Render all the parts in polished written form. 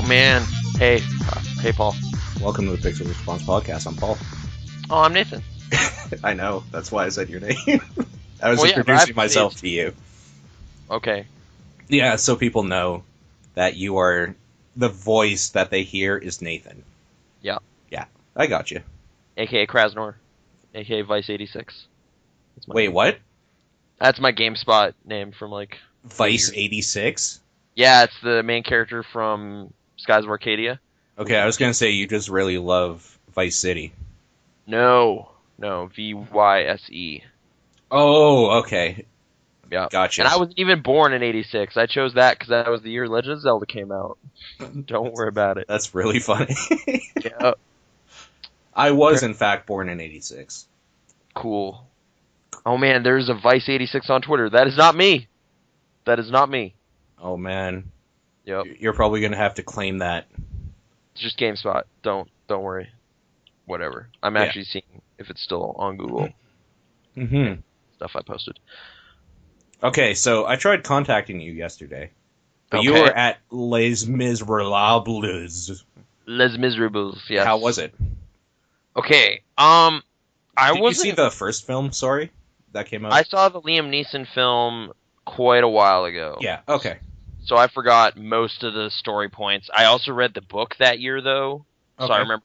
man. Hey, hey, Paul. Welcome to the Pixel Response Podcast. I'm Paul. Oh, I'm Nathan. I know. That's why I said your name. I was Well, introducing myself to you. Okay. Yeah, so people know that you are the voice that they hear is Nathan. Yeah. Yeah, I got you. AKA Krasnor. AKA Vice 86. Wait, what? That's my GameSpot name from like... Vice 86? Yeah, it's the main character from Skies of Arcadia. Okay, I was going to say you just really love Vice City. No, VYSE. Oh, okay. Yeah. Gotcha. And I wasn't even born in 86. I chose that because that was the year Legend of Zelda came out. Don't worry about it. That's really funny. Yeah. I was, in fact, born in 86. Cool. Oh man, there's a Vice 86 on Twitter. That is not me. That is not me. Oh, man. Yep. You're probably going to have to claim that. It's just GameSpot. Don't worry. Whatever. I'm actually seeing if it's still on Google. Mm-hmm. Stuff I posted. Okay, so I tried contacting you yesterday, but you Okay. were at Les Miserables. Les Miserables, yes. How was it? Okay. Did you see the first film? Sorry, that came out. I saw the Liam Neeson film quite a while ago. Yeah. Okay. So I forgot most of the story points. I also read the book that year, though, so I remember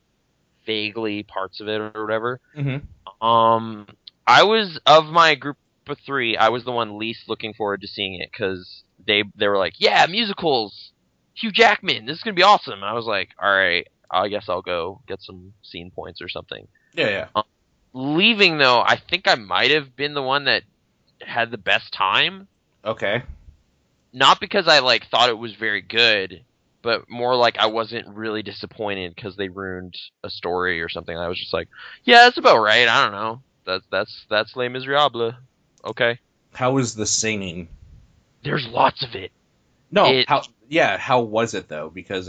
vaguely parts of it or whatever. Mm-hmm. I was, of my group of three, I was the one least looking forward to seeing it, because they were like, yeah, musicals, Hugh Jackman, this is going to be awesome. And I was like, alright, I guess I'll go get some scene points or something. Yeah. Leaving, though, I think I might have been the one that had the best time. Okay. Not because I, thought it was very good, but more like I wasn't really disappointed because they ruined a story or something. I was just like, yeah, that's about right. I don't know. That's Les Miserables. Okay. How was the singing? There's lots of it. No. How was it though? Because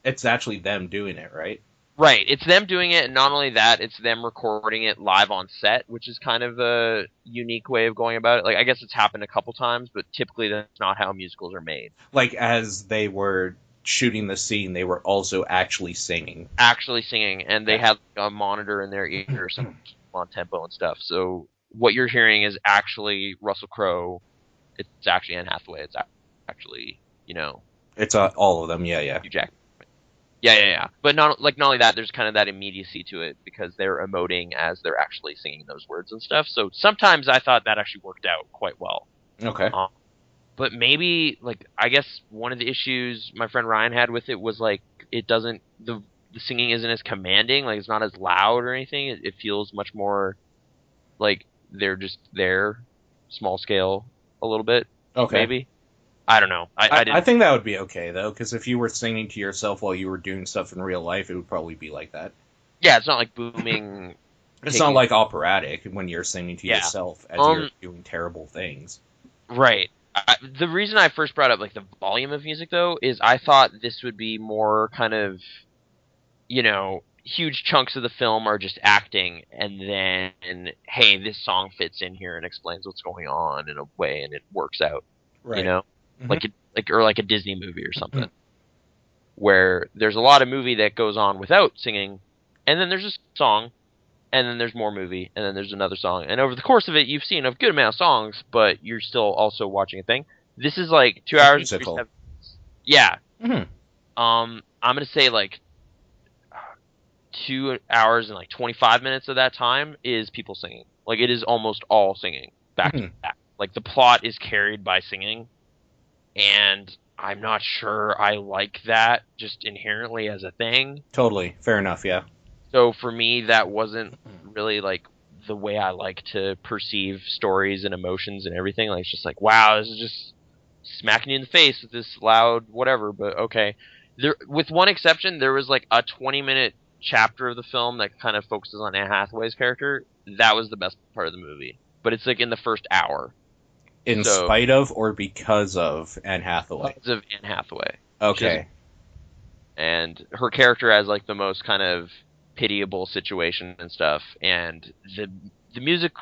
it's actually them doing it, right? Right. It's them doing it, and not only that, it's them recording it live on set, which is kind of a unique way of going about it. Like, I guess it's happened a couple times, but typically that's not how musicals are made. Like, as they were shooting the scene, they were also actually singing. And they had a monitor in their ear, so keep on tempo and stuff. So what you're hearing is actually Russell Crowe. It's actually Anne Hathaway. It's actually, It's all of them. Yeah. Hugh Jackman. Yeah. But not only that, there's kind of that immediacy to it because they're emoting as they're actually singing those words and stuff. So sometimes I thought that actually worked out quite well. Okay. But maybe, I guess one of the issues my friend Ryan had with it was, it doesn't, the singing isn't as commanding, it's not as loud or anything. It feels much more like they're just there, small scale, a little bit. Okay. Maybe. I don't know. I think that would be okay, though, because if you were singing to yourself while you were doing stuff in real life, it would probably be like that. Yeah, it's not like booming. It's not like operatic when you're singing to yourself as you're doing terrible things. Right. The reason I first brought up, the volume of music, though, is I thought this would be more kind of, huge chunks of the film are just acting, and then, hey, this song fits in here and explains what's going on in a way, and it works out. Right. Mm-hmm. Like a Disney movie or something, where there's a lot of movie that goes on without singing, and then there's a song, and then there's more movie, and then there's another song, and over the course of it, you've seen a good amount of songs, but you're still also watching a thing. This is 2 hours. Musical. Yeah. Mm-hmm. I'm gonna say 2 hours and 25 minutes of that time is people singing. It is almost all singing back to back. The plot is carried by singing, and I'm not sure I like that just inherently as a thing. Totally. Fair enough, yeah. So for me, that wasn't really the way I like to perceive stories and emotions and everything. It's just wow, this is just smacking you in the face with this loud whatever, but okay. There, with one exception, there was a 20-minute chapter of the film that kind of focuses on Anne Hathaway's character. That was the best part of the movie. But it's in the first hour. In spite of or because of Anne Hathaway? Because of Anne Hathaway. Okay. And her character has the most kind of pitiable situation and stuff, and the music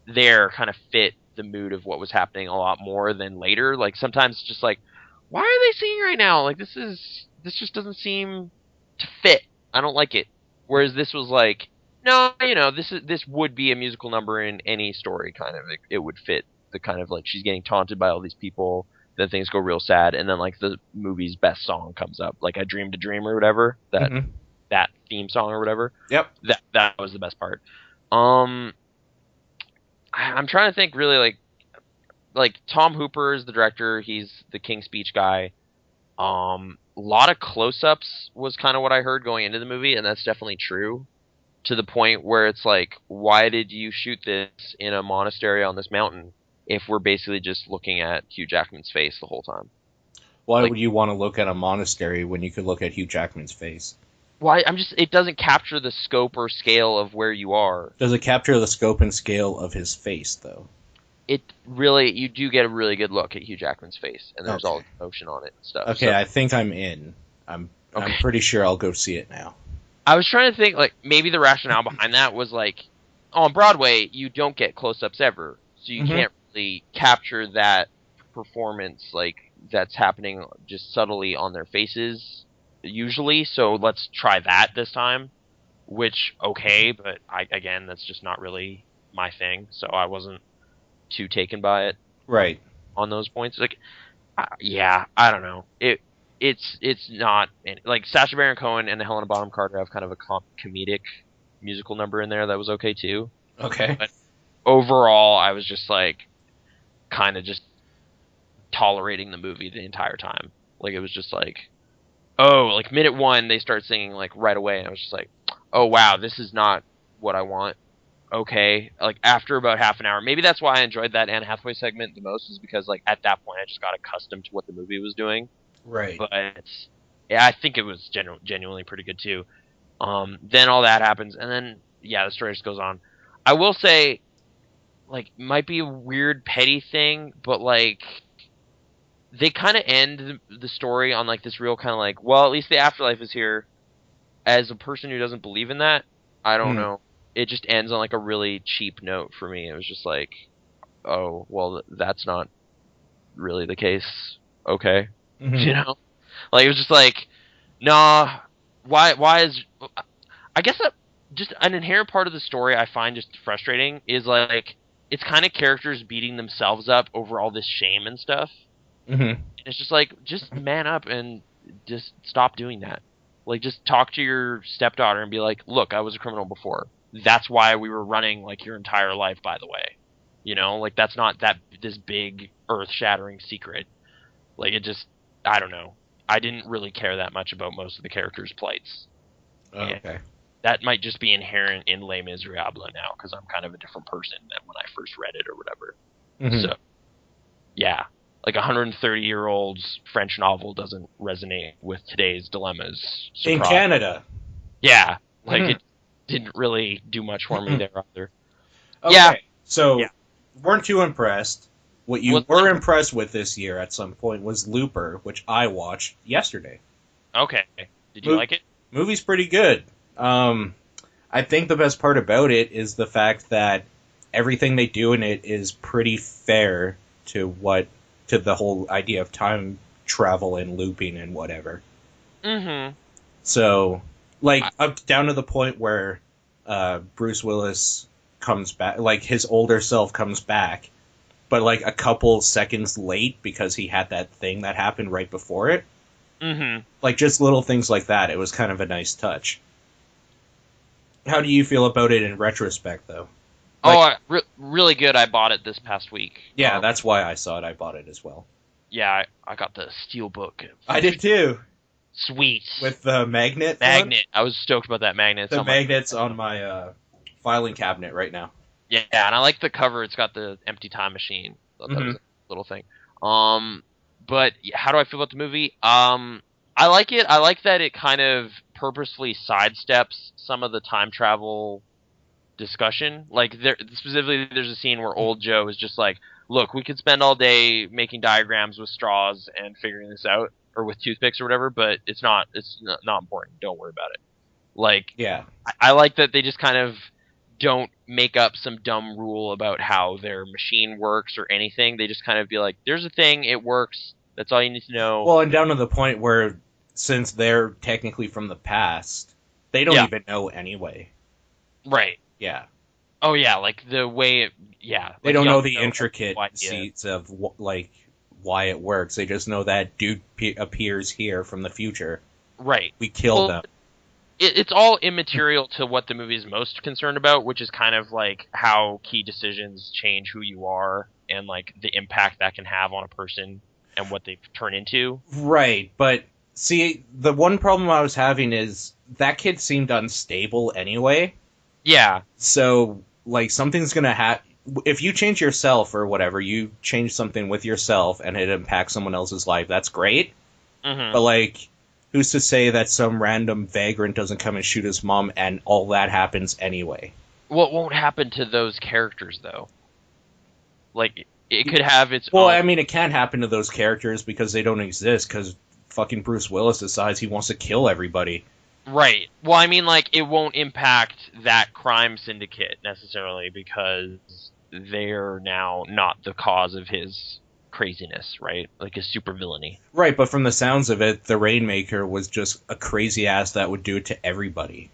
there kind of fit the mood of what was happening a lot more than later. Sometimes it's just why are they singing right now? This is this just doesn't seem to fit. I don't like it. Whereas this was like, no, this would be a musical number in any story. Kind of, it would fit the kind of like she's getting taunted by all these people, then things go real sad, and then like the movie's best song comes up, like "I Dreamed a Dream" or whatever, that theme song or whatever. Yep. That was the best part. I'm trying to think really like Tom Hooper is the director. He's the King's Speech guy. A lot of close-ups was kind of what I heard going into the movie, and that's definitely true. To the point where it's like, why did you shoot this in a monastery on this mountain if we're basically just looking at Hugh Jackman's face the whole time? Why would you want to look at a monastery when you could look at Hugh Jackman's face? Why? It doesn't capture the scope or scale of where you are. Does it capture the scope and scale of his face, though? It really, you do get a really good look at Hugh Jackman's face, and there's all the emotion on it and stuff. Okay, so, I think I'm in. I'm pretty sure I'll go see it now. I was trying to think, like, maybe the rationale behind that was, like, on Broadway, you don't get close-ups ever, so you can't really capture that performance, like, that's happening just subtly on their faces, usually, so let's try that this time, which, okay, but, again, that's just not really my thing, so I wasn't too taken by it. Right. On those points. Like, yeah, I don't know. It's not like Sacha Baron Cohen and Helena Bonham Carter have kind of a comedic musical number in there that was okay too. Okay. But overall, I was just like kind of just tolerating the movie the entire time. Like it was just like, oh, like minute 1 they start singing like right away, and I was just like, oh wow, this is not what I want. Okay, like after about half an hour, maybe that's why I enjoyed that Anne Hathaway segment the most, is because like at that point I just got accustomed to what the movie was doing. Right. But yeah, I think it was genuinely pretty good too. Then all that happens, and then yeah, the story just goes on. I will say, like, might be a weird petty thing, but like they kind of end the story on like this real kind of like, well, at least the afterlife is here. As a person who doesn't believe in that, I don't know. It just ends on like a really cheap note for me. It was just like, oh, well, that's not really the case. Okay. You know, like it was just like, nah. Why is? I guess just an inherent part of the story I find just frustrating is like it's kind of characters beating themselves up over all this shame and stuff. And it's just like, just man up and just stop doing that. Like, just talk to your stepdaughter and be like, look, I was a criminal before. That's why we were running like your entire life, by the way. You know, like that's not this big earth-shattering secret. Like it just. I don't know. I didn't really care that much about most of the characters' plights. Oh, okay. That might just be inherent in Les Miserables now, because I'm kind of a different person than when I first read it or whatever. So, yeah. Like a 130-year-old's French novel doesn't resonate with today's dilemmas. In Canada. Yeah. Like it didn't really do much for me there either. Okay. Yeah. So, weren't too impressed. What you were impressed with this year at some point was Looper, which I watched yesterday. Okay. Did you like it? Movie's pretty good. I think the best part about it is the fact that everything they do in it is pretty fair to the whole idea of time travel and looping and whatever. So, like, up down to the point where Bruce Willis comes back, like, his older self comes back, but like a couple seconds late because he had that thing that happened right before it. Like just little things like that. It was kind of a nice touch. How do you feel about it in retrospect, though? Like, really good. I bought it this past week. Yeah, that's why I saw it. I bought it as well. Yeah, I got the Steelbook. I did too. Sweet. With the magnet. I was stoked about that magnet. The magnet's on my filing cabinet right now. Yeah, and I like the cover. It's got the empty time machine. That was a little thing. But how do I feel about the movie? I like it. I like that it kind of purposefully sidesteps some of the time travel discussion. Like, specifically, there's a scene where old Joe is just like, look, we could spend all day making diagrams with straws and figuring this out, or with toothpicks or whatever, but it's not important. Don't worry about it. Like, yeah. I like that they just kind of don't make up some dumb rule about how their machine works or anything. They just kind of be like, there's a thing, it works, that's all you need to know. Well, and down to the point where since they're technically from the past, they don't Yeah. even know anyway. Right. Yeah. Oh yeah, like the way it, yeah. They Like don't young know the Joe has intricate no idea. seats of like why it works. They just know that dude appears here from the future. Right. We killed them. It's all immaterial to what the movie is most concerned about, which is kind of like how key decisions change who you are and like the impact that can have on a person and what they turn into. Right, but see, the one problem I was having is that kid seemed unstable anyway. Yeah. So, like, something's gonna happen. If you change yourself or whatever, you change something with yourself and it impacts someone else's life, that's great. Mm-hmm. But, like, who's to say that some random vagrant doesn't come and shoot his mom and all that happens anyway? What won't happen to those characters though? Like it could have its Well, own. I mean, it can't happen to those characters because they don't exist, because fucking Bruce Willis decides he wants to kill everybody. Right. Well, I mean, like, it won't impact that crime syndicate necessarily because they're now not the cause of his craziness, right? Like his supervillainy. Right, but from the sounds of it, the Rainmaker was just a crazy ass that would do it to everybody.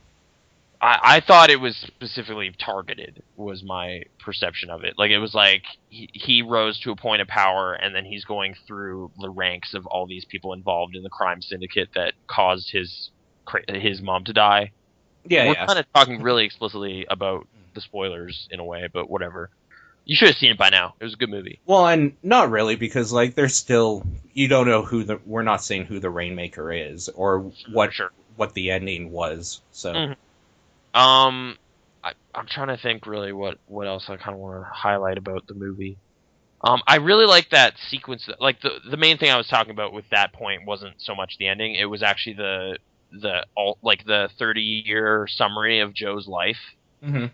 I thought it was specifically targeted, was my perception of it. Like, it was like he rose to a point of power, and then he's going through the ranks of all these people involved in the crime syndicate that caused his mom to die. Yeah, We're yeah. kind of talking really explicitly about the spoilers in a way, but whatever. You should have seen it by now. It was a good movie. Well, and not really, because, like, there's still... You don't know we're not saying who the Rainmaker is, or what Sure. what the ending was, so... Mhm. I'm trying to think really what else I kind of want to highlight about the movie. I really like that sequence. Like the main thing I was talking about with that point wasn't so much the ending. It was actually the 30-year summary of Joe's life Mm-hmm.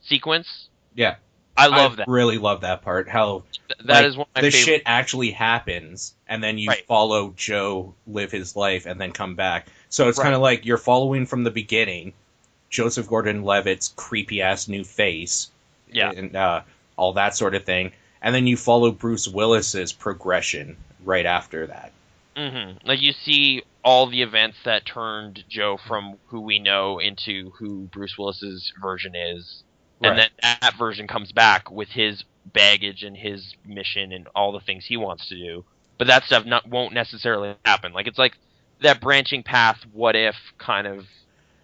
sequence. Yeah. I love that. really love that part, how... That is one of my the favorite. shit actually happens, and then you Right. follow Joe live his life and then come back. So it's Right. kind of like you're following from the beginning Joseph Gordon-Levitt's creepy-ass new face, Yeah. and all that sort of thing, and then you follow Bruce Willis's progression right after that. Mm-hmm. Like you see all the events that turned Joe from who we know into who Bruce Willis's version is, and Right. then that version comes back with his baggage and his mission and all the things he wants to do. But that stuff won't necessarily happen. Like it's like that branching path, what if kind of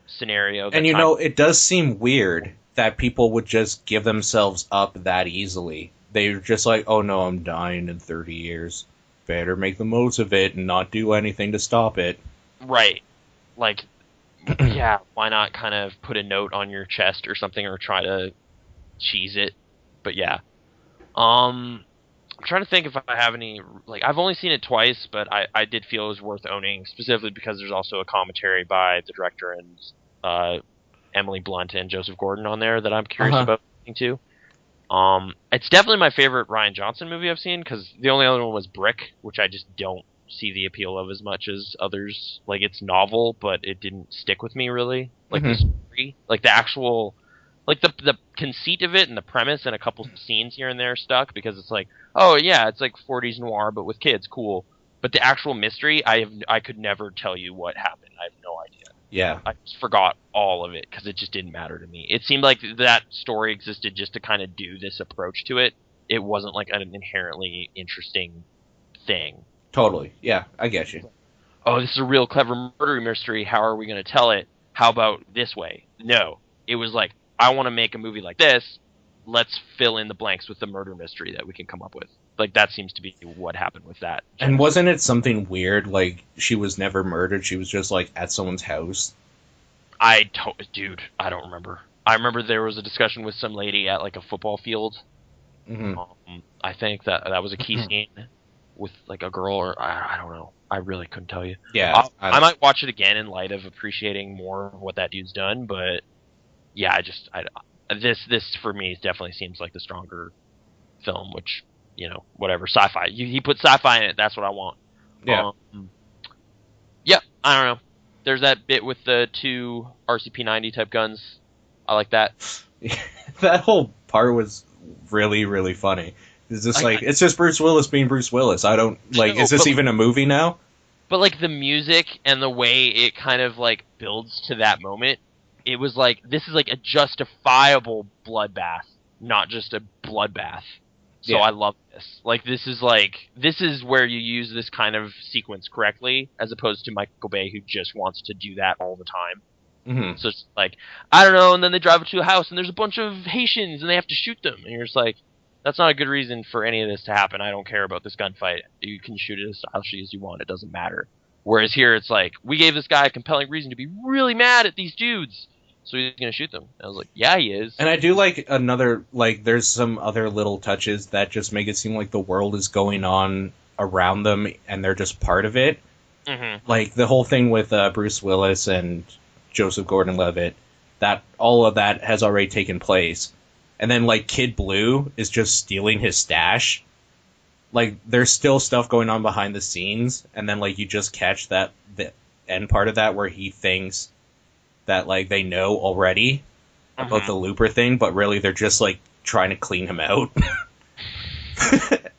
scenario. And you know, it does seem weird that people would just give themselves up that easily. They're just like, oh no, I'm dying in 30 years. Better make the most of it and not do anything to stop it. Right. Like, yeah, why not kind of put a note on your chest or something or try to cheese it? But yeah. I'm trying to think if I have any... Like, I've only seen it twice, but I did feel it was worth owning, specifically because there's also a commentary by the director and Emily Blunt and Joseph Gordon on there that I'm curious about listening to. It's definitely my favorite Rian Johnson movie I've seen, because the only other one was Brick, which I just don't see the appeal of as much as others. Like, it's novel, but it didn't stick with me really. Like the story, like the actual, like the conceit of it and the premise and a couple scenes here and there stuck, because it's like, oh yeah, it's like 40s noir but with kids, cool. But the actual mystery, I could never tell you what happened. I have no idea. Yeah. I just forgot all of it because it just didn't matter to me. It seemed like that story existed just to kind of do this approach to it. It wasn't like an inherently interesting thing. Totally. Yeah, I get you. Oh, this is a real clever murder mystery. How are we going to tell it? How about this way? No. It was like, I want to make a movie like this. Let's fill in the blanks with the murder mystery that we can come up with. Like, that seems to be what happened with that. And wasn't it something weird, like, she was never murdered, she was just, like, at someone's house? Dude, I don't remember. I remember there was a discussion with some lady at, like, a football field. Mm-hmm. I think that was a key scene with, like, a girl, or I don't know. I really couldn't tell you. Yeah. I might watch it again in light of appreciating more of what that dude's done, but yeah, this for me definitely seems like the stronger film, which, you know, whatever, sci-fi. He put sci-fi in it, that's what I want. Yeah. Yeah, I don't know. There's that bit with the two RCP-90 type guns. I like that. That whole part was really, really funny. It's just it's just Bruce Willis being Bruce Willis. I don't, like, No, is this but- even a movie now? But like the music and the way it kind of like builds to that moment, it was like this is like a justifiable bloodbath, not just a bloodbath. So Yeah. I love this. This is where you use this kind of sequence correctly, as opposed to Michael Bay, who just wants to do that all the time. Hmm. So it's like, I don't know, and then they drive up to a house and there's a bunch of Haitians and they have to shoot them, and you're just like, that's not a good reason for any of this to happen. I don't care about this gunfight. You can shoot it as stylishly as you want. It doesn't matter. Whereas here, it's like, we gave this guy a compelling reason to be really mad at these dudes, so he's gonna shoot them. And I was like, yeah, he is. And I do like there's some other little touches that just make it seem like the world is going on around them and they're just part of it. Mm-hmm. Like the whole thing with Bruce Willis and Joseph Gordon-Levitt, that all of that has already taken place. And then, like, Kid Blue is just stealing his stash. Like, there's still stuff going on behind the scenes, and then, like, you just catch the end part of that where he thinks that, like, they know already about the Looper thing, but really they're just, like, trying to clean him out.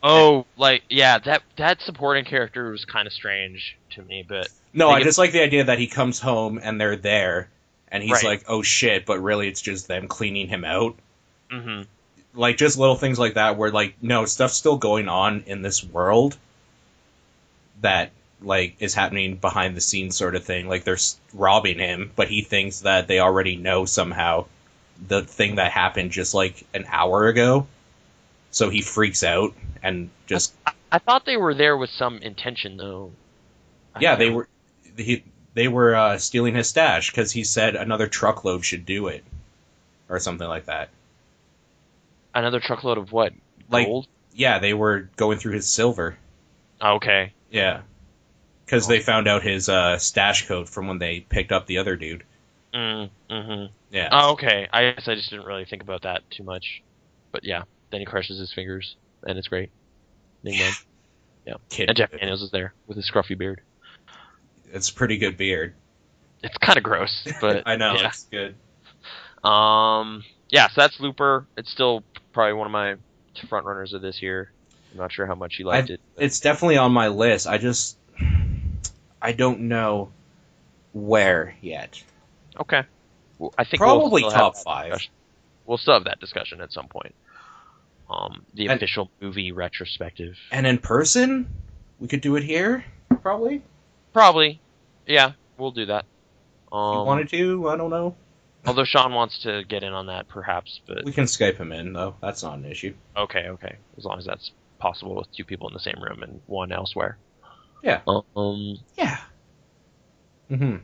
Oh, like, yeah, that supporting character was kind of strange to me, but... No, I just like the idea that he comes home and they're there, and he's Right. like, oh shit, but really it's just them cleaning him out. Mm-hmm. Like, just little things like that where, like, no, stuff's still going on in this world that, like, is happening behind the scenes sort of thing. Like, they're robbing him, but he thinks that they already know somehow the thing that happened just, like, an hour ago. So he freaks out and just... I thought they were there with some intention, though. Yeah, they were stealing his stash because he said another truckload should do it. Or something like that. Another truckload of what? Like, Gold? yeah, they were going through his silver. Okay. Yeah. Because they found out his stash code from when they picked up the other dude. Mm-hmm. Yeah. Oh, okay. I guess I just didn't really think about that too much. But yeah, then he crushes his fingers, and it's great. Yeah. Kid And Jeff Blue. Daniels is there with his scruffy beard. It's a pretty good beard. It's kind of gross, but I know, yeah. it's good. Yeah, so that's Looper. It's still probably one of my front runners of this year. I'm not sure how much you liked it. But... It's definitely on my list. I don't know where yet. Okay. Well, I think Probably we'll still have top that 5. discussion. We'll still have that discussion at some point. The And- official movie retrospective. And in person, we could do it here, probably. Probably. Yeah, we'll do that. If you wanted to, I don't know. Although Sean wants to get in on that, perhaps, but We can Skype him in, though. That's not an issue. okay. As long as that's possible with 2 people in the same room and 1 elsewhere. Yeah. Um. Yeah. Mm-hmm.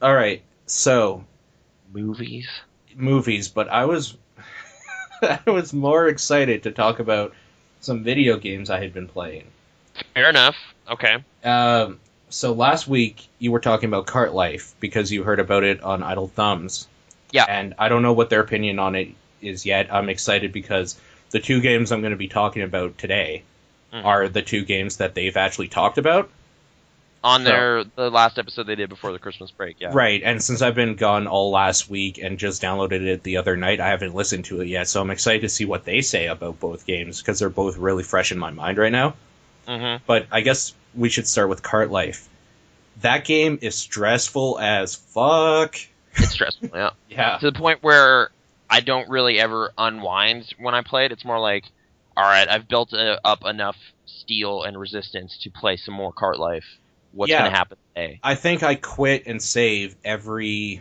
All right. So, Movies. movies, but I was I was more excited to talk about some video games I had been playing. Fair enough. Okay. So last week you were talking about Cart Life because you heard about it on Idle Thumbs. Yeah. And I don't know what their opinion on it is yet. I'm excited because the 2 games I'm going to be talking about today are the 2 games that they've actually talked about. On the last episode they did before the Christmas break, yeah. Right, and since I've been gone all last week and just downloaded it the other night, I haven't listened to it yet, so I'm excited to see what they say about both games, because they're both really fresh in my mind right now. Mm-hmm. But I guess we should start with Cart Life. That game is stressful as fuck. It's stressful, yeah. Yeah. To the point where I don't really ever unwind when I play it. It's more like, alright, I've built up enough steel and resistance to play some more Cart Life. What's going to happen today? I think I quit and save every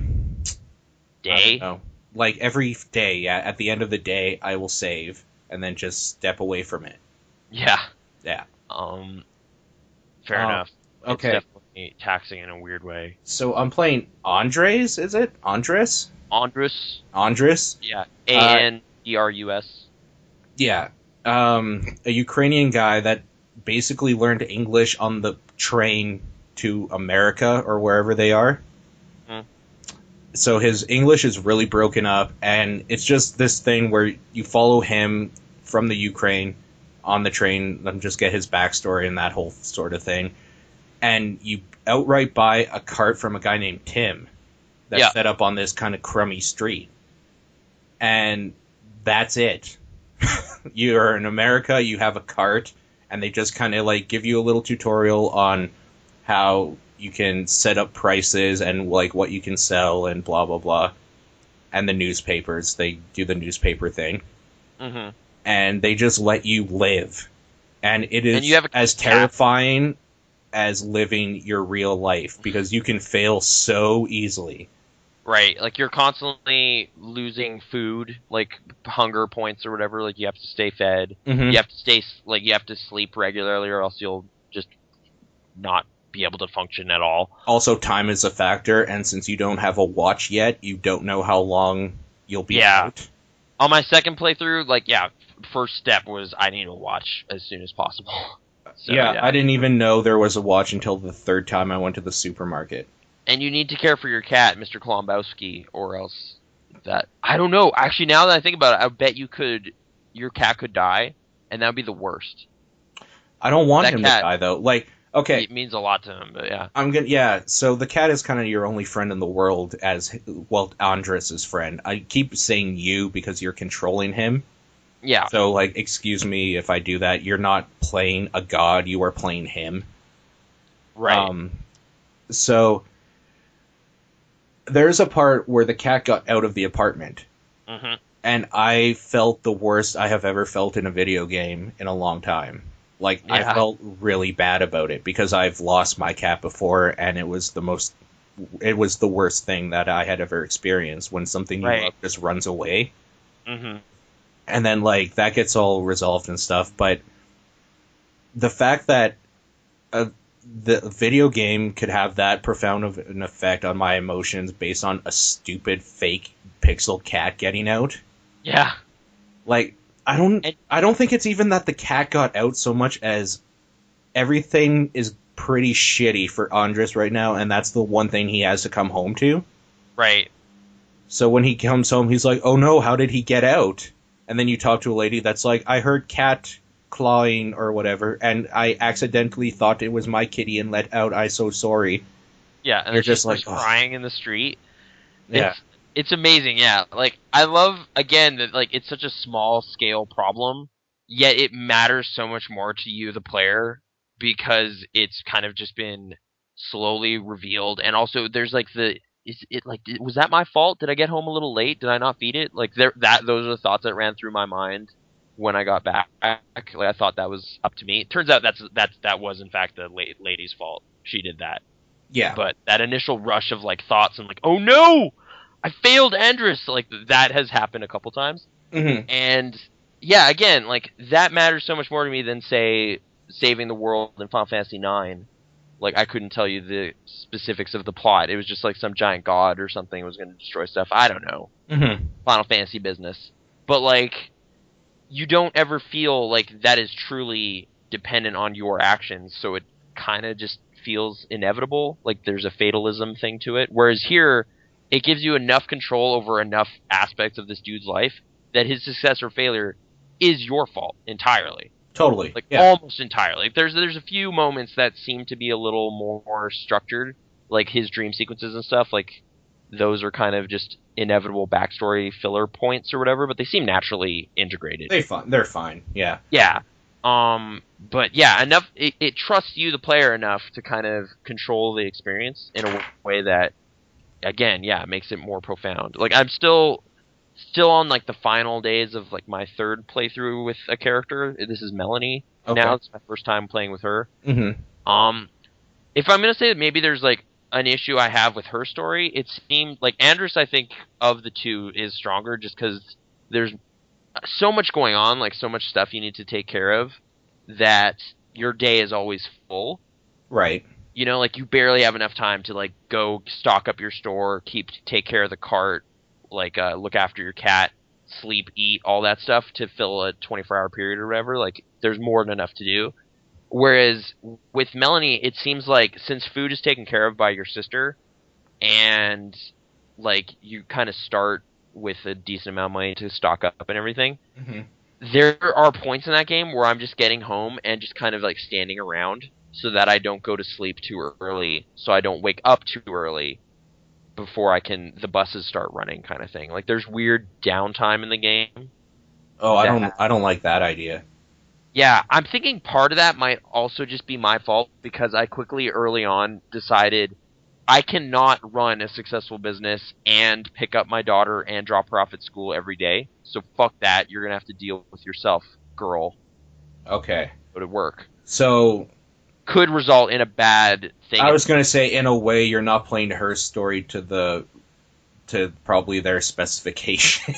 Day? I don't know, like every day, yeah. At the end of the day, I will save and then just step away from it. Yeah. Yeah. Fair enough. Okay. It's definitely taxing in a weird way. So I'm playing Andres, is it? Andres? Andrus? Yeah. Andrus. Yeah. A Ukrainian guy that basically learned English on the train to America or wherever they are. Mm. So his English is really broken up, and it's just this thing where you follow him from the Ukraine on the train and just get his backstory and that whole sort of thing. And you outright buy a cart from a guy named Tim that's set up on this kind of crummy street. And that's it. You're in America, you have a cart, and they just kind of like give you a little tutorial on how you can set up prices and like what you can sell and blah blah blah. And the newspapers, they do the newspaper thing. Mm-hmm. And they just let you live. And it is And you have as terrifying as living your real life, because you can fail so easily. Right, like you're constantly losing food, like hunger points or whatever. Like you have to stay fed. Mm-hmm. You have to you have to sleep regularly, or else you'll just not be able to function at all. Also, time is a factor, and since you don't have a watch yet, you don't know how long you'll be out. On my second playthrough, first step was I need a watch as soon as possible. So, I didn't even know there was a watch until the third time I went to the supermarket. And you need to care for your cat, Mr. Kolombowski, or else I don't know. Actually, now that I think about it, I bet your cat could die, and that would be the worst. I don't want him to die, though. Like, okay. It means a lot to him, but so the cat is kind of your only friend in the world Andres' friend. I keep saying you because you're controlling him. Yeah. So, like, excuse me if I do that. You're not playing a god, you are playing him. Right. So, there's a part where the cat got out of the apartment. Mm-hmm. And I felt the worst I have ever felt in a video game in a long time. Like, I felt really bad about it, because I've lost my cat before, and it was the worst thing that I had ever experienced, when something you love just runs away. Mm-hmm. And then, like, that gets all resolved and stuff, but the fact that the video game could have that profound of an effect on my emotions based on a stupid fake pixel cat getting out. Yeah. Like, I don't think it's even that the cat got out so much as everything is pretty shitty for Andres right now, and that's the one thing he has to come home to. Right. So when he comes home, he's like, oh no, how did he get out? And then you talk to a lady that's like, I heard cat clawing or whatever, and I accidentally thought it was my kitty and let out. I'm so sorry. Yeah, and you're just like crying in the street. Yeah, it's amazing. Yeah, like I love again that like it's such a small scale problem, yet it matters so much more to you, the player, because it's kind of just been slowly revealed, and also there's like was that my fault? Did I get home a little late? Did I not feed it? Like those are the thoughts that ran through my mind when I got back. Like I thought that was up to me. It turns out that was in fact the lady's fault. She did that. Yeah. But that initial rush of like thoughts and like, oh no, I failed Andres. Like that has happened a couple times. Mm-hmm. And yeah, again, like that matters so much more to me than say saving the world in Final Fantasy IX. Like I couldn't tell you the specifics of the plot. It was just like some giant god or something was going to destroy stuff. I don't know. Mm-hmm. Final Fantasy business. But like, you don't ever feel like that is truly dependent on your actions. So it kind of just feels inevitable. Like there's a fatalism thing to it. Whereas here, it gives you enough control over enough aspects of this dude's life that his success or failure is your fault entirely. Totally. Like almost entirely. There's a few moments that seem to be a little more structured, like his dream sequences and stuff. Like those are kind of just inevitable backstory filler points or whatever, but they seem naturally integrated. They're fine. Yeah. Yeah. But yeah, enough. It trusts you, the player, enough to kind of control the experience in a way that, again, makes it more profound. Like I'm still on like the final days of like my third playthrough with a character. This is Melanie. Okay. Now it's my first time playing with her. Mm-hmm. If I'm gonna say that maybe there's like an issue I have with her story, it seemed like Andres, I think, of the two is stronger just because there's so much going on, like so much stuff you need to take care of, that your day is always full. Right. You know, like you barely have enough time to like go stock up your store, take care of the cart, like look after your cat, sleep, eat, all that stuff to fill a 24-hour period or whatever. Like there's more than enough to do. Whereas with Melanie, it seems like since food is taken care of by your sister, and like you kind of start with a decent amount of money to stock up and everything, there are points in that game where I'm just getting home and just kind of like standing around so that I don't go to sleep too early, so I don't wake up too early before the buses start running, kind of thing. Like there's weird downtime in the game. Oh, I don't like that idea. Yeah, I'm thinking part of that might also just be my fault because I quickly early on decided I cannot run a successful business and pick up my daughter and drop her off at school every day. So fuck that. You're gonna have to deal with yourself, girl. Okay. Go to work. So Could result in a bad thing. I was going to say, in a way, you're not playing her story to probably their specifications.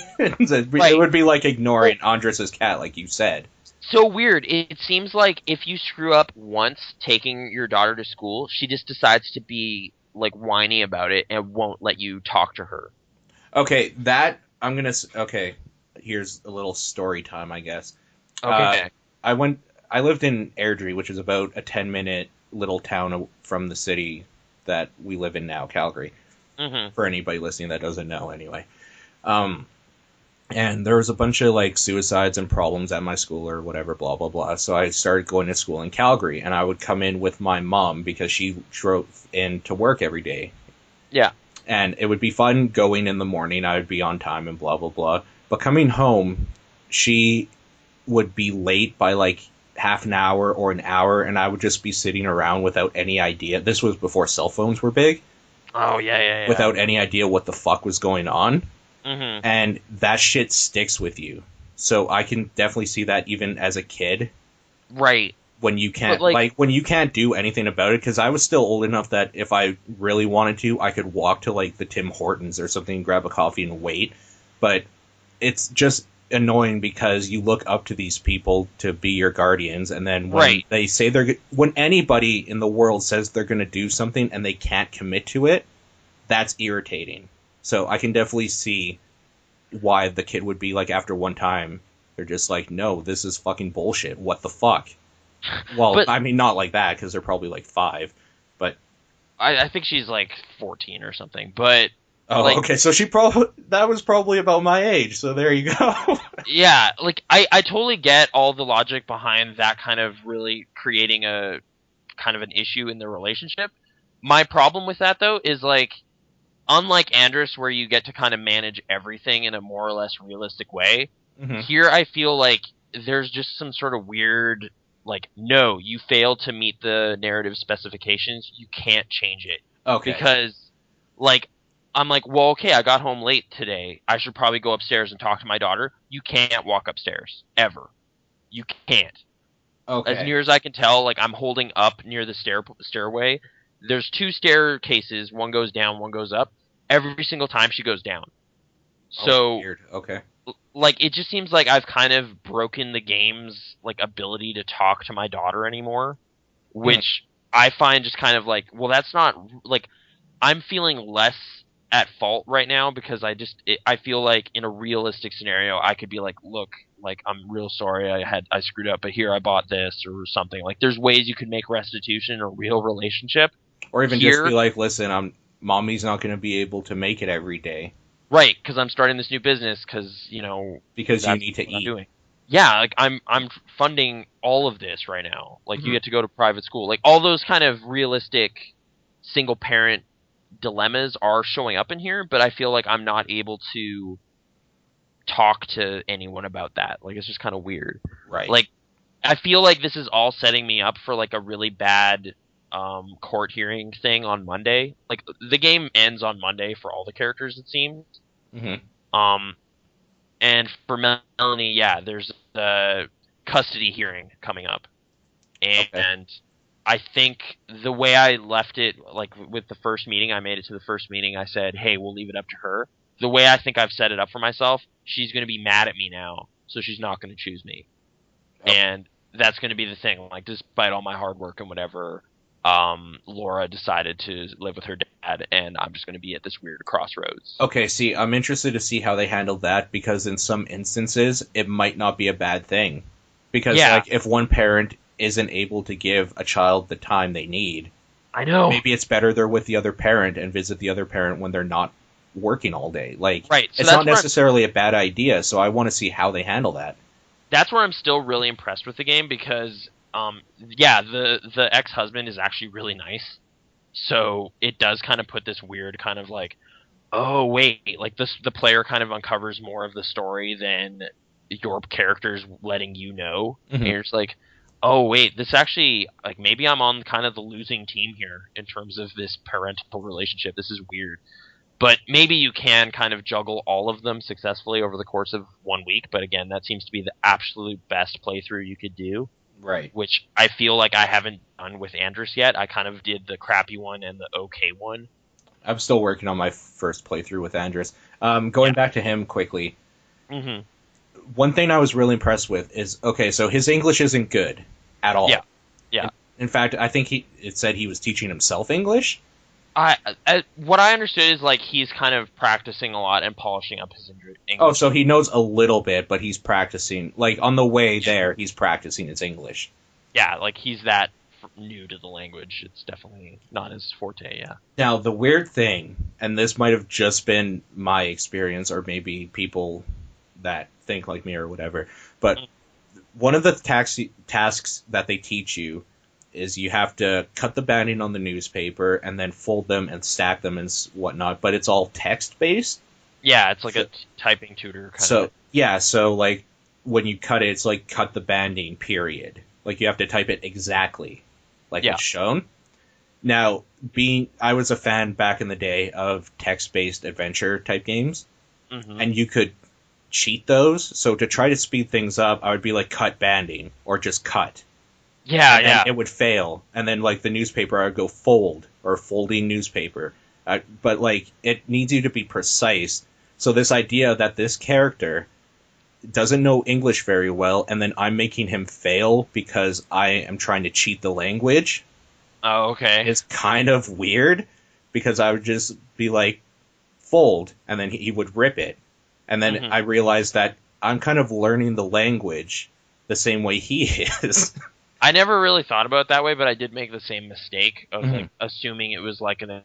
It Right. would be like ignoring Andres's cat, like you said. So weird. It seems like if you screw up once taking your daughter to school, she just decides to be like whiny about it and won't let you talk to her. Okay, that I'm gonna. Okay, here's a little story time, I guess. Uh, Okay. I went. I lived in Airdrie, which is about a 10-minute little town from the city that we live in now, Calgary. Mhm. For anybody listening that doesn't know, anyway. Um, and there was a bunch of like suicides and problems at my school or whatever, blah blah blah. So I started going to school in Calgary, and I would come in with my mom because she drove in to work every day, Yeah. and it would be fun going in the morning. I would be on time and blah blah blah. But coming home, she would be late by like half an hour or an hour, and I would just be sitting around without any idea. This was before cell phones were big, Oh yeah, yeah, yeah. without any idea what the fuck was going on, Mhm. and that shit sticks with you. So I can definitely see that even as a kid Right. when you But can't like, like when you can't do anything about it, because I was still old enough that if I really wanted to, I could walk to like the Tim Hortons or something, grab a coffee and wait. But it's just annoying because you look up to these people to be your guardians, and then when right. they say when anybody in the world says they're going to do something and they can't commit to it, that's irritating. So I can definitely see why the kid would be like, after one time they're just like, no, this is fucking bullshit, what the fuck. Well, But I mean, not like that, because they're probably like 5, but I think she's like 14 or something. But oh, like, okay, so she probably that was probably about my age, so there you go. yeah, like I totally get all the logic behind that kind of really creating a kind of an issue in the relationship. My problem with that though is like, unlike Andrus, where you get to kind of manage everything in a more or less realistic way, Hmm. here I feel like there's just some sort of weird, like, no, you failed to meet the narrative specifications, you can't change it. Okay. Because, like, I'm like, well, okay, I got home late today. I should probably go upstairs and talk to my daughter. You can't walk upstairs. Ever. You can't. As Okay. near as I can tell, like, I'm holding up near the stairway. There's 2 staircases. One goes down, one goes up. Every single time she goes down. Oh, So, weird. Okay. like, it just seems like I've kind of broken the game's, like, ability to talk to my daughter anymore, Hmm. which I find just kind of like, well, that's not, like, I'm feeling less at fault right now because I feel like in a realistic scenario I could be like, look, like, I'm real sorry, I screwed up, but here I bought this or something. Like, there's ways you could make restitution in a real relationship. Or even just be Here, like, listen, mommy's not going to be able to make it every day right, because I'm starting this new business because because you that's need to what I'm eat. doing. Yeah, like, I'm funding all of this right now. Like, you Hmm. get to go to private school. Like, all those kind of realistic single parent dilemmas are showing up in here, but I feel like I'm not able to talk to anyone about that. Like, it's just kind of weird. Right. Like, I feel like this is all setting me up for like a really bad court hearing thing on Monday. Like, the game ends on Monday for all the characters, it seems. Hmm. Um, and for Melanie, yeah, there's a custody hearing coming up, Okay. and I think the way I left it, like with the first meeting, I made it to the first meeting. I said, "Hey, we'll leave it up to her." The way I think I've set it up for myself, she's going to be mad at me now, so she's not going to choose me, Okay. and that's going to be the thing. Like, despite all my hard work and whatever, Laura decided to live with her dad, and I'm just going to be at this weird crossroads. Okay, see, I'm interested to see how they handle that, because in some instances it might not be a bad thing. Because Yeah, like if one parent isn't able to give a child the time they need, I know. maybe it's better they're with the other parent and visit the other parent when they're not working all day. Like, Right. So it's not that's where necessarily a bad idea, so I want to see how they handle that. I'm still really impressed with the game because yeah, the ex-husband is actually really nice. So it does kind of put this weird kind of like, oh wait, like, the player kind of uncovers more of the story than your character's letting you know, and Mhm. you're just like, oh wait, this actually, like, maybe I'm on kind of the losing team here in terms of this parental relationship. This is weird. But maybe you can kind of juggle all of them successfully over the course of 1 week. But again, that seems to be the absolute best playthrough you could do, Right. which I feel like I haven't done with Andrus yet. I kind of did the crappy one and the okay one. I'm still working on my first playthrough with Andrus. Going back to him quickly, Hmm. one thing I was really impressed with is, okay, so his English isn't good at all. Yeah. Yeah. In fact, I think it said he was teaching himself English. What I understood is like he's kind of practicing a lot and polishing up his English. Oh, so he knows a little bit, but he's practicing. Like, on the way there, he's practicing his English. Yeah, like he's that new to the language. It's definitely not his forte. Yeah. Now, the weird thing, and this might have just been my experience, or maybe people that think like me or whatever, but one of the tasks that they teach you is you have to cut the banding on the newspaper and then fold them and stack them and whatnot, but it's all text-based. Yeah, it's like a typing tutor kind So, of. yeah, so, like, when you cut it, it's like cut the banding, period. Like, you have to type it exactly like Yeah. it's shown. Now, I was a fan back in the day of text-based adventure type games, Hmm. and you could cheat those. So to try to speed things up, I would be like cut banding or just cut. Yeah, And then yeah. it would fail, and then like the newspaper, I would go fold or folding newspaper. But like it needs you to be precise. So this idea that this character doesn't know English very well, and then I'm making him fail because I am trying to cheat the language, Oh, okay. is kind of weird. Because I would just be like fold, and then he would rip it, and then Mhm. I realized that I'm kind of learning the language the same way he is. I never really thought about it that way, but I did make the same mistake of Mhm. like assuming it was like an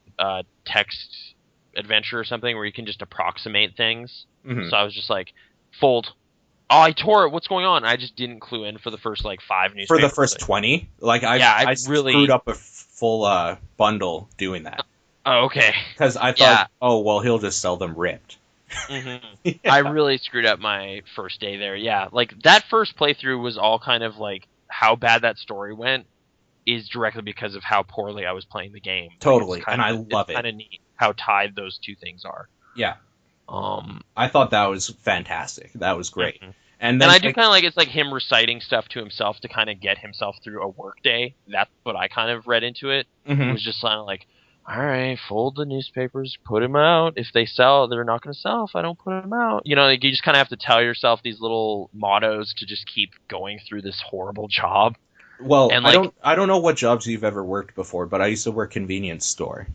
text adventure or something where you can just approximate things. Mhm. So I was just like, fold. Oh, I tore it. What's going on? I just didn't clue in for the first like 5 For newspapers. the first 20, like I really screwed up a full bundle doing that Oh, okay. because I thought, Yeah. oh well, he'll just sell them ripped. Hmm. Yeah. I really screwed up my first day there. Yeah, like that first playthrough was all kind of like how bad that story went is directly because of how poorly I was playing the game. Like, Totally, it's and I love it's kind it. of neat how tied those two things are. Yeah, Um, I thought that was fantastic. That was great. mhm. And then And I do like, kind of like it's like him reciting stuff to himself to kind of get himself through a work day. That's what I kind of read into it. It mhm. was just kind of like, all right, fold the newspapers, put them out. If they sell, they're not going to sell if I don't put them out. You know, like you just kind of have to tell yourself these little mottos to just keep going through this horrible job. Well, And I like, don't know what jobs you've ever worked before, but I used to work convenience store.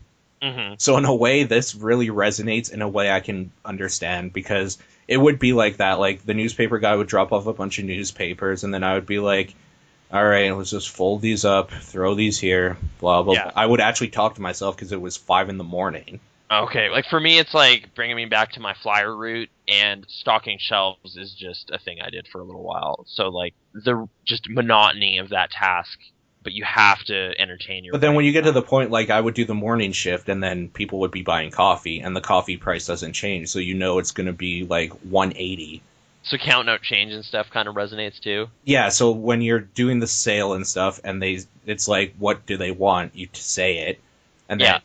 mhm. So in a way, this really resonates in a way I can understand, because it would be like that. Like the newspaper guy would drop off a bunch of newspapers, and then I would be like, all right, let's just fold these up, throw these here, blah, blah, Yeah. blah. I would actually talk to myself because it was 5 a.m. Okay, like for me, it's like bringing me back to my flyer route, and stocking shelves is just a thing I did for a little while. So like the just monotony of that task, but you have to entertain your. But then when brain. you get to the point, like I would do the morning shift, and then people would be buying coffee, and the coffee price doesn't change, so you know it's going to be like 180. So count note change and stuff kind of resonates too. Yeah, so when you're doing the sale and stuff, and it's like, what do they want you to say it, and then Yeah.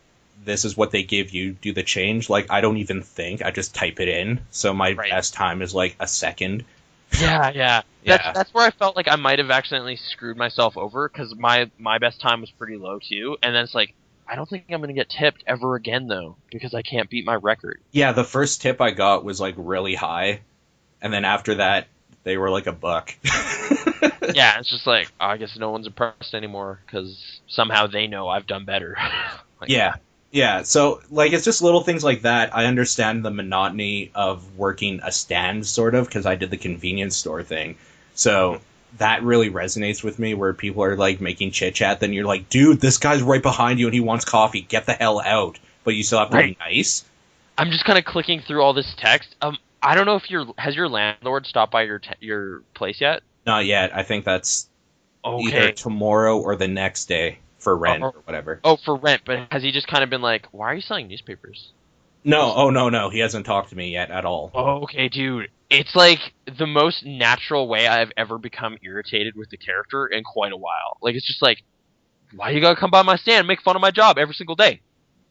this is what they give you, do the change. Like I don't even think, I just type it in. So my Right. best time is like a second. Yeah, yeah. Yeah. That's where I felt like I might have accidentally screwed myself over because my best time was pretty low too, and then it's like I don't think I'm gonna get tipped ever again though because I can't beat my record. Yeah, the first tip I got was like really high, and then after that they were like $1. Yeah, it's just like I guess no one's impressed anymore because somehow they know I've done better. Like, Yeah. Yeah, so like it's just little things like that. I understand the monotony of working a stand, sort of, because I did the convenience store thing. So that really resonates with me, where people are like making chit chat, then you're like, dude, this guy's right behind you and he wants coffee. Get the hell out. But you still have to be nice. I'm just kind of clicking through all this text. I don't know if has your landlord stopped by your place yet? Not yet. I think that's either Okay. tomorrow or the next day for rent or whatever. Oh, for rent, but has he just kind of been like, "Why are you selling newspapers?" No, oh no, he hasn't talked to me yet at all. Oh, okay, dude. It's like the most natural way I've ever become irritated with the character in quite a while. Like, it's just like, why you gotta come by my stand and make fun of my job every single day?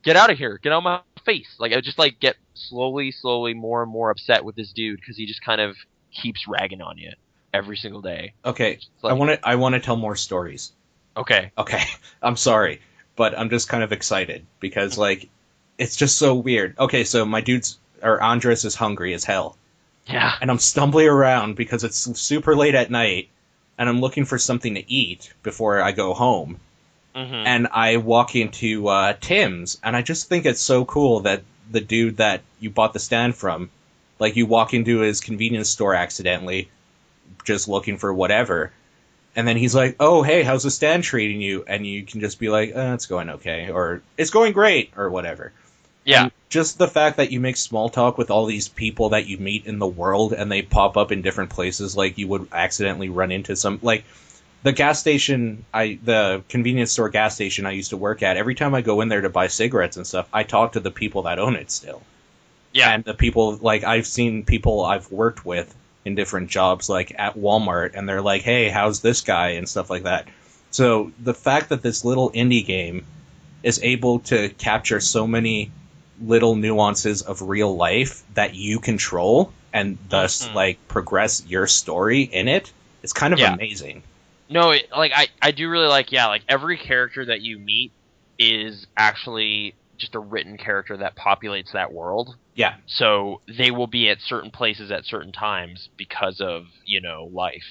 Get out of here. Get out of my face. Like, I just, like, get slowly more and more upset with this dude because he just kind of keeps ragging on you every single day. Okay, It's like, I want to tell more stories. okay. Okay, I'm sorry, but I'm just kind of excited because like it's just so weird. Okay, so my dude's or Andres is hungry as hell, Yeah. and I'm stumbling around because it's super late at night, and I'm looking for something to eat before I go home. Mm-hmm. And I walk into Tim's, and I just think it's so cool that the dude that you bought the stand from, like you walk into his convenience store accidentally, just looking for whatever, and then he's like, "Oh, hey, how's the stand treating you?" And you can just be like, "It's going okay," or "It's going great," or whatever. Yeah. And just the fact that you make small talk with all these people that you meet in the world, and they pop up in different places, like you would accidentally run into some, like the gas station, the convenience store gas station I used to work at. Every time I go in there to buy cigarettes and stuff, I talk to the people that own it still. Yeah. And the people, like, I've seen people I've worked with in different jobs, like at Walmart, and they're like, "Hey, how's this guy?" and stuff like that. So the fact that this little indie game is able to capture so many little nuances of real life that you control and thus like progress your story in it, it's kind of amazing. No, like I do really like, yeah, like every character that you meet is actually just a written character that populates that world. Yeah. So they will be at certain places at certain times because of, life.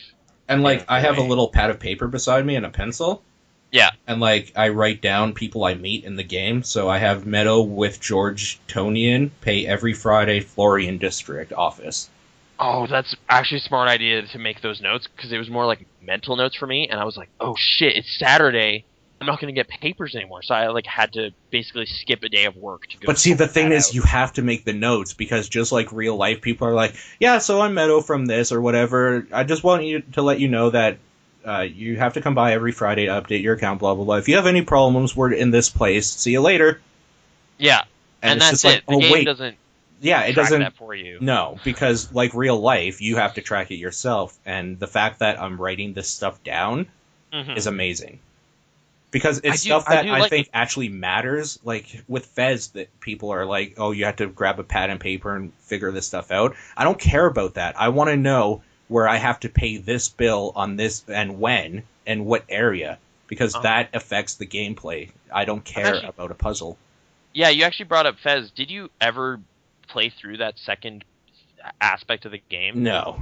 And like I have a way. little pad of paper beside me and a pencil. Yeah. And like I write down people I meet in the game. So I have Meadow with George Tonian, pay every Friday, Florian District office. Oh, that's actually a smart idea to make those notes, because it was more like mental notes for me, and I was like, oh shit, it's Saturday. I'm not going to get papers anymore. So I like had to basically skip a day of work to go. But see, the thing is, out. you have to make the notes, because just like real life, people are like, yeah, so I'm Meadow from this or whatever. I just want you to let you know that you have to come by every Friday to update your account, blah, blah, blah. If you have any problems, we're in this place. See you later. Yeah. And it's that's just it. The game doesn't it track doesn't that for you. No, because like real life, you have to track it yourself, and the fact that I'm writing this stuff down is amazing. Because it's stuff that I think actually matters. Like with Fez, that people are like, "Oh, you have to grab a pad and paper and figure this stuff out." I don't care about that. I want to know where I have to pay this bill on this and when and what area, because that affects the gameplay. I don't care about a puzzle. Yeah, you actually brought up Fez. Did you ever play through that second aspect of the game? No.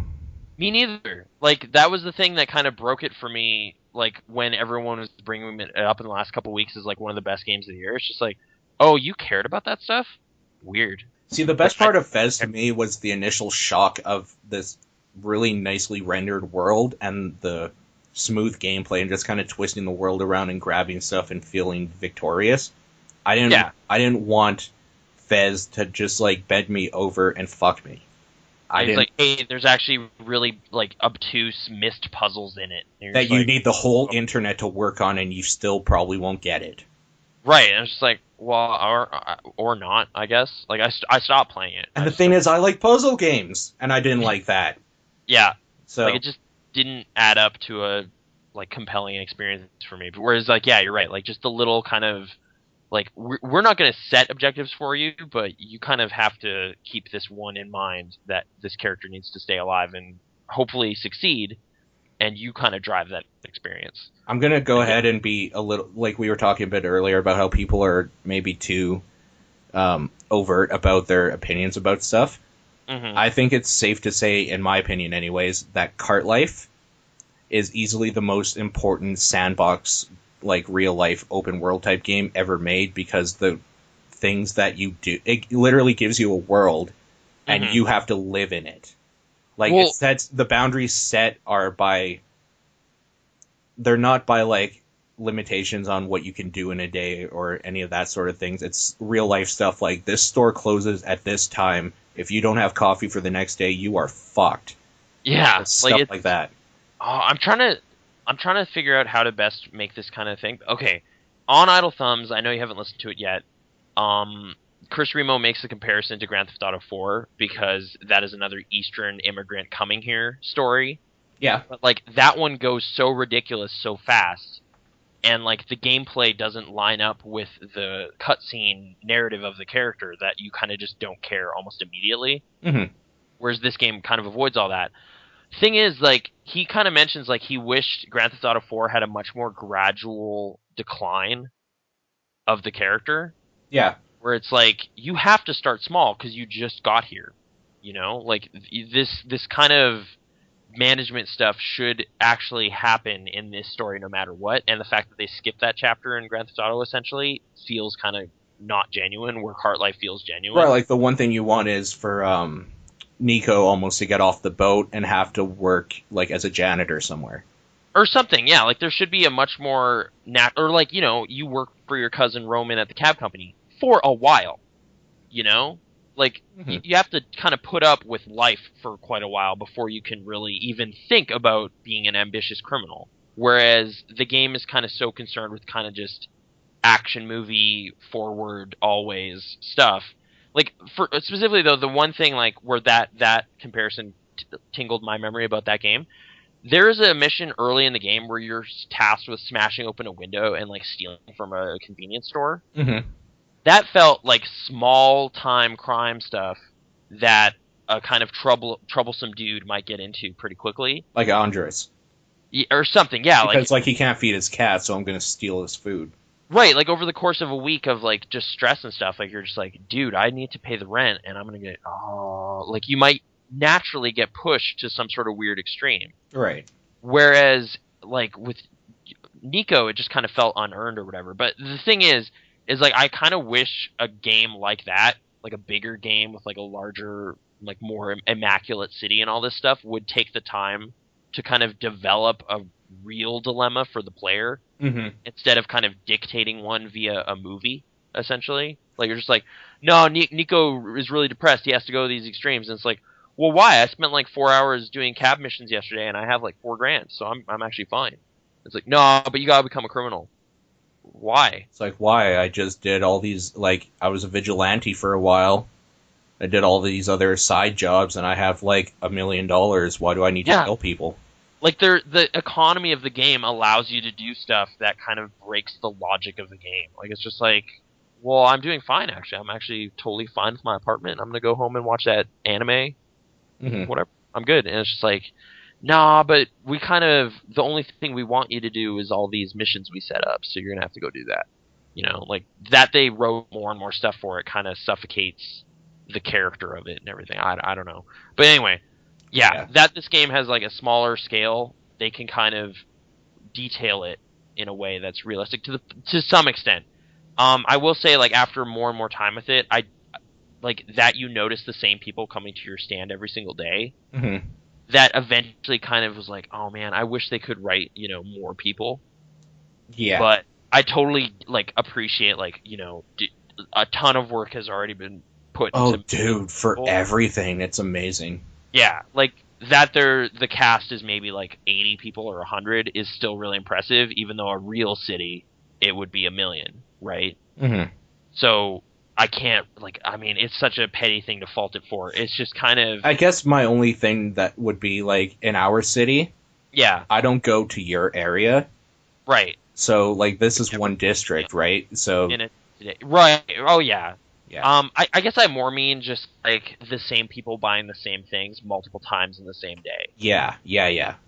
Me neither. Like, that was the thing that kind of broke it for me, like, when everyone was bringing it up in the last couple weeks as, like, one of the best games of the year. It's just like, oh, you cared about that stuff? Weird. See, the best part of Fez to me was the initial shock of this really nicely rendered world and the smooth gameplay and just kind of twisting the world around and grabbing stuff and feeling victorious. I didn't want Fez to just like bend me over and fuck me. It's like, hey, there's actually really like obtuse missed puzzles in it that you need the whole internet to work on, and you still probably won't get it. Right, and it's just like, well, or not, I guess. Like I stopped playing it. And the thing is, I like puzzle games, and I didn't like that. Yeah, so like it just didn't add up to a like compelling experience for me. Whereas, like, yeah, you're right. Like just the little kind of like we're not going to set objectives for you, but you kind of have to keep this one in mind, that this character needs to stay alive and hopefully succeed, and you kind of drive that experience. I'm going to go ahead and be a little, like we were talking a bit earlier about how people are maybe too overt about their opinions about stuff. Mm-hmm. I think it's safe to say, in my opinion anyways, that Cart Life is easily the most important sandbox, like real life open world type game ever made, because the things that you do, it literally gives you a world and you have to live in it. Like, it sets, the boundaries set are by, they're not by like limitations on what you can do in a day or any of that sort of things. It's real life stuff like, this store closes at this time. If you don't have coffee for the next day, you are fucked. Yeah, stuff like that. Oh, I'm trying to figure out how to best make this kind of thing. Okay, on Idle Thumbs, I know you haven't listened to it yet. Chris Remo makes the comparison to Grand Theft Auto 4 because that is another Eastern immigrant coming here story. Yeah. But like that one goes so ridiculous so fast, and like the gameplay doesn't line up with the cutscene narrative of the character that you kind of just don't care almost immediately. Mm-hmm. Whereas this game kind of avoids all that. Thing is, like, he kind of mentions like he wished Grand Theft Auto 4 had a much more gradual decline of the character. Yeah. Where it's like you have to start small because you just got here, you know. Like this kind of management stuff should actually happen in this story no matter what. And the fact that they skipped that chapter in Grand Theft Auto essentially feels kind of not genuine. Where Heart Life feels genuine. Right. Like the one thing you want is for Nico almost to get off the boat and have to work like as a janitor somewhere. Or something, yeah. Like there should be a much more or like, you know, you work for your cousin Roman at the cab company for a while, you know? Like you have to kind of put up with life for quite a while before you can really even think about being an ambitious criminal. Whereas the game is kind of so concerned with kind of just action movie forward always stuff. Like for specifically though, the one thing like where that comparison tingled my memory about that game, there is a mission early in the game where you're tasked with smashing open a window and like stealing from a convenience store. Mm-hmm. That felt like small time crime stuff that a kind of troublesome dude might get into pretty quickly. Like Andres. Or something, yeah. Because like he can't feed his cat, so I'm gonna steal his food. Right, like over the course of a week of like just stress and stuff, like you're just like, dude, I need to pay the rent, and I'm gonna get like you might naturally get pushed to some sort of weird extreme. Right. Whereas like with Nico, it just kind of felt unearned or whatever. But the thing is like I kind of wish a game like that, like a bigger game with like a larger, like more immaculate city and all this stuff, would take the time to kind of develop a real dilemma for the player instead of kind of dictating one via a movie, essentially. Like you're just like, no, Nico is really depressed. He has to go to these extremes, and it's like, well, why? I spent like 4 hours doing cab missions yesterday, and I have like $4,000, so I'm actually fine. It's like, no, but you gotta become a criminal. Why? It's like, why? I just did all these, like, I was a vigilante for a while. I did all these other side jobs, and I have like $1 million. Why do I need to kill people? Like the economy of the game allows you to do stuff that kind of breaks the logic of the game. Like it's just like, well, I'm doing fine actually. I'm actually totally fine with my apartment. I'm gonna go home and watch that anime. Whatever. I'm good. And it's just like, nah, but we kind of the only thing we want you to do is all these missions we set up, so you're gonna have to go do that. You know, like that they wrote more and more stuff for it kind of suffocates the character of it and everything. I don't know. But anyway. Yeah, that this game has like a smaller scale, they can kind of detail it in a way that's realistic to some extent. I will say, like after more and more time with it, I like that you notice the same people coming to your stand every single day. That eventually kind of was like, oh man, I wish they could write more people. Yeah, but I totally like appreciate like a ton of work has already been put. Oh, dude, for everything, it's amazing. Yeah, like that the cast is maybe like 80 people or 100 is still really impressive, even though a real city, it would be 1 million, right? So I can't, it's such a petty thing to fault it for. It's just kind of... I guess my only thing that would be, like, in our city, I don't go to your area. Right. So, like, this is one district, right? So... Right. Oh, yeah. Yeah. I guess I more mean just like the same people buying the same things multiple times in the same day. Yeah.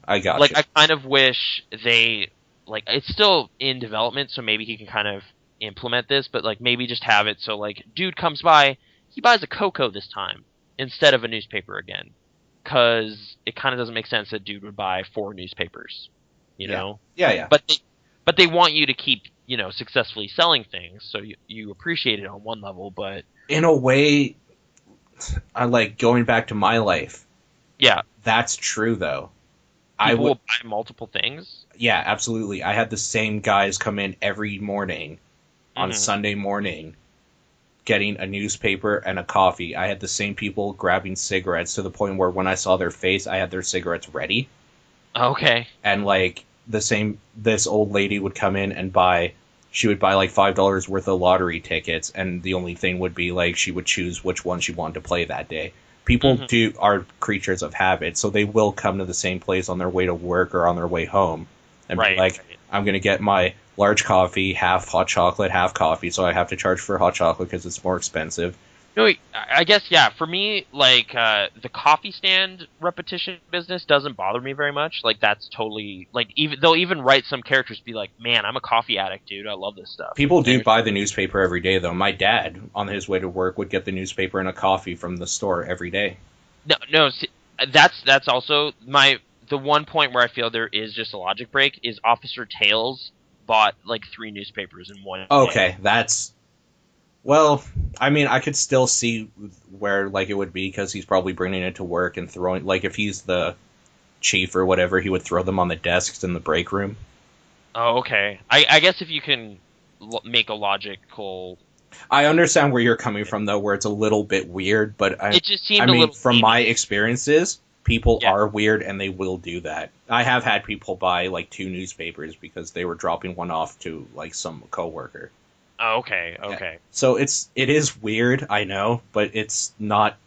I got like you. I kind of wish they like it's still in development, so maybe he can kind of implement this, but like maybe just have it so like dude comes by, he buys a Cocoa this time instead of a newspaper again, because it kind of doesn't make sense that dude would buy 4 newspapers, you know? Yeah. But they want you to keep successfully selling things, so you appreciate it on one level, but... In a way, I like going back to my life. Yeah. That's true, though. People will buy multiple things? Yeah, absolutely. I had the same guys come in every morning on Sunday morning getting a newspaper and a coffee. I had the same people grabbing cigarettes to the point where when I saw their face, I had their cigarettes ready. Okay. And, like... this old lady would come in and buy she would buy like $5 worth of lottery tickets, and the only thing would be like she would choose which one she wanted to play that day. People are creatures of habit, so they will come to the same place on their way to work or on their way home, and be like, I'm gonna get my large coffee, half hot chocolate, half coffee, so I have to charge for hot chocolate because it's more expensive. No, I guess, yeah, for me, like, the coffee stand repetition business doesn't bother me very much. Like, that's totally, like, they'll even write some characters be like, man, I'm a coffee addict, dude, I love this stuff. People do buy the newspaper every day, though. My dad, on his way to work, would get the newspaper and a coffee from the store every day. No, see, that's also the one point where I feel there is just a logic break is Officer Tails bought, like, 3 newspapers in one day. Okay, that's... Well, I mean, I could still see where, like, it would be, because he's probably bringing it to work and throwing... Like, if he's the chief or whatever, he would throw them on the desks in the break room. Oh, okay. I guess if you can make a logical... I understand where you're coming from, though, where it's a little bit weird, but it just seemed a little from my experiences, people are weird and they will do that. I have had people buy, like, 2 newspapers because they were dropping one off to, like, some coworker. Oh, okay. Yeah. So it is weird, I know, but it's not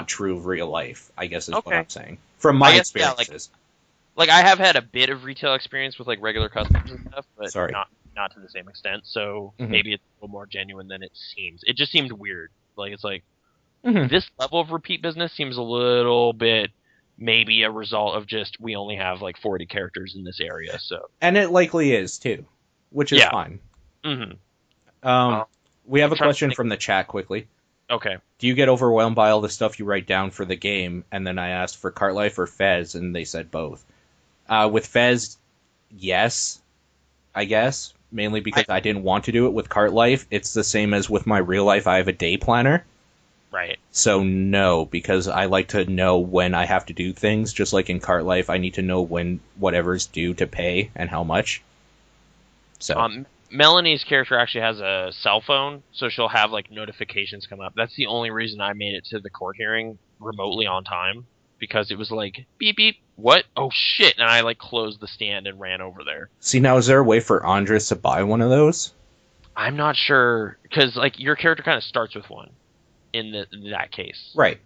true of real life, I guess is what I'm saying. From my experiences. Yeah, like I have had a bit of retail experience with like regular customers and stuff, but not to the same extent. So maybe it's a little more genuine than it seems. It just seemed weird. Like it's like this level of repeat business seems a little bit maybe a result of just we only have like 40 characters in this area. So and it likely is too, which is fine. We have a question from the chat quickly. Okay. Do you get overwhelmed by all the stuff you write down for the game? And then I asked for Cart Life or Fez, and they said both. With Fez, yes, I guess. Mainly because I didn't want to do it. With Cart Life, it's the same as with my real life. I have a day planner. Right. So no, because I like to know when I have to do things. Just like in Cart Life, I need to know when whatever's due to pay and how much. So Melanie's character actually has a cell phone, so she'll have like notifications come up. That's the only reason I made it to the court hearing remotely on time, because it was like beep beep, what? Oh shit! And I like closed the stand and ran over there. See, now is there a way for Andres to buy one of those? I'm not sure, because like your character kind of starts with one in that case, right?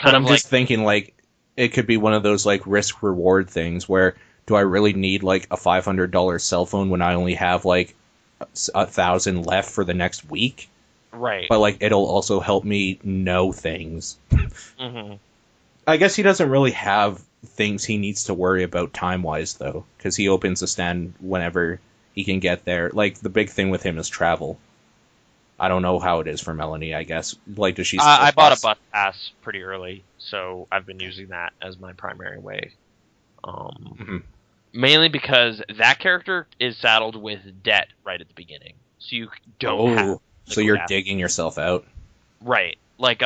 But I'm just thinking like it could be one of those like risk reward things where do I really need like a $500 cell phone when I only have like 1,000 left for the next week? Right. But like it'll also help me know things. I guess he doesn't really have things he needs to worry about time-wise, though, because he opens the stand whenever he can get there. Like, the big thing with him is travel. I don't know how it is for Melanie, I guess. Like, does she... I bought a bus pass pretty early, so I've been using that as my primary way. Mainly because that character is saddled with debt right at the beginning. So you don't have... So you're digging yourself out. Right. Like,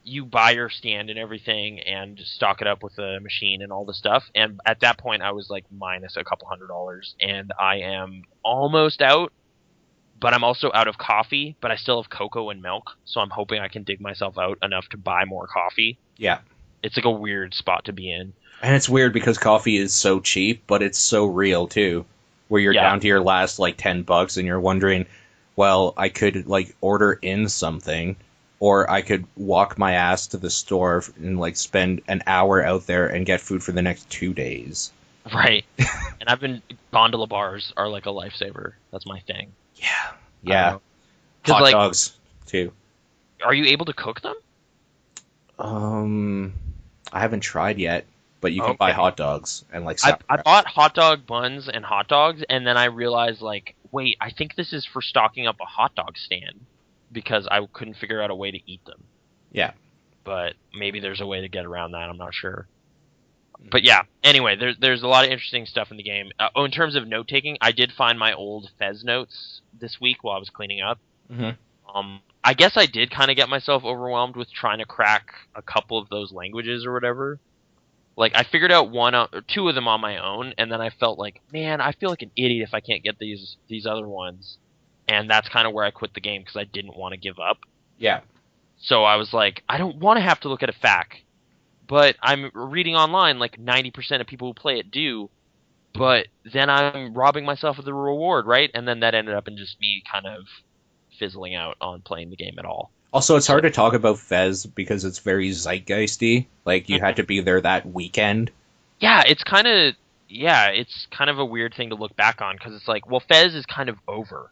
you buy your stand and everything and stock it up with a machine and all the stuff. And at that point, I was, like, minus a couple $100. And I am almost out, but I'm also out of coffee. But I still have cocoa and milk, so I'm hoping I can dig myself out enough to buy more coffee. Yeah. It's, like, a weird spot to be in. And it's weird because coffee is so cheap, but it's so real, too. Where you're down to your last, like, $10 and you're wondering, well, I could, like, order in something... Or I could walk my ass to the store and, like, spend an hour out there and get food for the next 2 days. Right. And gondola bars are, like, a lifesaver. That's my thing. Yeah. Hot dogs, too. Are you able to cook them? I haven't tried yet, but you can buy hot dogs and, like, I bought hot dog buns and hot dogs, and then I realized, like, wait, I think this is for stocking up a hot dog stand. Because I couldn't figure out a way to eat them. Yeah. But maybe there's a way to get around that, I'm not sure. But yeah, anyway, there's a lot of interesting stuff in the game. In terms of note-taking, I did find my old Fez notes this week while I was cleaning up. I guess I did kind of get myself overwhelmed with trying to crack a couple of those languages or whatever. Like, I figured out 1 or 2 of them on my own, and then I felt like, man, I feel like an idiot if I can't get these other ones. And that's kind of where I quit the game because I didn't want to give up. Yeah. So I was like, I don't want to have to look at a FAQ. But I'm reading online, like 90% of people who play it do. but then I'm robbing myself of the reward, right? And then that ended up in just me kind of fizzling out on playing the game at all. Also, it's So hard to talk about Fez because it's very zeitgeisty. Like, you had to be there that weekend. yeah, it's kind of a weird thing to look back on because it's like, well, Fez is kind of over.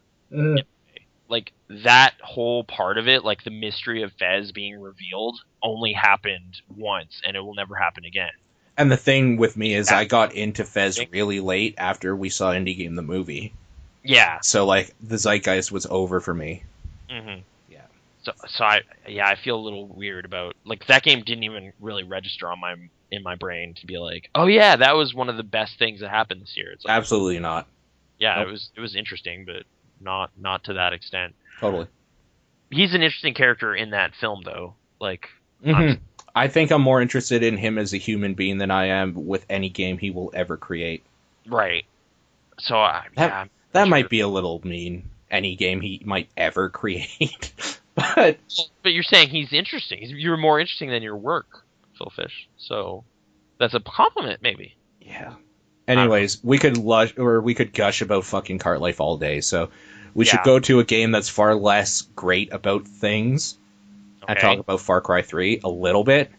Like that whole part of it, like the mystery of Fez being revealed, only happened once, and it will never happen again. And the thing with me is I got into Fez really late after we saw Indie Game the movie. Yeah. So, like, the zeitgeist was over for me. Mm-hmm. Yeah. So I feel a little weird about, like, that game didn't even really register in my brain to be like, oh yeah, that was one of the best things that happened this year. It's like, absolutely not. Yeah, nope. It was interesting, but not to that extent. Totally. He's an interesting character in that film, though. Like, I think I'm more interested in him as a human being than I am with any game he will ever create. Right. So, that might be a little mean. Any game he might ever create. But you're saying he's interesting. You're more interesting than your work, Phil Fish. So that's a compliment, maybe. Yeah. Anyways, we could gush about fucking Cart Life all day. So we should go to a game that's far less great about things and talk about Far Cry 3 a little bit.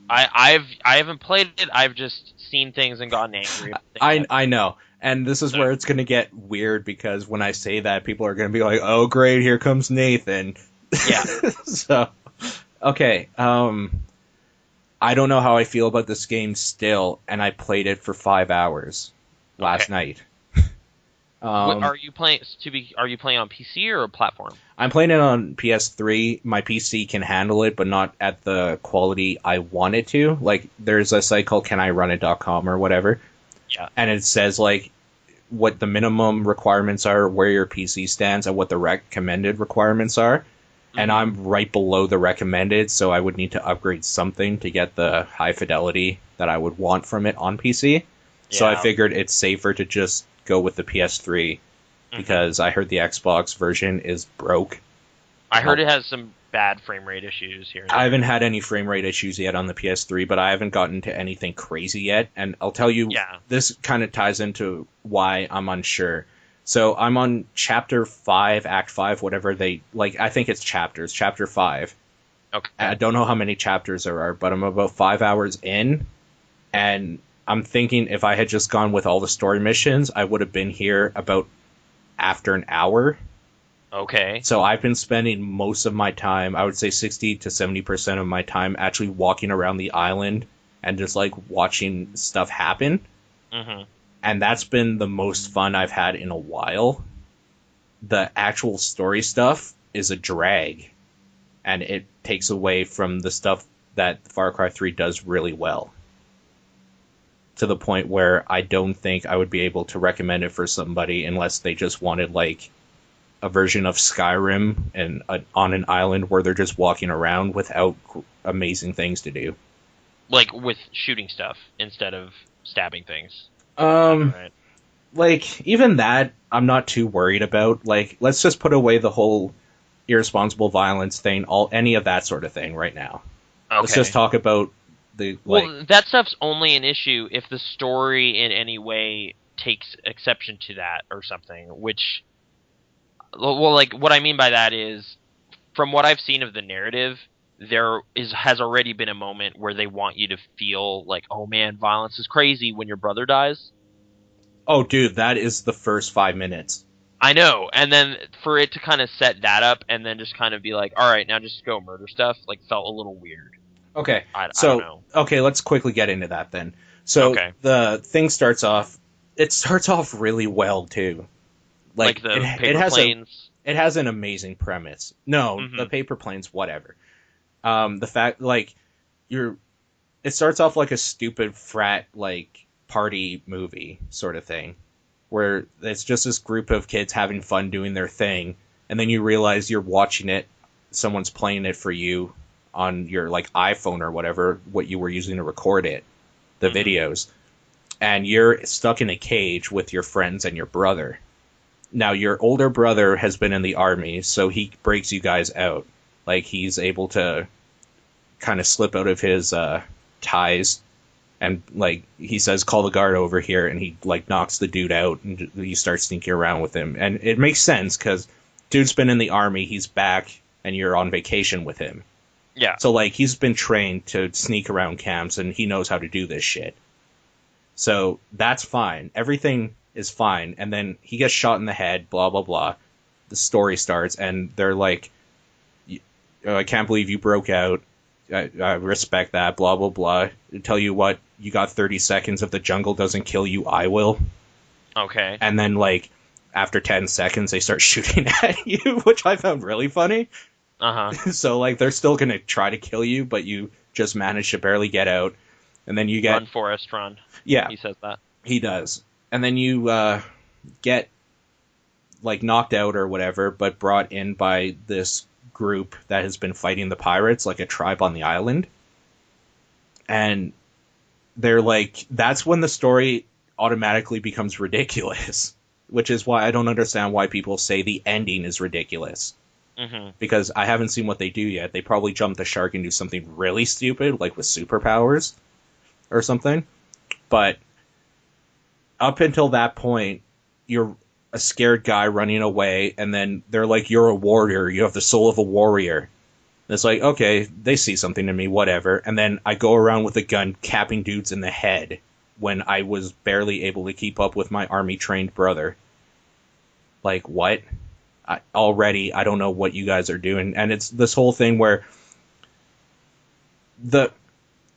I haven't played it. I've just seen things and gotten angry. I know. And this is where it's going to get weird because when I say that, people are going to be like, "Oh, great, here comes Nathan." Yeah. So, okay. I don't know how I feel about this game still, and I played it for 5 hours last night. Are you playing on PC or a platform? I'm playing it on PS3. My PC can handle it, but not at the quality I want it to. Like, there's a site called canirunit.com or whatever. Yeah. And it says, like, what the minimum requirements are, where your PC stands, and what the recommended requirements are. Mm-hmm. And I'm right below the recommended, so I would need to upgrade something to get the high fidelity that I would want from it on PC. Yeah. So I figured it's safer to just go with the PS3 because I heard the Xbox version is broke. I heard it has some bad frame rate issues here. I haven't had any frame rate issues yet on the PS3, but I haven't gotten to anything crazy yet. And I'll tell you, this kind of ties into why I'm unsure. So I'm on Chapter 5, Act 5, whatever they... Like, I think it's chapters. Chapter 5. Okay. I don't know how many chapters there are, but I'm about 5 hours in, and I'm thinking if I had just gone with all the story missions, I would have been here about after an hour. Okay. So I've been spending most of my time, I would say 60 to 70% of my time, actually walking around the island and just, like, watching stuff happen. Mm-hmm. And that's been the most fun I've had in a while. The actual story stuff is a drag, and it takes away from the stuff that Far Cry 3 does really well. To the point where I don't think I would be able to recommend it for somebody unless they just wanted, like, a version of Skyrim and on an island where they're just walking around without amazing things to do. Like with shooting stuff instead of stabbing things. Right. Like, even that, I'm not too worried about. Like, let's just put away the whole irresponsible violence thing, any of that sort of thing right now. Okay. Let's just talk about the... Well, that stuff's only an issue if the story in any way takes exception to that or something, which... Well, like, what I mean by that is, from what I've seen of the narrative, has already been a moment where they want you to feel like, oh man, violence is crazy when your brother dies. Oh, dude, that is the first 5 minutes. I know, and then for it to kind of set that up and then just kind of be like, all right, now just go murder stuff, like, felt a little weird. Okay, I don't know. Okay, let's quickly get into that then. So, the thing starts off really well, too. Like the paper planes? It has an amazing premise. No, the paper planes, whatever. The fact, like, it starts off like a stupid frat, like, party movie sort of thing, where it's just this group of kids having fun doing their thing, and then you realize you're watching it, someone's playing it for you on your, like, iPhone or whatever, what you were using to record it, the videos, and you're stuck in a cage with your friends and your brother. Now, your older brother has been in the army, so he breaks you guys out. Like, he's able to kind of slip out of his ties And, like, he says, call the guard over here, and he, like, knocks the dude out, and you start sneaking around with him. And it makes sense, because dude's been in the army, he's back, and you're on vacation with him. Yeah. So, like, he's been trained to sneak around camps, and he knows how to do this shit. So, that's fine. Everything is fine. And then he gets shot in the head, blah, blah, blah. The story starts, and they're like, I can't believe you broke out. I respect that, blah, blah, blah. I tell you what, you got 30 seconds. If the jungle doesn't kill you, I will. Okay. And then, like, after 10 seconds, they start shooting at you, which I found really funny. Uh-huh. So, like, they're still going to try to kill you, but you just manage to barely get out. And then you get... Run, Forrest, run. Yeah. He says that. He does. And then you get, like, knocked out or whatever, but brought in by this group that has been fighting the pirates, like a tribe on the island. And they're like, that's when the story automatically becomes ridiculous, which is why I don't understand why people say the ending is ridiculous. Mm-hmm. Because I haven't seen what they do yet. They probably jump the shark and do something really stupid, like with superpowers or something. But up until that point, you're a scared guy running away, and then they're like, you're a warrior, you have the soul of a warrior. And it's like, okay, they see something in me, whatever. And then I go around with a gun capping dudes in the head when I was barely able to keep up with my army-trained brother. Like, what? I don't know what you guys are doing. And it's this whole thing where the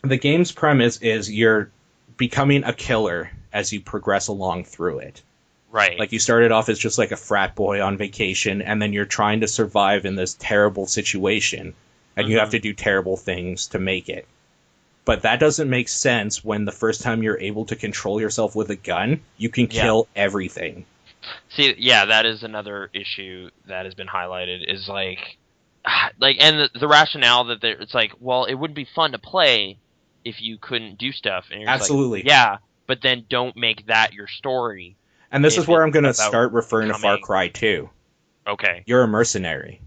game's premise is you're becoming a killer as you progress along through it. Right. Like, you started off as just like a frat boy on vacation, and then you're trying to survive in this terrible situation, and you have to do terrible things to make it. But that doesn't make sense when the first time you're able to control yourself with a gun, you can kill everything. See, yeah, that is another issue that has been highlighted, is and the rationale that it's like, well, it wouldn't be fun to play if you couldn't do stuff. And you're Absolutely. Like, yeah, but then don't make that your story. And this is where I'm going to start referring to Far Cry 2. Okay. You're a mercenary.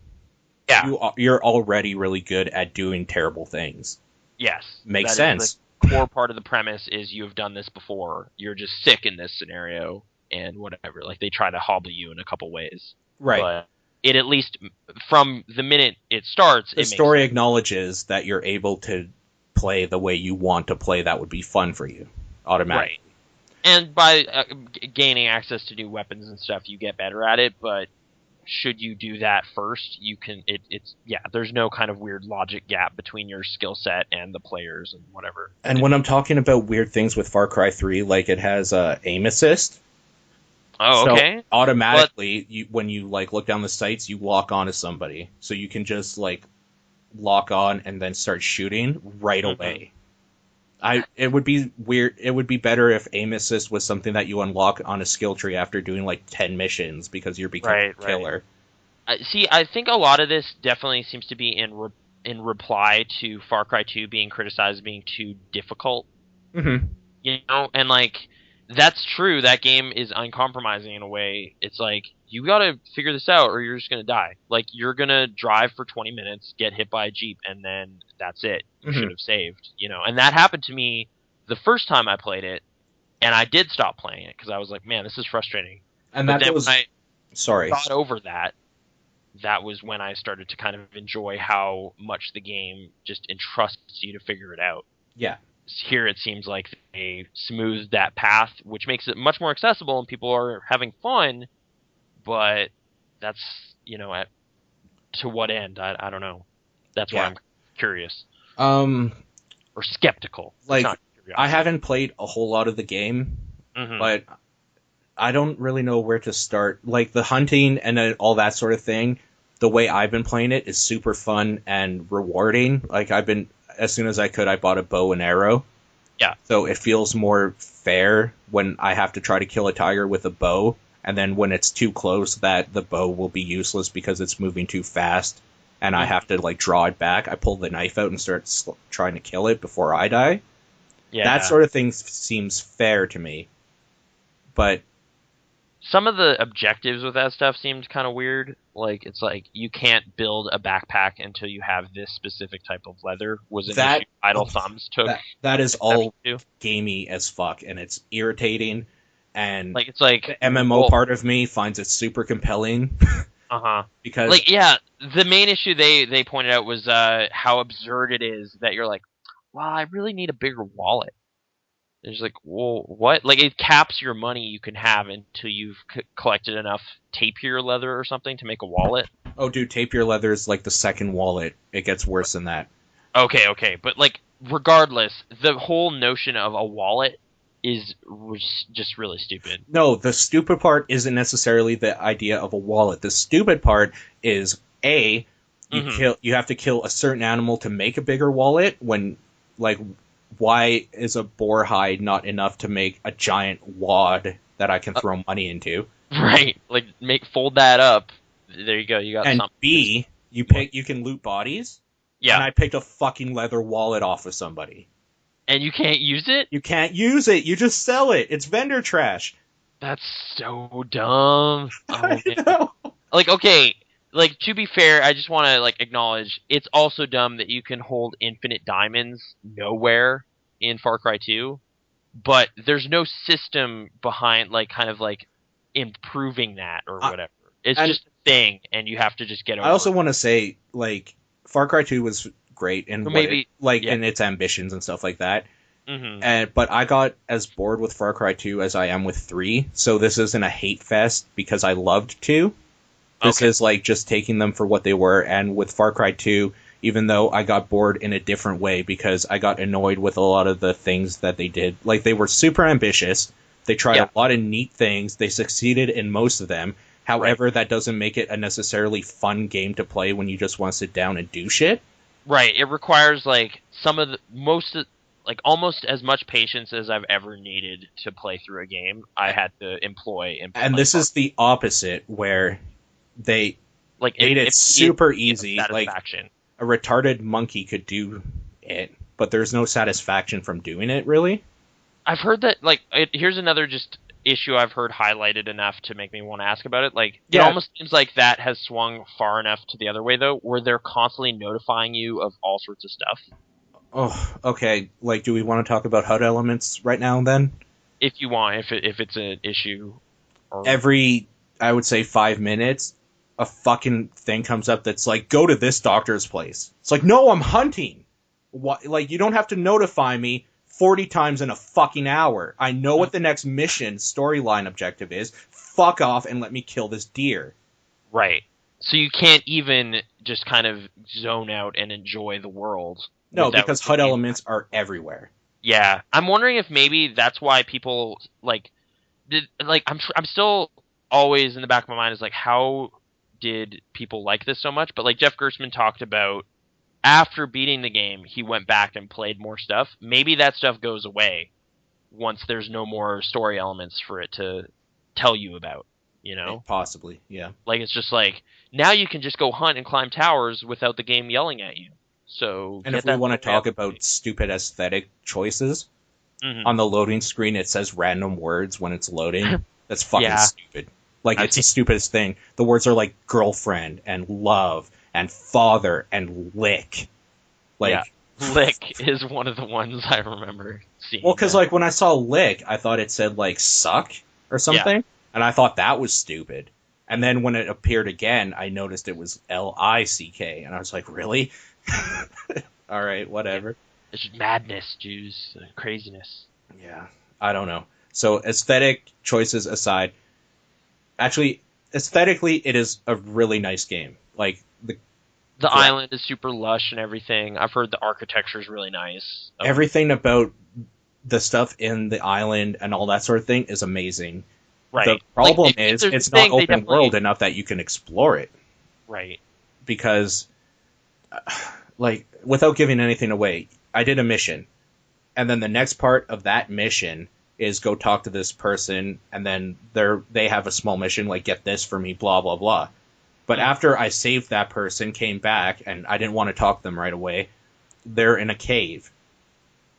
Yeah. You're already really good at doing terrible things. Yes. Makes sense. The core part of the premise is you have done this before. You're just sick in this scenario and whatever. Like, they try to hobble you in a couple ways. Right. But it, at least from the minute it starts, the story acknowledges that you're able to play the way you want to play. That would be fun for you automatically. Right. And by gaining access to new weapons and stuff, you get better at it. But should you do that first, you can. There's no kind of weird logic gap between your skill set and the players and whatever. And when I'm talking about weird things with Far Cry 3, like, it has aim assist. Oh, so okay. Automatically, when you like look down the sights, you lock onto somebody, so you can just like lock on and then start shooting right away. It would be weird. It would be better if aim assist was something that you unlock on a skill tree after doing like 10 missions because you're becoming a killer. See, I think a lot of this definitely seems to be in reply to Far Cry 2 being criticized as being too difficult. Mm-hmm. You know, and like, that's true. That game is uncompromising in a way. It's like, you gotta figure this out or you're just gonna die. Like, you're gonna drive for 20 minutes, get hit by a Jeep, and then that's it. You should have saved, you know. And that happened to me the first time I played it, and I did stop playing it because I was like, man, this is frustrating. And but that was... when I Sorry. got over that, that was when I started to kind of enjoy how much the game just entrusts you to figure it out. Yeah. Here it seems like they smoothed that path, which makes it much more accessible and people are having fun, but that's, you know, to what end? I don't know. That's why I'm curious. Or skeptical. Like, I haven't played a whole lot of the game, but I don't really know where to start. Like, the hunting and all that sort of thing, the way I've been playing it is super fun and rewarding. Like, as soon as I could, I bought a bow and arrow. Yeah. So it feels more fair when I have to try to kill a tiger with a bow, and then when it's too close, that the bow will be useless because it's moving too fast, and I have to, like, draw it back. I pull the knife out and start trying to kill it before I die. Yeah. That sort of thing seems fair to me. But some of the objectives with that stuff seemed kind of weird. Like, it's like, you can't build a backpack until you have this specific type of leather, was an issue Idle Thumbs took. That is all to. gamey as fuck, and it's irritating, and Like, it's like... the MMO part of me finds it super compelling. Uh-huh. Because... Like, yeah, the main issue they pointed out was how absurd it is that you're like, well, I really need a bigger wallet. It's like, well, what? Like, it caps your money you can have until you've collected enough tapir leather or something to make a wallet. Oh, dude, tapir leather is like the second wallet. It gets worse than that. Okay. But, like, regardless, the whole notion of a wallet is just really stupid. No, the stupid part isn't necessarily the idea of a wallet. The stupid part is, you have to kill a certain animal to make a bigger wallet when, like... Why is a boar hide not enough to make a giant wad that I can throw money into? Right, like fold that up. There you go. You got something. And B, you can loot bodies. Yeah. And I picked a fucking leather wallet off of somebody. And you can't use it? You can't use it. You just sell it. It's vendor trash. That's so dumb. I know. Like, okay. Like, to be fair, I just want to, like, acknowledge, it's also dumb that you can hold infinite diamonds nowhere in Far Cry 2, but there's no system behind, like, kind of, like, improving that or whatever. It's just a thing, and you have to just get over it. I also want to say, like, Far Cry 2 was great in in its ambitions and stuff like that. Mm-hmm. But I got as bored with Far Cry 2 as I am with 3, so this isn't a hate fest because I loved 2. This is like just taking them for what they were, and with Far Cry 2, even though I got bored in a different way because I got annoyed with a lot of the things that they did. Like, they were super ambitious, they tried a lot of neat things, they succeeded in most of them. However, that doesn't make it a necessarily fun game to play when you just want to sit down and do shit. Right, it requires, like, almost as much patience as I've ever needed to play through a game, I had to employ. And this is the opposite, where... They made it super easy. Like, a retarded monkey could do it, but there's no satisfaction from doing it, really. I've heard that, like, here's another just issue I've heard highlighted enough to make me want to ask about it. Like, it almost seems like that has swung far enough to the other way, though, where they're constantly notifying you of all sorts of stuff. Oh, okay. Like, do we want to talk about HUD elements right now, then? If you want, if it's an issue. Every, I would say, 5 minutes... a fucking thing comes up that's like, go to this doctor's place. It's like, no, I'm hunting. What? Like, you don't have to notify me 40 times in a fucking hour. I know what the next mission storyline objective is. Fuck off and let me kill this deer. Right. So you can't even just kind of zone out and enjoy the world. No, because HUD elements are everywhere. Yeah. I'm wondering if maybe that's why people, I'm still always in the back of my mind is like, how did people like this so much? But like Jeff Gerstmann talked about, after beating the game, he went back and played more stuff. Maybe that stuff goes away once there's no more story elements for it to tell you about, you know? Possibly, yeah. Like, it's just like, now you can just go hunt and climb towers without the game yelling at you. So, and if we want to talk about stupid aesthetic choices, on the loading screen it says random words when it's loading. That's fucking stupid. Like, it's the stupidest thing. The words are like girlfriend and love and father and lick. Like, lick is one of the ones I remember seeing. Well, because like when I saw lick, I thought it said like suck or something, and I thought that was stupid. And then when it appeared again, I noticed it was L-I-C-K, and I was like, really? All right, whatever. It's just madness, Jews, craziness. Yeah, I don't know. So aesthetic choices aside. Actually, aesthetically, it is a really nice game. Like the island is super lush and everything. I've heard the architecture is really nice. Everything about the stuff in the island and all that sort of thing is amazing. Right. The problem is it's not open world enough that you can explore it. Right. Because, like, without giving anything away, I did a mission, and then the next part of that mission is go talk to this person, and then they have a small mission, like, get this for me, blah, blah, blah. But after I saved that person, came back, and I didn't want to talk to them right away, they're in a cave.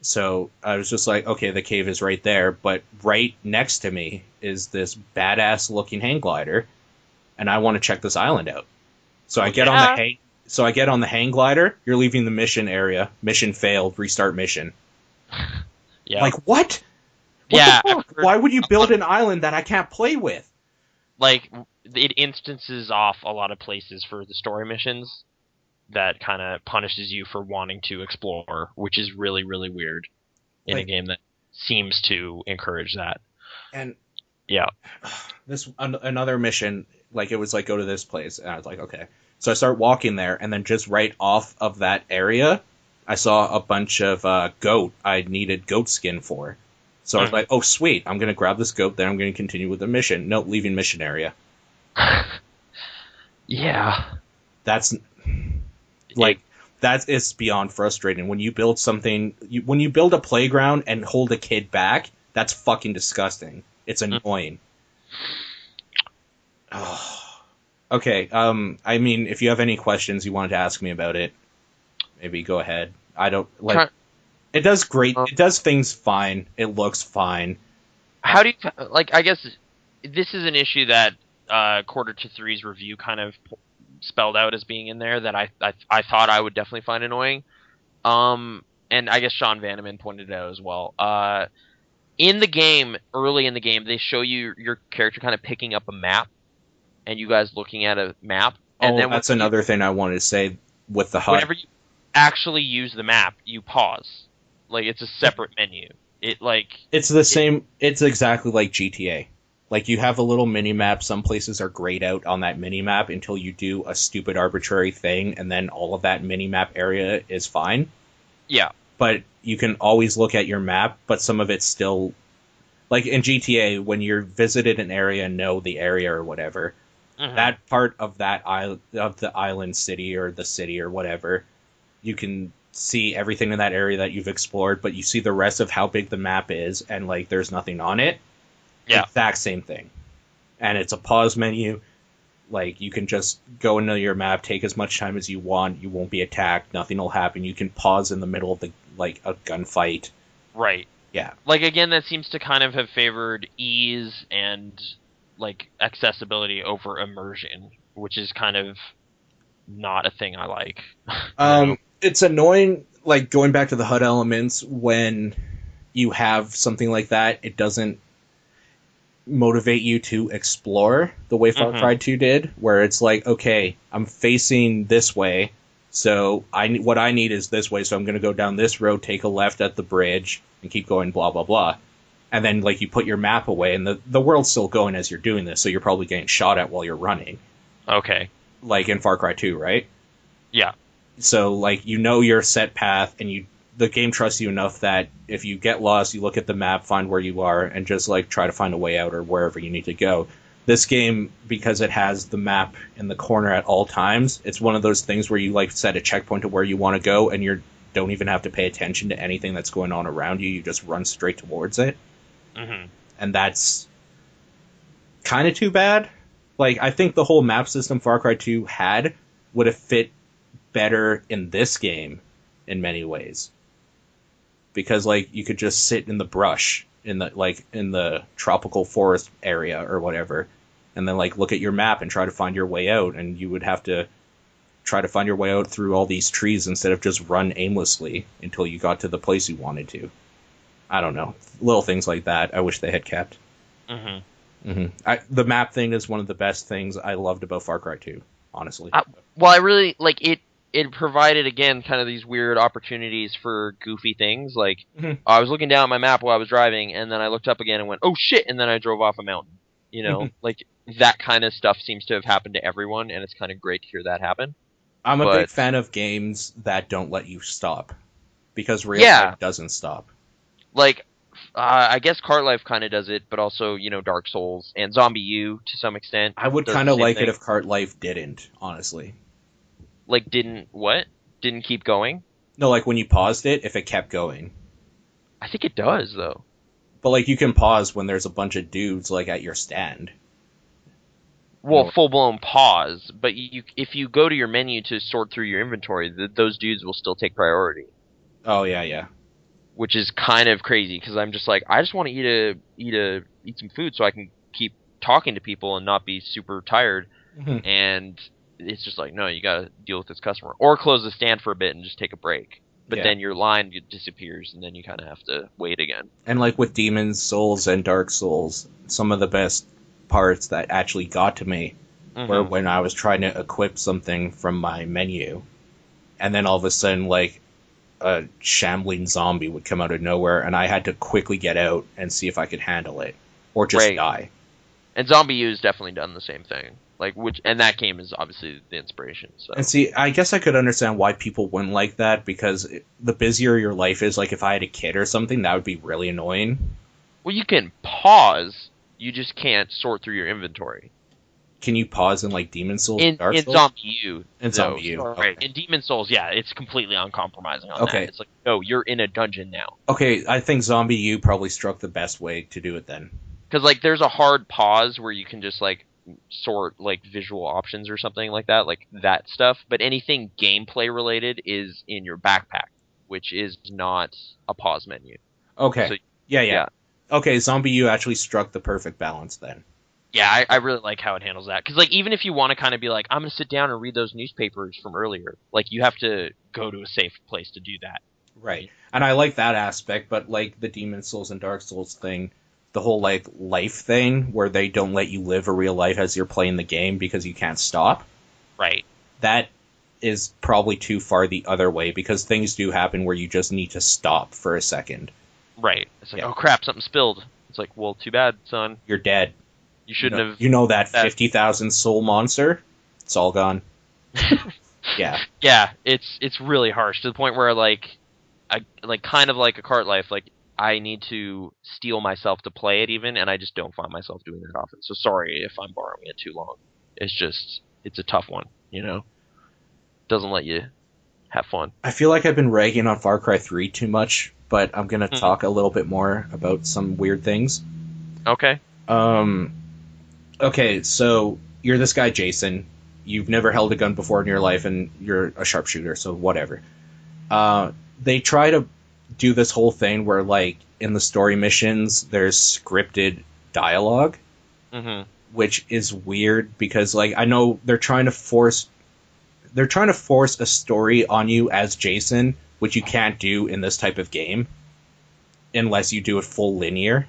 So I was just like, okay, the cave is right there, but right next to me is this badass looking hang glider, and I want to check this island out. So I Well, get on the yeah. hang. So I get on the hang glider. You're leaving the mission area. Mission failed. Restart mission. Yeah. Like what? What the Yeah, I've fuck? heard Why would you a build lot, an island that I can't play with? like it instances off a lot of places for the story missions that kind of punishes you for wanting to explore, which is really really weird in a Like, game that seems to encourage that. and Yeah. another mission, like it was like go to this place, and I was like, okay. So I start walking there, and then just right off of that area, I saw a bunch of goat. I needed goat skin for. So I was Mhm. like, oh sweet, I'm gonna grab this goat, then I'm gonna continue with the mission. Nope, leaving mission area. Yeah. That's It like that is beyond frustrating. When you build something, when you build a playground and hold a kid back, that's fucking disgusting. It's annoying. Okay. I mean, if you have any questions you wanted to ask me about it, maybe go ahead. I don't like. try, It does great. um, It does things fine. It looks fine. how do you like? I guess this is an issue that Quarter to Three's review kind of spelled out as being in there that I thought I would definitely find annoying. And I guess Sean Vanneman pointed it out as well. In the game, early in the game, they show you your character kind of picking up a map, and you guys looking at a map, and Oh, then that's another thing I wanted to say with the HUD. whenever you actually use the map, you pause. Like it's a separate menu. It like It's the it, same. It's exactly like GTA. Like you have a little mini map. Some places are grayed out on that mini map until you do a stupid arbitrary thing, and then all of that mini map area is fine. yeah. But you can always look at your map, but some of it's still like in GTA when you're visited an area and know the area or whatever. Hmm. That part of that island of the island city or the city or whatever, you can see everything in that area that you've explored, but you see the rest of how big the map is, and like there's nothing on it. Yeah. Exact same thing, and it's a pause menu. Like you can just go into your map, take as much time as you want. You won't be attacked. Nothing will happen. You can pause in the middle of the like a gunfight. Right. Yeah. Like again, that seems to kind of have favored ease and like accessibility over immersion, which is kind of not a thing I like. You know? It's annoying. Like going back to the HUD elements when you have something like that, it doesn't motivate you to explore the way Far Hmm. Cry 2 did, where it's like, okay, I'm facing this way, so what I need is this way, so I'm going to go down this road, take a left at the bridge, and keep going, blah blah blah. And then like you put your map away, and the world's still going as you're doing this, so you're probably getting shot at while you're running, Okay. like in Far Cry 2, right? Yeah. So like you know your set path, and the game trusts you enough that if you get lost, you look at the map, find where you are, and just like try to find a way out or wherever you need to go. This game, because it has the map in the corner at all times, it's one of those things where you like set a checkpoint to where you want to go, and you don't even have to pay attention to anything that's going on around you. You just run straight towards it, Hmm. and that's kind of too bad. Like I think the whole map system Far Cry 2 had would have fit better in this game in many ways, because like you could just sit in the brush in the tropical forest area or whatever, and then like look at your map and try to find your way out, and you would have to try to find your way out through all these trees instead of just run aimlessly until you got to the place you wanted to. I don't know, little things like that I wish they had kept. Hmm. The map thing is one of the best things I loved about Far Cry 2, honestly. Well, I really like it. It provided again kind of these weird opportunities for goofy things. Like Mhm. I was looking down at my map while I was driving, and then I looked up again and went, "Oh shit!" And then I drove off a mountain. You know, like that kind of stuff seems to have happened to everyone, and it's kind of great to hear that happen. I'm a big But fan of games that don't let you stop, because real yeah, life doesn't stop. like I guess Cart Life kind of does it, but also Dark Souls and Zombie U to some extent I would does kind the of same like it thing. if Cart Life didn't, honestly. Like didn't keep going. No, like when you paused it, if it kept going. I think it does though. But like you can pause when there's a bunch of dudes like at your stand. You Well, know. full blown pause, but if you go to your menu to sort through your inventory, those dudes will still take priority. Oh yeah, yeah. which is kind of crazy because I'm just like, I just want to eat some food so I can keep talking to people and not be super tired. Mhm. And it's just like, no, you got to deal with this customer or close the stand for a bit and just take a break. But Yeah. then your line disappears and then you kind of have to wait again. And like with Demon's Souls and Dark Souls, some of the best parts that actually got to me were when I was trying to equip something from my menu, and then all of a sudden, like, a shambling zombie would come out of nowhere, and I had to quickly get out and see if I could handle it, or just Right. die. And Zombie U has definitely done the same thing. Like, and that game is obviously the inspiration. So. And see, I guess I could understand why people wouldn't like that, because the busier your life is, like if I had a kid or something, that would be really annoying. Well, you can pause. You just can't sort through your inventory. Can you pause in like Demon Souls, In Dark Souls? Zombie U. In Zombie U. Right. Okay. In Demon Souls, yeah, it's completely uncompromising on Okay. that. It's like, no, you're in a dungeon now. Okay, I think Zombie U probably struck the best way to do it then. Because, like, there's a hard pause where you can just, like, sort, like, visual options or something like that stuff. But anything gameplay related is in your backpack, which is not a pause menu. Okay. So, yeah. Okay, Zombie U actually struck the perfect balance then. Yeah, I really like how it handles that. Because, like, even if you want to kind of be like, I'm going to sit down and read those newspapers from earlier, like, you have to go to a safe place to do that. Right. And I like that aspect, but, like, the Demon Souls and Dark Souls thing, the whole, like, life thing, where they don't let you live a real life as you're playing the game because you can't stop. Right. That is probably too far the other way, because things do happen where you just need to stop for a second. Right. It's like, Yeah. oh crap, something spilled. It's like, well, too bad, son. You're dead. You shouldn't have. You know that 50,000 soul monster? It's all gone. Yeah. Yeah, it's really harsh to the point where like kind of like a cart life, like I need to steel myself to play it even, and I just don't find myself doing that often. So sorry if I'm borrowing it too long. It's a tough one, you know. Doesn't let you have fun. I feel like I've been ragging on Far Cry 3 too much, but I'm gonna talk a little bit more about some weird things. Okay. Okay, so you're this guy, Jason. You've never held a gun before in your life, and you're a sharpshooter, so whatever. They try to do this whole thing where, like, in the story missions, there's scripted dialogue, which is weird because, like, I know they're trying to force a story on you as Jason, which you can't do in this type of game unless you do it full linear.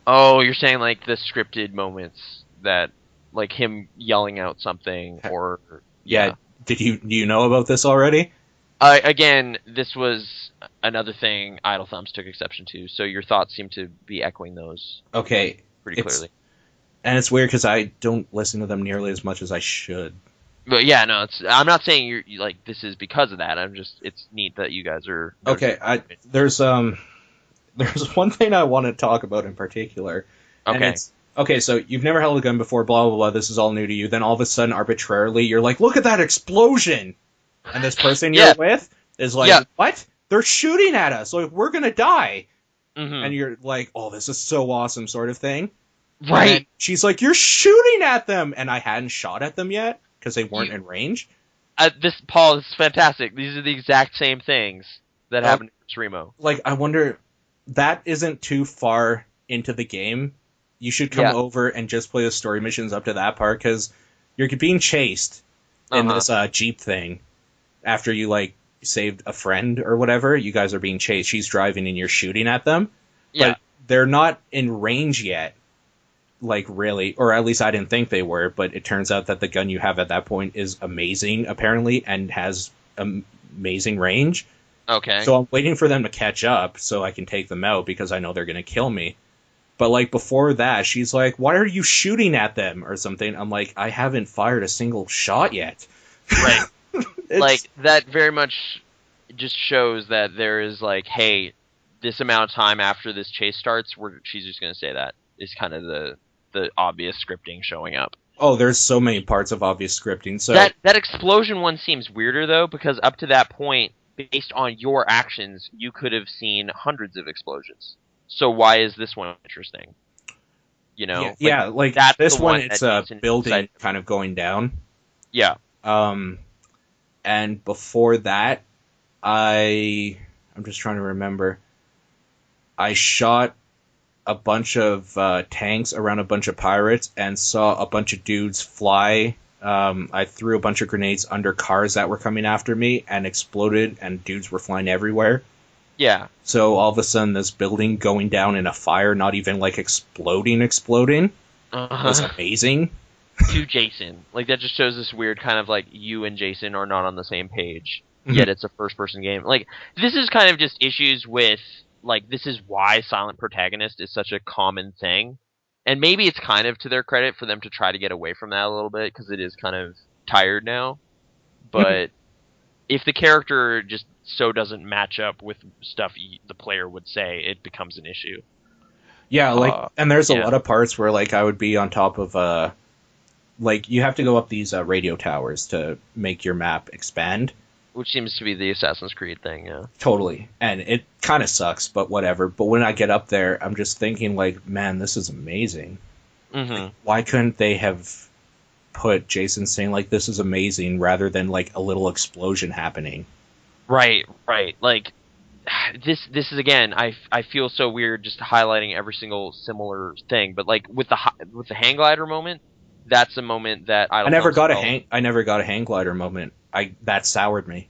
Oh, you're saying like the scripted moments that, like him yelling out something or yeah. Do you know about this already? Again, this was another thing Idle Thumbs took exception to, so your thoughts seem to be echoing those. Okay, pretty clearly. And it's weird because I don't listen to them nearly as much as I should. But yeah, no, I'm not saying you're like this is because of that. It's neat that you guys are okay. There's one thing I want to talk about in particular. Okay. Okay, so you've never held a gun before, blah, blah, blah, this is all new to you, then all of a sudden, arbitrarily, you're like, look at that explosion! And this person you're with is like, what? They're shooting at us, like, we're gonna die! And you're like, oh, this is so awesome, sort of thing. Right! And she's like, you're shooting at them! And I hadn't shot at them yet, because they weren't in range. Paul, this is fantastic. These are the exact same things that happened to Remo. Like, I wonder, that isn't too far into the game. You should come over and just play the story missions up to that part, because you're being chased in this Jeep thing. After you, like, saved a friend or whatever, you guys are being chased. She's driving and you're shooting at them. Yeah. But they're not in range yet. Like, really. Or at least I didn't think they were, but it turns out that the gun you have at that point is amazing, apparently, and has amazing range. Okay. So I'm waiting for them to catch up so I can take them out, because I know they're going to kill me. But, like, before that, she's like, why are you shooting at them? Or something. I'm like, I haven't fired a single shot yet. Right. Like, that very much just shows that there is, like, hey, this amount of time after this chase starts, she's just going to say that. Is kind of the obvious scripting showing up. Oh, there's so many parts of obvious scripting. So that explosion one seems weirder, though, because up to that point, based on your actions, you could have seen hundreds of explosions. So why is this one interesting? You know? Yeah, like that's this the one, it's a building kind of going down. Yeah. And before that, I'm just trying to remember. I shot a bunch of tanks around a bunch of pirates and saw a bunch of dudes fly. I threw a bunch of grenades under cars that were coming after me and exploded, and dudes were flying everywhere. Yeah. So all of a sudden, this building going down in a fire, not even like exploding, was amazing. To Jason. Like, that just shows this weird kind of, like, you and Jason are not on the same page, yet it's a first-person game. Like, this is kind of just issues with, like, this is why silent protagonist is such a common thing. And maybe it's kind of to their credit for them to try to get away from that a little bit, because it is kind of tired now. But if the character just so doesn't match up with stuff the player would say, it becomes an issue. Yeah, like, and there's a lot of parts where, like, I would be on top of, like, you have to go up these radio towers to make your map expand. Which seems to be the Assassin's Creed thing, yeah. Totally. And it kind of sucks, but whatever. But when I get up there, I'm just thinking, like, man, this is amazing. Like, why couldn't they have put Jason saying, like, this is amazing, rather than, like, a little explosion happening? Right. Like, this is, again, I feel so weird just highlighting every single similar thing, but, like, with the hang glider moment, that's a moment that I never got a hang glider moment. That soured me.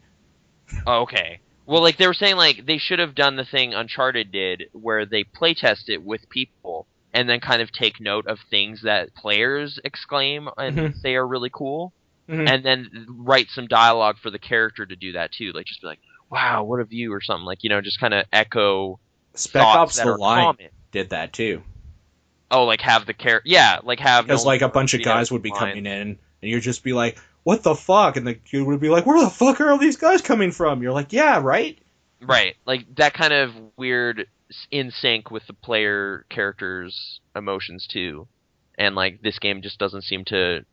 Oh, okay. Well, like, they were saying, like, they should have done the thing Uncharted did, where they playtest it with people, and then kind of take note of things that players exclaim and say are really cool, and then write some dialogue for the character to do that, too. Like, just be like, wow, what a view, or something. Like, you know, just kind of echo Spec Ops The Line did that, too. Oh, like, have the character... Yeah, like, have... Because, like, a bunch of guys would be coming in, and you'd just be like, what the fuck? And the kid would be like, where the fuck are all these guys coming from? You're like, yeah, right? Right. Like, that kind of weird in sync with the player character's emotions, too. And, like, this game just doesn't seem to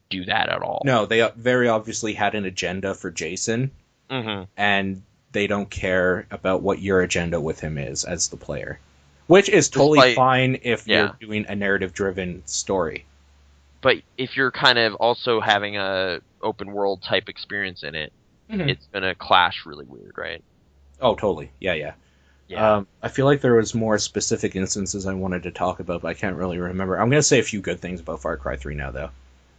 do that at all. No, they very obviously had an agenda for Jason, and they don't care about what your agenda with him is as the player. Which is totally fine if you're doing a narrative-driven story. But if you're kind of also having a open-world type experience in it, it's going to clash really weird, right? Oh, totally. Yeah. I feel like there was more specific instances I wanted to talk about, but I can't really remember. I'm going to say a few good things about Far Cry 3 now, though.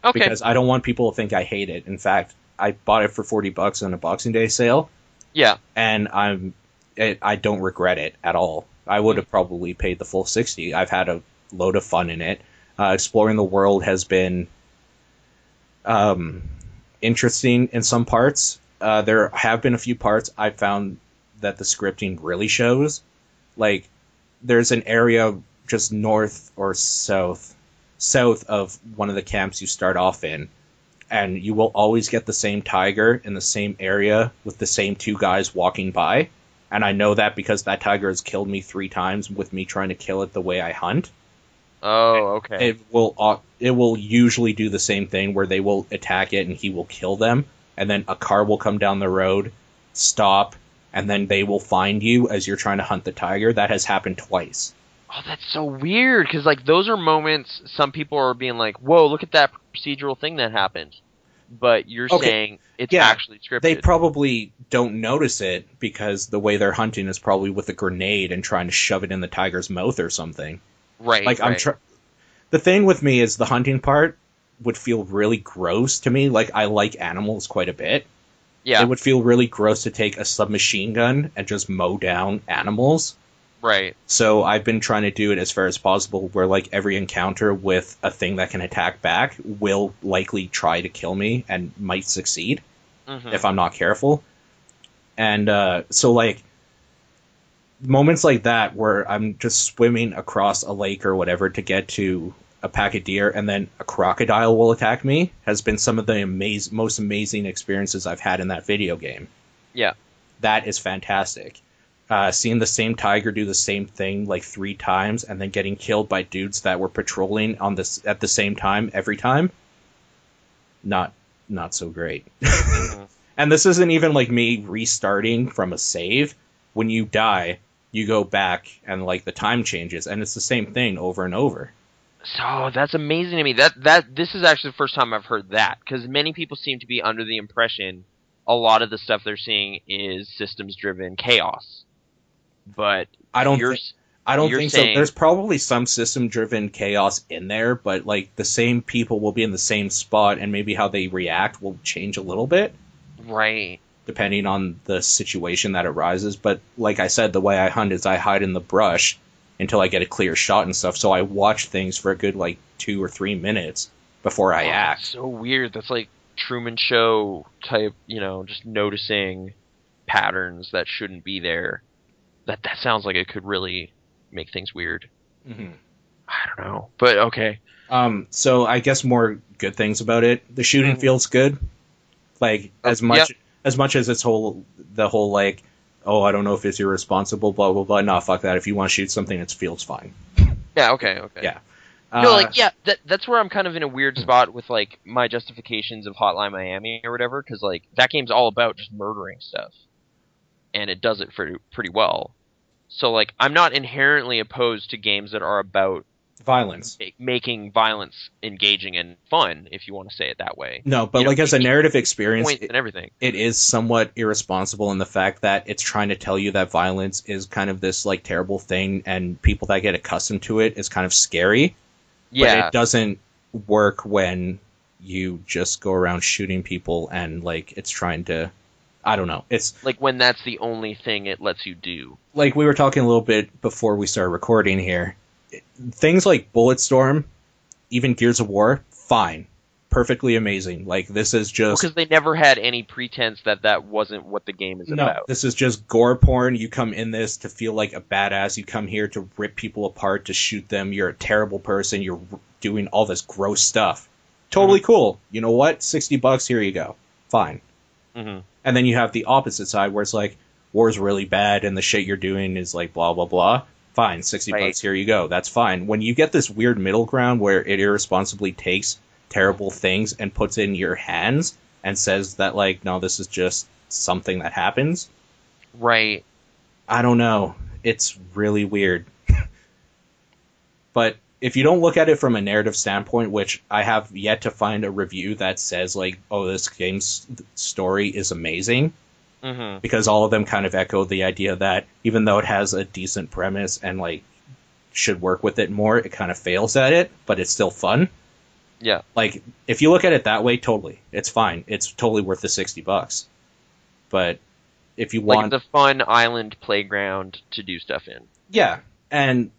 Okay. Because I don't want people to think I hate it. In fact, I bought it for $40 on a Boxing Day sale. Yeah. And I don't regret it at all. I would have probably paid the full $60. I've had a load of fun in it. Exploring the world has been interesting in some parts. There have been a few parts I found that the scripting really shows. Like, there's an area just north or south of one of the camps you start off in, and you will always get the same tiger in the same area with the same two guys walking by. And I know that because that tiger has killed me 3 times with me trying to kill it the way I hunt. Oh, okay. It will usually do the same thing where they will attack it and he will kill them, and then a car will come down the road, stop, and then they will find you as you're trying to hunt the tiger. That has happened twice. Oh, that's so weird, because, like, those are moments some people are being like, whoa, look at that procedural thing that happened. But you're saying it's actually scripted. They probably don't notice it because the way they're hunting is probably with a grenade and trying to shove it in the tiger's mouth or something. Right. Like, the thing with me is the hunting part would feel really gross to me. Like, I like animals quite a bit. Yeah. It would feel really gross to take a submachine gun and just mow down animals. Right. So I've been trying to do it as far as possible where, like, every encounter with a thing that can attack back will likely try to kill me and might succeed if I'm not careful. And so, like, moments like that where I'm just swimming across a lake or whatever to get to a pack of deer and then a crocodile will attack me has been some of the most amazing experiences I've had in that video game. Yeah. That is fantastic. Seeing the same tiger do the same thing like 3 times and then getting killed by dudes that were patrolling at the same time every time, not so great. And this isn't even like me restarting from a save. When you die, you go back and, like, the time changes, and it's the same thing over and over. So that's amazing to me. This is actually the first time I've heard that, because many people seem to be under the impression a lot of the stuff they're seeing is systems-driven chaos. but I don't you're think I don't you're think saying so. There's probably some system-driven chaos in there, but like the same people will be in the same spot, and maybe how they react will change a little bit right. depending on the situation that arises. But like I said, the way I hunt is I hide in the brush until I get a clear shot and stuff. So I watch things for a good like 2 or 3 minutes before I Oh, act. that's so weird. That's like Truman Show type, just noticing patterns that shouldn't be there. That sounds like it could really make things weird. Mm-hmm. I don't know, but okay. So I guess more good things about it. The shooting feels good. Like Yeah. as much as the whole like, oh, I don't know if it's irresponsible, blah blah blah. No, fuck that. If you want to shoot something, it feels fine. Yeah. Okay. Yeah. No, like yeah, that's where I'm kind of in a weird spot with like my justifications of Hotline Miami or whatever, because like that game's all about just murdering stuff, and it does it pretty well. So like I'm not inherently opposed to games that are about Violence. making violence engaging and fun, if you want to say it that way. No, but like as a narrative experience, Points and everything. it is somewhat irresponsible in the fact that it's trying to tell you that violence is kind of this like terrible thing, and people that get accustomed to it is kind of scary. Yeah. But it doesn't work when you just go around shooting people and like it's trying to. I don't know. It's like when that's the only thing it lets you do. Like we were talking a little bit before we started recording here. Things like Bulletstorm, even Gears of War, fine. Perfectly amazing. Like, this is just... Because they never had any pretense that wasn't what the game is about. This is just gore porn. You come in this to feel like a badass. You come here to rip people apart, to shoot them. You're a terrible person. You're doing all this gross stuff. Totally cool. You know what? $60, here you go. Fine. Mm-hmm. And then you have the opposite side where it's like, war's really bad and the shit you're doing is like blah, blah, blah. Fine, $60, here you go. That's fine. When you get this weird middle ground where it irresponsibly takes terrible things and puts it in your hands and says that, like, no, this is just something that happens. Right. I don't know. It's really weird. But if you don't look at it from a narrative standpoint, which I have yet to find a review that says, like, oh, this game's story is amazing, because all of them kind of echo the idea that even though it has a decent premise and, like, should work with it more, it kind of fails at it, but it's still fun. Yeah. Like, if you look at it that way, totally. It's fine. It's totally worth the $60. But if you want... Like the fun island playground to do stuff in. Yeah. And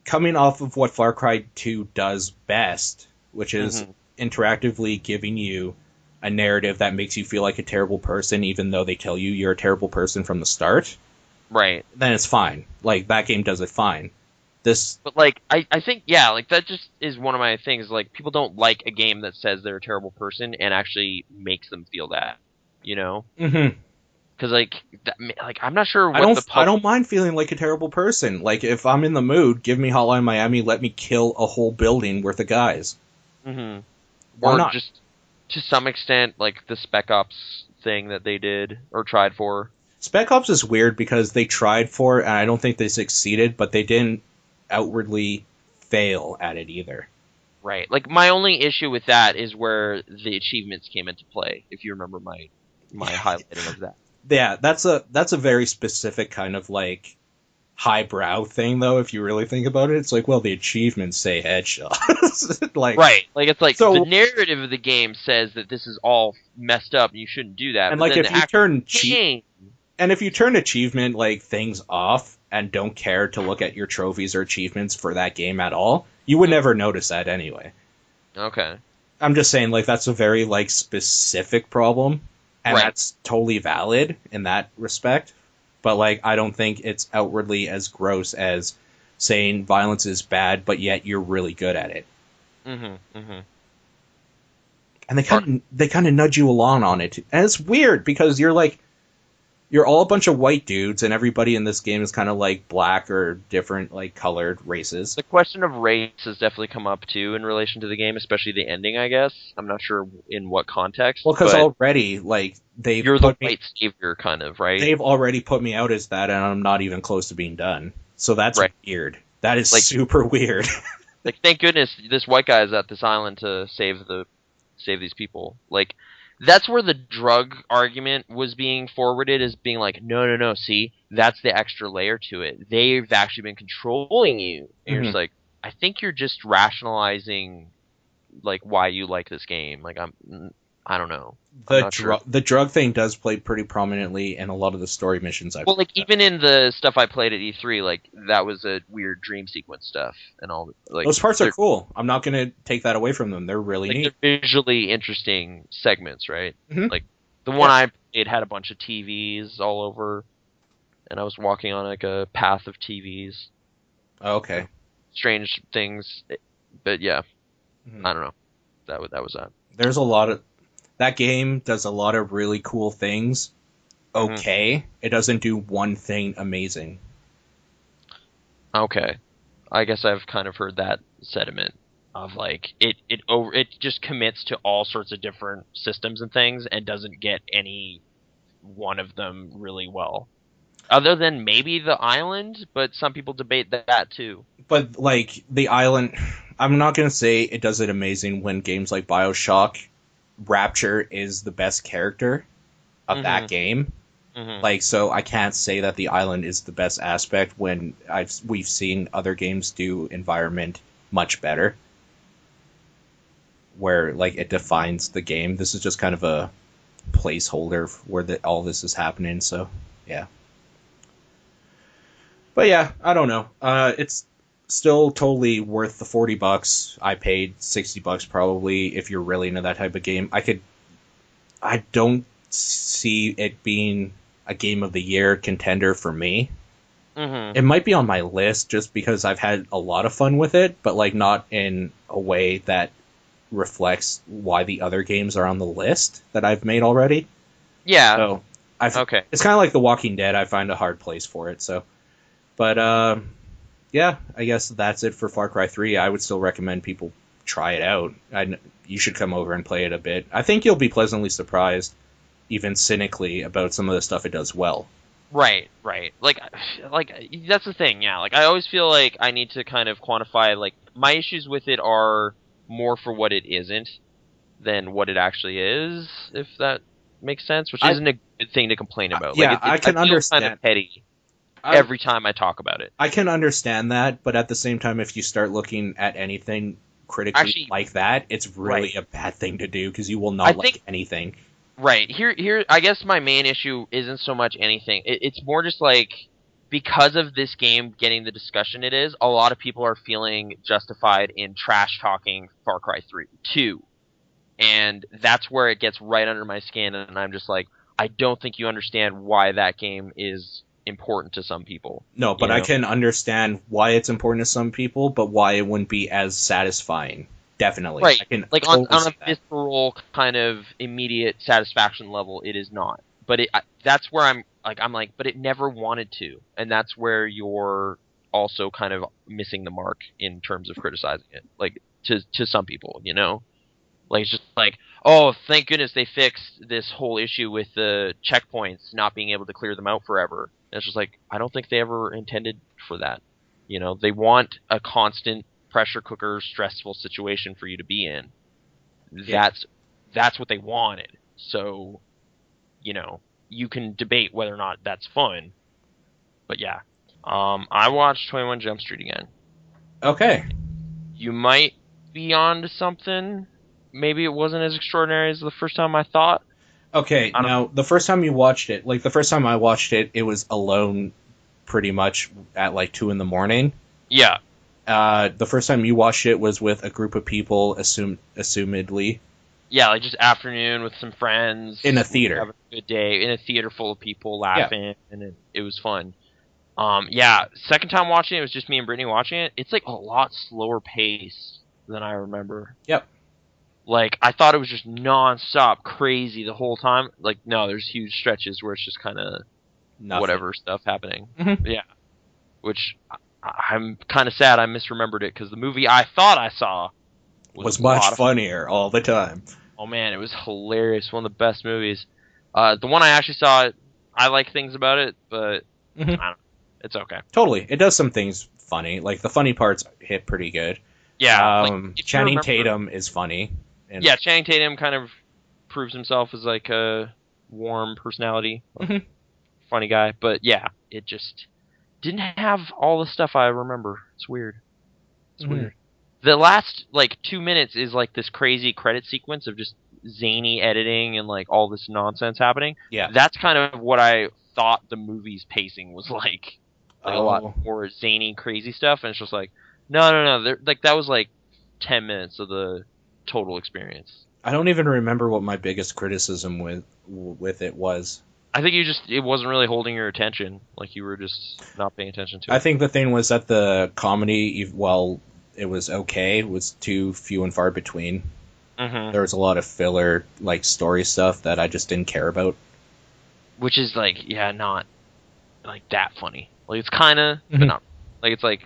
coming off of what Far Cry 2 does best, which is interactively giving you a narrative that makes you feel like a terrible person, even though they tell you you're a terrible person from the start. Right. Then it's fine. Like, that game does it fine. But, like, I think, yeah, like, that just is one of my things. Like, people don't like a game that says they're a terrible person and actually makes them feel that, you know? Mm-hmm. Because, like, I'm not sure what I don't mind feeling like a terrible person. Like, if I'm in the mood, give me Hotline Miami, let me kill a whole building worth of guys. Mm-hmm. Why Or not? just, to some extent, like, the Spec Ops thing that they did, or tried for. Spec Ops is weird because they tried for it, and I don't think they succeeded, but they didn't outwardly fail at it either. Right. Like, my only issue with that is where the achievements came into play, if you remember my highlighting of that. Yeah, that's a very specific kind of, like, highbrow thing, though, if you really think about it. It's like, well, the achievements say headshots. Like, right. Like, it's like, so, the narrative of the game says that this is all messed up and you shouldn't do that. And, but like, then if you turn achievement, like, things off and don't care to look at your trophies or achievements for that game at all, you would never notice that anyway. Okay. I'm just saying, like, that's a very, like, specific problem, and that's totally valid in that respect. But, like, I don't think it's outwardly as gross as saying violence is bad, but yet you're really good at it. Mm-hmm. Mm-hmm. And they kind of nudge you along on it. And it's weird, because you're all a bunch of white dudes, and everybody in this game is kind of like black or different, like, colored races. The question of race has definitely come up, too, in relation to the game, especially the ending, I guess. I'm not sure in what context. Well, because already, like, you're the white savior, kind of, right? They've already put me out as that, and I'm not even close to being done. So that's weird. That is, like, super weird. Like, thank goodness this white guy is at this island to save these people. Like, That's where the drug argument was being forwarded as being like, no, no, no, see, that's the extra layer to it. They've actually been controlling you. And you're just like, I think you're just rationalizing like why you like this game. Like I don't know. I'm not sure. The drug thing does play pretty prominently in a lot of the story missions I've Well, like even in the stuff I played at E3, like that was a weird dream sequence stuff and all. Like those parts are cool. I'm not going to take that away from them. They're really neat. They're visually interesting segments, right? Mhm. Like the one I played had a bunch of TVs all over, and I was walking on like a path of TVs. Okay. Strange things, but yeah, Mhm. I don't know. That was that. There's a lot of that game does a lot of really cool things. Okay, it doesn't do one thing amazing. Okay, I guess I've kind of heard that sentiment of like it just commits to all sorts of different systems and things and doesn't get any one of them really well. Other than maybe the island, but some people debate that too. But like the island, I'm not gonna say it does it amazing when games like BioShock, Rapture is the best character of that game. Like, so I can't say that the island is the best aspect when we've seen other games do environment much better, where like it defines the game. This is just kind of a placeholder where all this is happening. So yeah, but yeah, I don't know. It's still totally worth the $40. I paid $60 probably if you're really into that type of game. I don't see it being a game of the year contender for me. It might be on my list just because I've had a lot of fun with it, but like not in a way that reflects why the other games are on the list that I've made already. Yeah. So okay. It's kind of like The Walking Dead. I find a hard place for it. So, but yeah, I guess that's it for Far Cry 3. I would still recommend people try it out. You should come over and play it a bit. I think you'll be pleasantly surprised, even cynically, about some of the stuff it does well. Right. Like that's the thing. Yeah. Like I always feel like I need to kind of quantify. Like my issues with it are more for what it isn't than what it actually is. If that makes sense, which isn't a good thing to complain about. Yeah, like I can understand. Kind of petty every time I talk about it. I can understand that, but at the same time, if you start looking at anything critically like that, it's really a bad thing to do because you will not like anything. Right. Here, I guess my main issue isn't so much anything. It's more just like, because of this game getting the discussion it is, a lot of people are feeling justified in trash-talking Far Cry 2. And that's where it gets right under my skin, and I'm just like, I don't think you understand why that game is important to some people. No, but I can understand why it's important to some people, but why it wouldn't be as satisfying. Definitely. Right. I can like totally on a visceral kind of immediate satisfaction level, it is not. But that's where I'm like, but it never wanted to. And that's where you're also kind of missing the mark in terms of criticizing it. Like, to some people, Like, it's just like, oh, thank goodness they fixed this whole issue with the checkpoints not being able to clear them out forever. And it's just like, I don't think they ever intended for that. They want a constant pressure cooker stressful situation for you to be in. That's what they wanted. So, you can debate whether or not that's fun. But yeah. I watched 21 Jump Street again. Okay. You might be on to something. Maybe it wasn't as extraordinary as the first time I thought. Okay, now, the first time you watched it, like the first time I watched it, it was alone pretty much at like 2 a.m. Yeah. The first time you watched it was with a group of people, assumedly. Yeah, like just afternoon with some friends. In a theater. Having a good day. In a theater full of people laughing, and it was fun. Yeah, second time watching it was just me and Brittany watching it. It's like a lot slower pace than I remember. Yep. Like, I thought it was just non-stop crazy the whole time. Like, no, there's huge stretches where it's just kind of whatever stuff happening. Mm-hmm. Yeah. Which, I'm kind of sad I misremembered it, because the movie I thought I saw was much funnier all the time. Oh man, it was hilarious. One of the best movies. The one I actually saw, I like things about it, but I don't know. It's okay. Totally. It does some things funny. Like, the funny parts hit pretty good. Yeah. Channing Tatum is funny. Yeah, Channing Tatum kind of proves himself as like a warm personality, Mhm. funny guy. But yeah, it just didn't have all the stuff I remember. It's weird. It's Mhm. weird. The last like 2 minutes is like this crazy credit sequence of just zany editing and like all this nonsense happening. Yeah. That's kind of what I thought the movie's pacing was like. Like a lot Oh. more zany, crazy stuff, and it's just like, no. Like that was like 10 minutes of the total experience. I don't even remember what my biggest criticism with it was. I think it wasn't really holding your attention. Like you were just not paying attention to I it. think the thing was that the comedy, while it was okay, was too few and far between. Mm-hmm. There was a lot of filler, like story stuff that I just didn't care about. Which is like, yeah, not like that funny. Like it's kind of, Mhm. but not. Like it's like,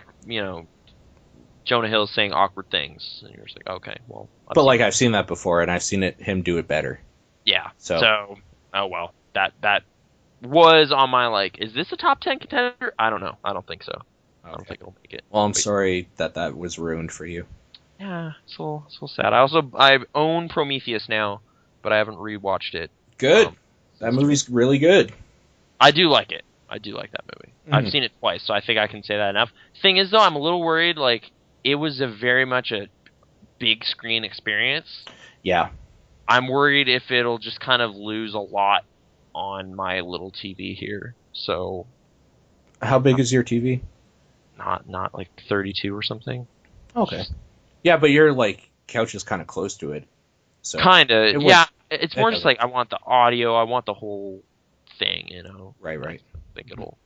Jonah Hill's saying awkward things, and you're just like, okay, well. But like I've seen that before, and I've seen him do it better. Yeah. So oh well, that was on my like, is this a top 10 contender? I don't know. I don't think so. I don't think it'll make it. Well, I'm sorry that was ruined for you. Yeah, it's a little sad. I own Prometheus now, but I haven't rewatched it. Good. That movie's really good. I do like it. I do like that movie. Mhm. I've seen it twice, so I think I can say that enough. Thing is, though, I'm a little worried. Like, it was very much a big screen experience. Yeah. I'm worried if it'll just kind of lose a lot on my little TV here. So, How big is your TV? not like 32 or something. Okay. Yeah, but your like couch is kind of close to it. So Kinda, yeah. It's more it just like I want the audio, I want the whole thing, Right. I think it'll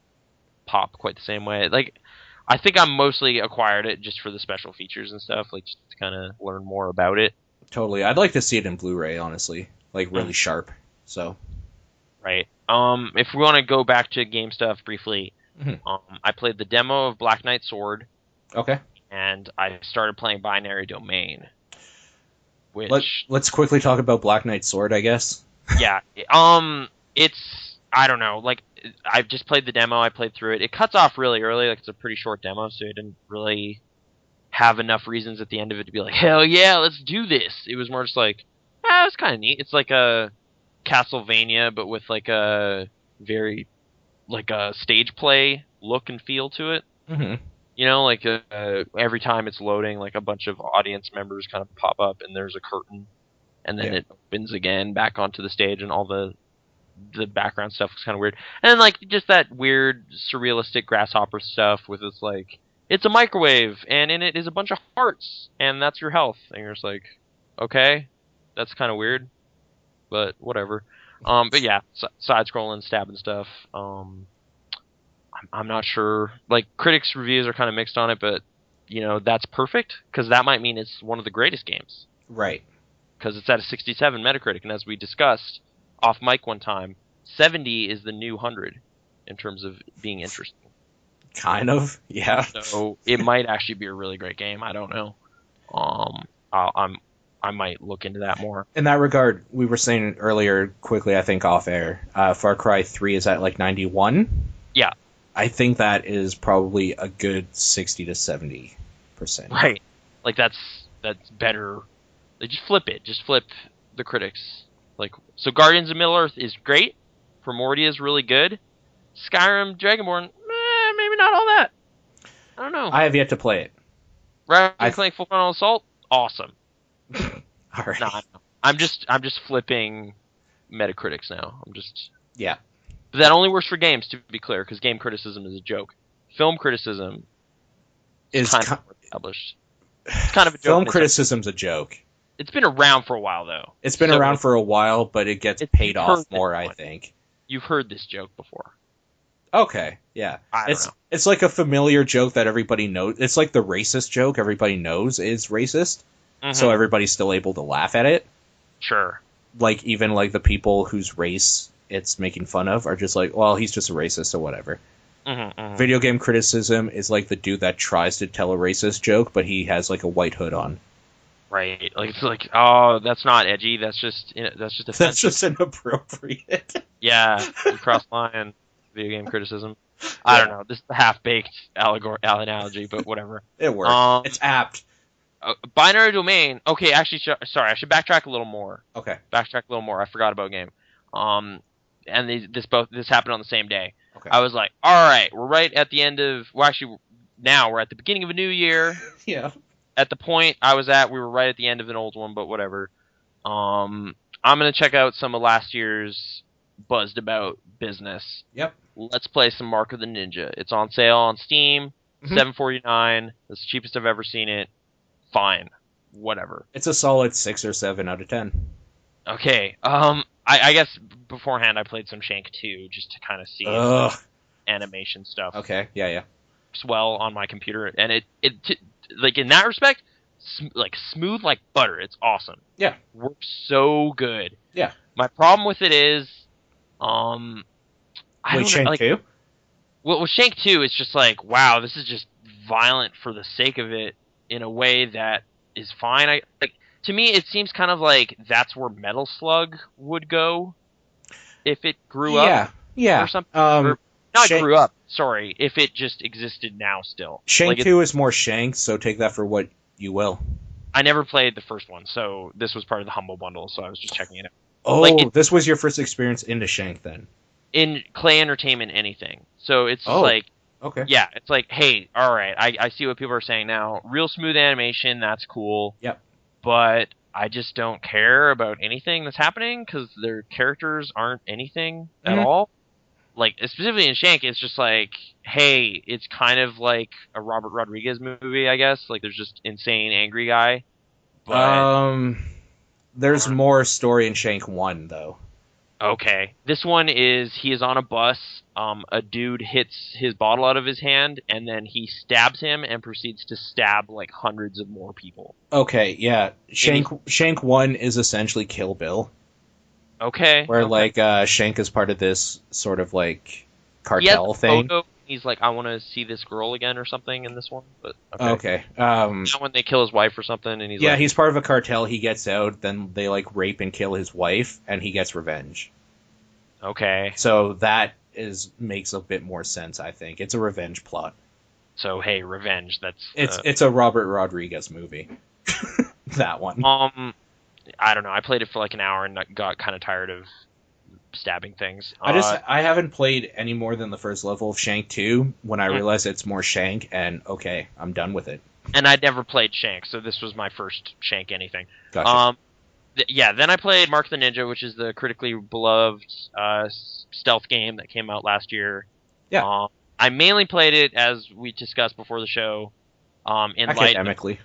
pop quite the same way. Like, I think I'm mostly acquired it just for the special features and stuff, like just to kind of learn more about it. Totally. I'd like to see it in Blu-ray, honestly, like really sharp. So. Right. If we want to go back to game stuff briefly, Mhm. I played the demo of Black Knight Sword, Okay. and I started playing Binary Domain. Which Let's quickly talk about Black Knight Sword, I guess. yeah, it's I don't know. Like I've just played the demo. I played through it. It cuts off really early. Like it's a pretty short demo, so I didn't really have enough reasons at the end of it to be like, hell yeah, let's do this. It was more just like, it's kind of neat. It's like a Castlevania, but with like a very like a stage play look and feel to it. Mm-hmm. Like every time it's loading, like a bunch of audience members kind of pop up, and there's a curtain, and then it opens again back onto the stage, and all the background stuff was kind of weird, and then, like just that weird surrealistic grasshopper stuff with this like it's a microwave, and in it is a bunch of hearts, and that's your health, and you're just like, okay, that's kind of weird, but whatever. But yeah, side scrolling, stabbing stuff. I'm not sure. Like, critics' reviews are kind of mixed on it, but, that's perfect, because that might mean it's one of the greatest games. Right. Because it's at a 67 Metacritic, and as we discussed off mic one time, 70 is the new 100 in terms of being interesting. Kind of, yeah. So it might actually be a really great game. I don't know. I might look into that more. In that regard, we were saying earlier, quickly, I think off air, Far Cry 3 is at like 91. Yeah. I think that is probably a good 60 to 70%. Right. Like that's better. Like, just flip it. Just flip the critics. Like, so Guardians of Middle Earth is great. Primordia is really good. Skyrim, Dragonborn, maybe not all that. I don't know. I have yet to play it. Rather than playing Full Frontal Assault, awesome. All right. No, I'm just flipping Metacritics now. Yeah. But that only works for games, to be clear, because game criticism is a joke. Film criticism is kind of established. It's kind of a joke. Film criticism's a joke. It's been around for a while, though. It's been around for a while, but it gets paid off more, I think. You've heard this joke before. Okay, yeah. I don't know. It's like a familiar joke that everybody knows. It's like the racist joke everybody knows is racist, so everybody's still able to laugh at it. Sure. Like, even like the people whose race it's making fun of are just like, well, he's just a racist, so whatever. Video game criticism is like the dude that tries to tell a racist joke, but he has like a white hood on. Right. Like, it's like, oh, that's not edgy. That's just offensive. That's just inappropriate. Yeah, you cross line video game criticism. I don't know. This is a half-baked analogy, but whatever. It works. It's apt. Binary Domain. Okay, actually, sorry, I should backtrack a little more. Okay. Backtrack a little more. I forgot about game. And this happened on the same day. Okay. I was like, all right, we're right at the end of. Well, actually, now we're at the beginning of a new year. Yeah. At the point I was at, we were right at the end of an old one, but whatever. I'm gonna check out some of last year's buzzed about business. Yep. Let's play some Mark of the Ninja. It's on sale on Steam, $7.49. That's the cheapest I've ever seen it. Fine, whatever. It's a solid 6 or 7 out of 10. Okay. I guess beforehand I played some Shank 2 just to kind of see animation stuff. Okay. Yeah. Swell on my computer, and it like in that respect, like smooth like butter. It's awesome. Yeah. Works so good. Yeah. My problem with it is, Shank 2? Well, with Shank 2, it's just like, wow, this is just violent for the sake of it in a way that is fine. To me, it seems kind of like that's where Metal Slug would go if it grew up. Yeah. Or something. Not Shank, grew up, sorry, if it just existed now still. Shank 2 is more Shank, so take that for what you will. I never played the first one, so this was part of the Humble Bundle, so I was just checking it out. Oh, this was your first experience into Shank then? In Clay Entertainment anything. So it's just like... Okay. Yeah, it's like, hey, alright, I see what people are saying now. Real smooth animation, that's cool. Yep. But I just don't care about anything that's happening, because their characters aren't anything at all. Like, specifically in Shank, it's just like, hey, it's kind of like a Robert Rodriguez movie, I guess. Like, there's just insane, angry guy. But, there's more story in Shank 1, though. Okay. This one is, he is on a bus, a dude hits his bottle out of his hand, and then he stabs him and proceeds to stab, like, hundreds of more people. Okay, yeah. Shank 1 is essentially Kill Bill. Okay. Where, Shank is part of this sort of, like, cartel thing. He's like, I want to see this girl again or something in this one. But okay. Now when they kill his wife or something, and he's he's part of a cartel. He gets out, then they, like, rape and kill his wife, and he gets revenge. Okay. So that makes a bit more sense, I think. It's a revenge plot. So, hey, revenge, that's... It's a Robert Rodriguez movie. That one. I don't know. I played it for like an hour and got kind of tired of stabbing things. I haven't played any more than the first level of Shank 2 when I realized it's more Shank, and okay, I'm done with it. And I'd never played Shank, so this was my first Shank anything. Gotcha. Then I played Mark the Ninja, which is the critically beloved stealth game that came out last year. Yeah. I mainly played it, as we discussed before the show, academically.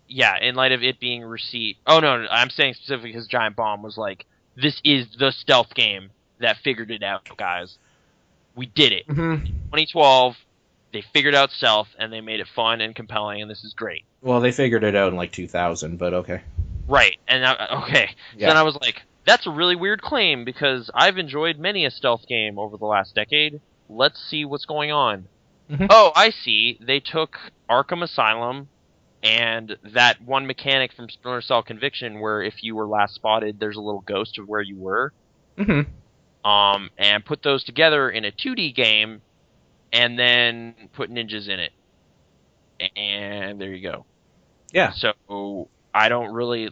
In light of it being received... Oh, no, I'm saying specifically because Giant Bomb was like, this is the stealth game that figured it out, guys. We did it. Mm-hmm. 2012, they figured out stealth, and they made it fun and compelling, and this is great. Well, they figured it out in like 2000, but okay. Right, and okay. So then I was like, that's a really weird claim, because I've enjoyed many a stealth game over the last decade. Let's see what's going on. Mm-hmm. Oh, I see. They took Arkham Asylum and that one mechanic from Splinter Cell Conviction where if you were last spotted, there's a little ghost of where you were. Mm-hmm. And put those together in a 2D game, and then put ninjas in it. And there you go. Yeah. So, I don't really,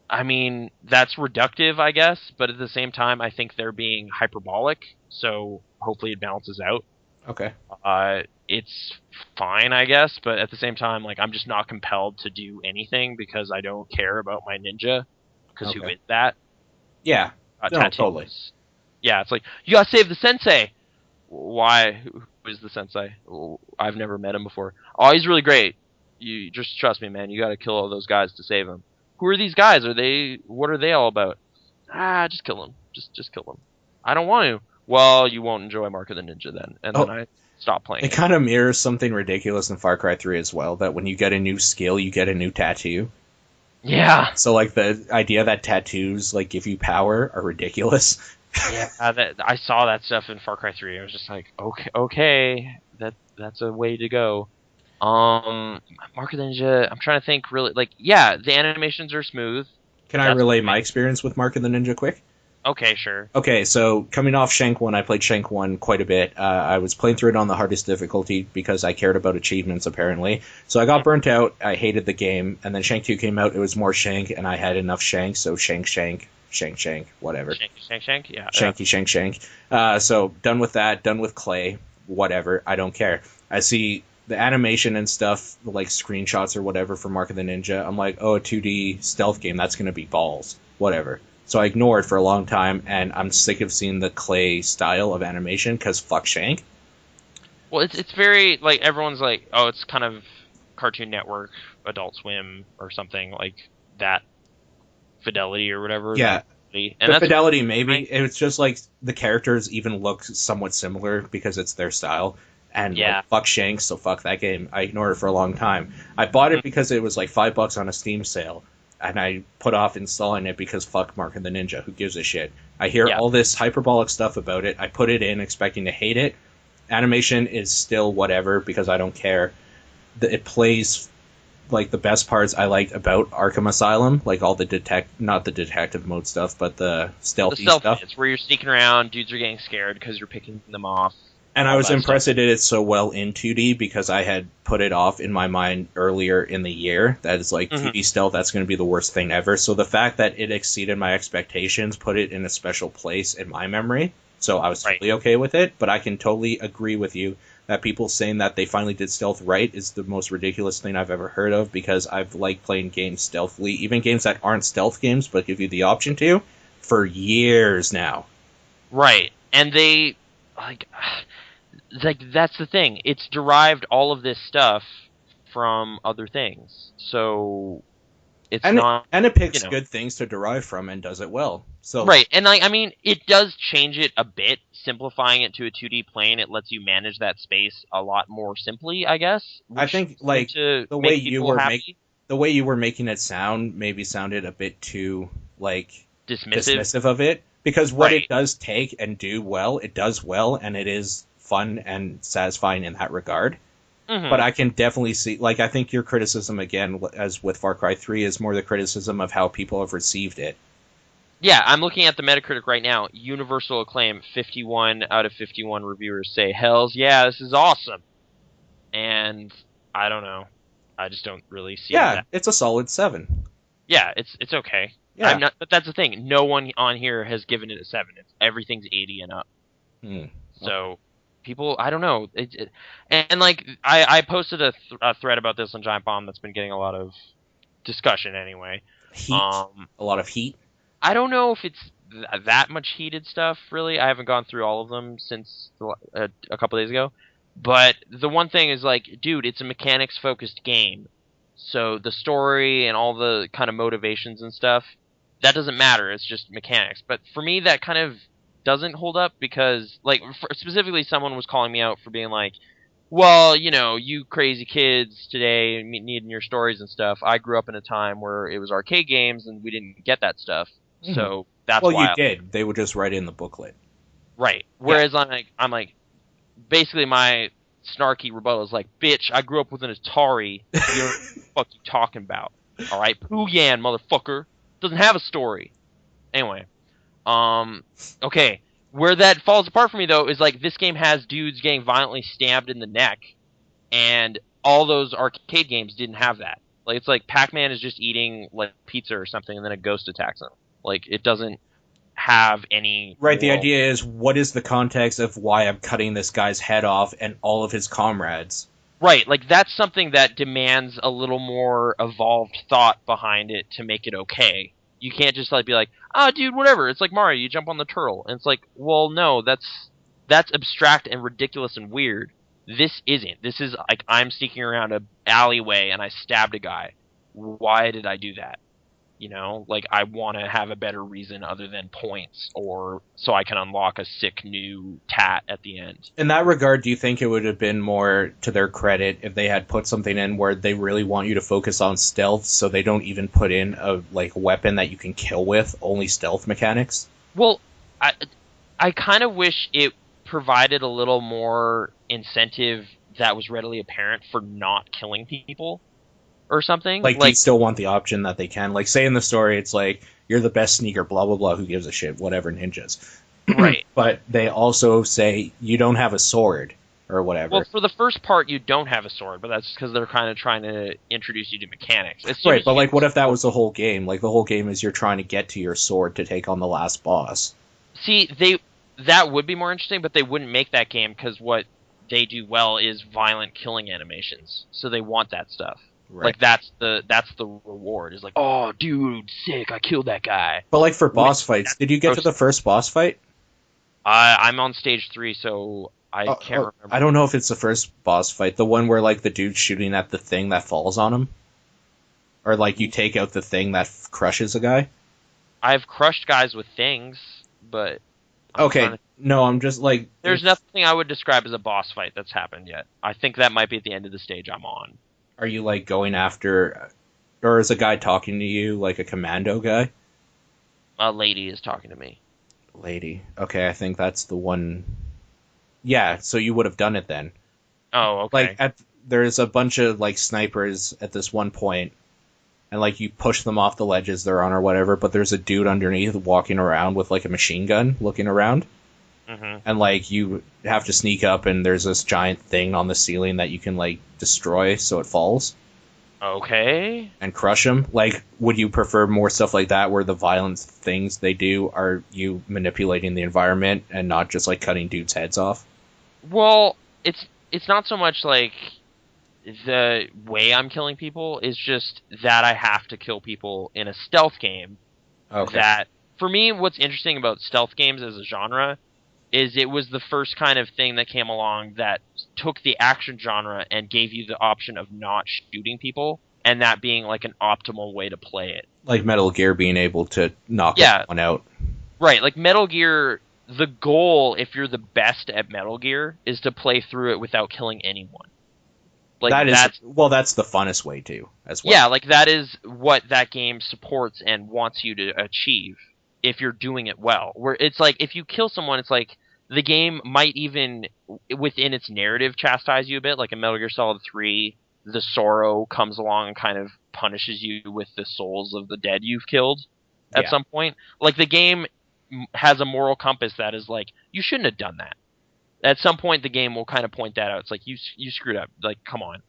I mean, that's reductive, I guess, but at the same time, I think they're being hyperbolic, so hopefully it balances out. Okay. It's fine, I guess, but at the same time, I'm just not compelled to do anything because I don't care about my ninja, because who is that? Yeah. No, totally. Yeah, it's like, you gotta save the sensei! Why? Who is the sensei? I've never met him before. Oh, he's really great. You just trust me, man. You gotta kill all those guys to save him. Who are these guys? What are they all about? Just kill them. Just kill them. I don't want to. Well, you won't enjoy Mark of the Ninja then. And then I stopped playing. It kind of mirrors something ridiculous in Far Cry 3 as well, that when you get a new skill, you get a new tattoo. Yeah. So, the idea that tattoos, give you power are ridiculous. Yeah, I saw that stuff in Far Cry 3. I was just like, okay, that's a way to go. Mark of the Ninja, I'm trying to think really, the animations are smooth. Can I relay my experience with Mark of the Ninja quick? Okay, sure. Okay, so coming off Shank 1, I played Shank 1 quite a bit. I was playing through it on the hardest difficulty because I cared about achievements, apparently. So I got burnt out, I hated the game, and then Shank 2 came out, it was more Shank, and I had enough Shank, so Shank, whatever. Shank, yeah. Shanky, Shank. So done with that, done with Clay, whatever, I don't care. I see the animation and stuff, like screenshots or whatever for Mark of the Ninja. I'm like, oh, a 2D stealth game, that's going to be balls. Whatever. So I ignored for a long time, and I'm sick of seeing the Clay style of animation, because fuck Shank. Well, it's very, like, everyone's like, oh, it's kind of Cartoon Network, Adult Swim, or something like that. Fidelity or whatever. Yeah. And The that's fidelity, maybe. It's just like the characters even look somewhat similar because it's their style. And Yeah. like, fuck Shank, so fuck that game. I ignored it for a long time. I bought it because it was like $5 on a Steam sale, and I put off installing it because fuck Mark and the Ninja. Who gives a shit? I hear all this hyperbolic stuff about it. I put it in expecting to hate it. Animation is still whatever because I don't care. It plays like the best parts I liked about Arkham Asylum, like all the not the detective mode stuff, but the stealthy stuff. It's where you're sneaking around, dudes are getting scared because you're picking them off. And I was impressed it did it so well in 2D because I had put it off in my mind earlier in the year. That is like 2D stealth, that's going to be the worst thing ever. So the fact that it exceeded my expectations put it in a special place in my memory. So I was totally okay with it, but I can totally agree with you that people saying that they finally did stealth right is the most ridiculous thing I've ever heard of, because I've liked playing games stealthily, even games that aren't stealth games but give you the option to, for years now. Right. And they, like that's the thing. It's derived all of this stuff from other things. So it's and it picks good things to derive from and does it well. So right, and I mean, it does change it a bit, simplifying it to a 2D plane. It lets you manage that space a lot more simply, I guess. I think like the way you were making it sound maybe sounded a bit too like dismissive of it, because what it does take and do well, it does well, and it is fun and satisfying in that regard. But I can definitely see, like, I think your criticism, again, as with Far Cry 3, is more the criticism of how people have received it. Yeah, I'm looking at the Metacritic right now. Universal acclaim, 51 out of 51 reviewers say, hells yeah, this is awesome. And I don't know. I just don't really see that. Yeah, it's a solid 7. Yeah, it's okay. Yeah. But that's the thing. No one on here has given it a 7. Everything's 80 and up. So people, I don't know. And like, I posted a thread about this on Giant Bomb that's been getting a lot of discussion anyway. Heat? A lot of heat? I don't know if it's that much heated stuff, really. I haven't gone through all of them since a couple days ago. But the one thing is, like, dude, it's a mechanics-focused game. So the story and all the kind of motivations and stuff, that doesn't matter. It's just mechanics. But for me, that kind of doesn't hold up because, like, specifically someone was calling me out for being like, well, you know, you crazy kids today needing your stories and stuff. I grew up in a time where it was arcade games and we didn't get that stuff. So that's why. Well, you did. They would just write in the booklet. Right. Whereas I'm like, basically my snarky rebuttal is like, bitch, I grew up with an Atari. You know what the fuck you talking about? All right, Pooh-Yan, motherfucker. Doesn't have a story. Anyway, okay. Where that falls apart for me, though, is like this game has dudes getting violently stabbed in the neck, and all those arcade games didn't have that. Like, it's like Pac-Man is just eating like pizza or something, and then a ghost attacks him. Like, it doesn't have any... Right, the idea is, what is the context of why I'm cutting this guy's head off and all of his comrades? Right, like, that's something that demands a little more evolved thought behind it to make it okay. You can't just, like, be like, oh, dude, whatever, it's like Mario, you jump on the turtle. And it's like, well, no, that's abstract and ridiculous and weird. This isn't. This is, like, I'm sneaking around an alleyway and I stabbed a guy. Why did I do that? You know, like, I want to have a better reason other than points, or so I can unlock a sick new tat at the end. In that regard, do you think it would have been more to their credit if they had put something in where they really want you to focus on stealth, so they don't even put in a weapon that you can kill with, only stealth mechanics? Well, I kind of wish it provided a little more incentive that was readily apparent for not killing people. Or something. Like, do you still want the option that they can? Like, say in the story, it's like, you're the best sneaker, blah, blah, blah, who gives a shit, whatever, ninjas. Right. But they also say you don't have a sword or whatever. Well, for the first part, you don't have a sword, but that's because they're kind of trying to introduce you to mechanics. Right, but like, what if that was the whole game? Like, the whole game is you're trying to get to your sword to take on the last boss. See, that would be more interesting, but they wouldn't make that game because what they do well is violent killing animations. So they want that stuff. Right. Like that's the reward. Is like, oh, dude, sick! I killed that guy. But like for boss fights, did you get to the first boss fight? I'm on stage 3, so I can't remember. I don't know if it's the first boss fight, the one where like the dude's shooting at the thing that falls on him, or like you take out the thing that crushes a guy. I've crushed guys with things, but no, I'm just like there's nothing I would describe as a boss fight that's happened yet. I think that might be at the end of the stage I'm on. Are you like going after, or is a guy talking to you like a commando guy? A lady is talking to me. Lady. Okay, I think that's the one. Yeah, so you would have done it then. Oh, okay. Like there's a bunch of like snipers at this one point, and like you push them off the ledges they're on or whatever, but there's a dude underneath walking around with like a machine gun looking around. Mm-hmm. And like you have to sneak up, and there's this giant thing on the ceiling that you can like destroy so it falls. Okay. And crush him. Like, would you prefer more stuff like that, where the violent things they do are you manipulating the environment and not just like cutting dudes' heads off? Well, it's not so much like the way I'm killing people. It's just that I have to kill people in a stealth game. Okay. That for me, what's interesting about stealth games as a genre is it was the first kind of thing that came along that took the action genre and gave you the option of not shooting people, and that being like an optimal way to play it. Like Metal Gear being able to knock one out. Right, like Metal Gear, the goal, if you're the best at Metal Gear, is to play through it without killing anyone. Like that's the funnest way too, as well. Yeah, like that is what that game supports and wants you to achieve. If you're doing it well, where it's like if you kill someone, it's like the game might even within its narrative chastise you a bit. Like in Metal Gear Solid 3, the Sorrow comes along and kind of punishes you with the souls of the dead you've killed at some point. Like the game has a moral compass that is like, you shouldn't have done that. At some point, the game will kind of point that out. It's like you screwed up. Like, come on,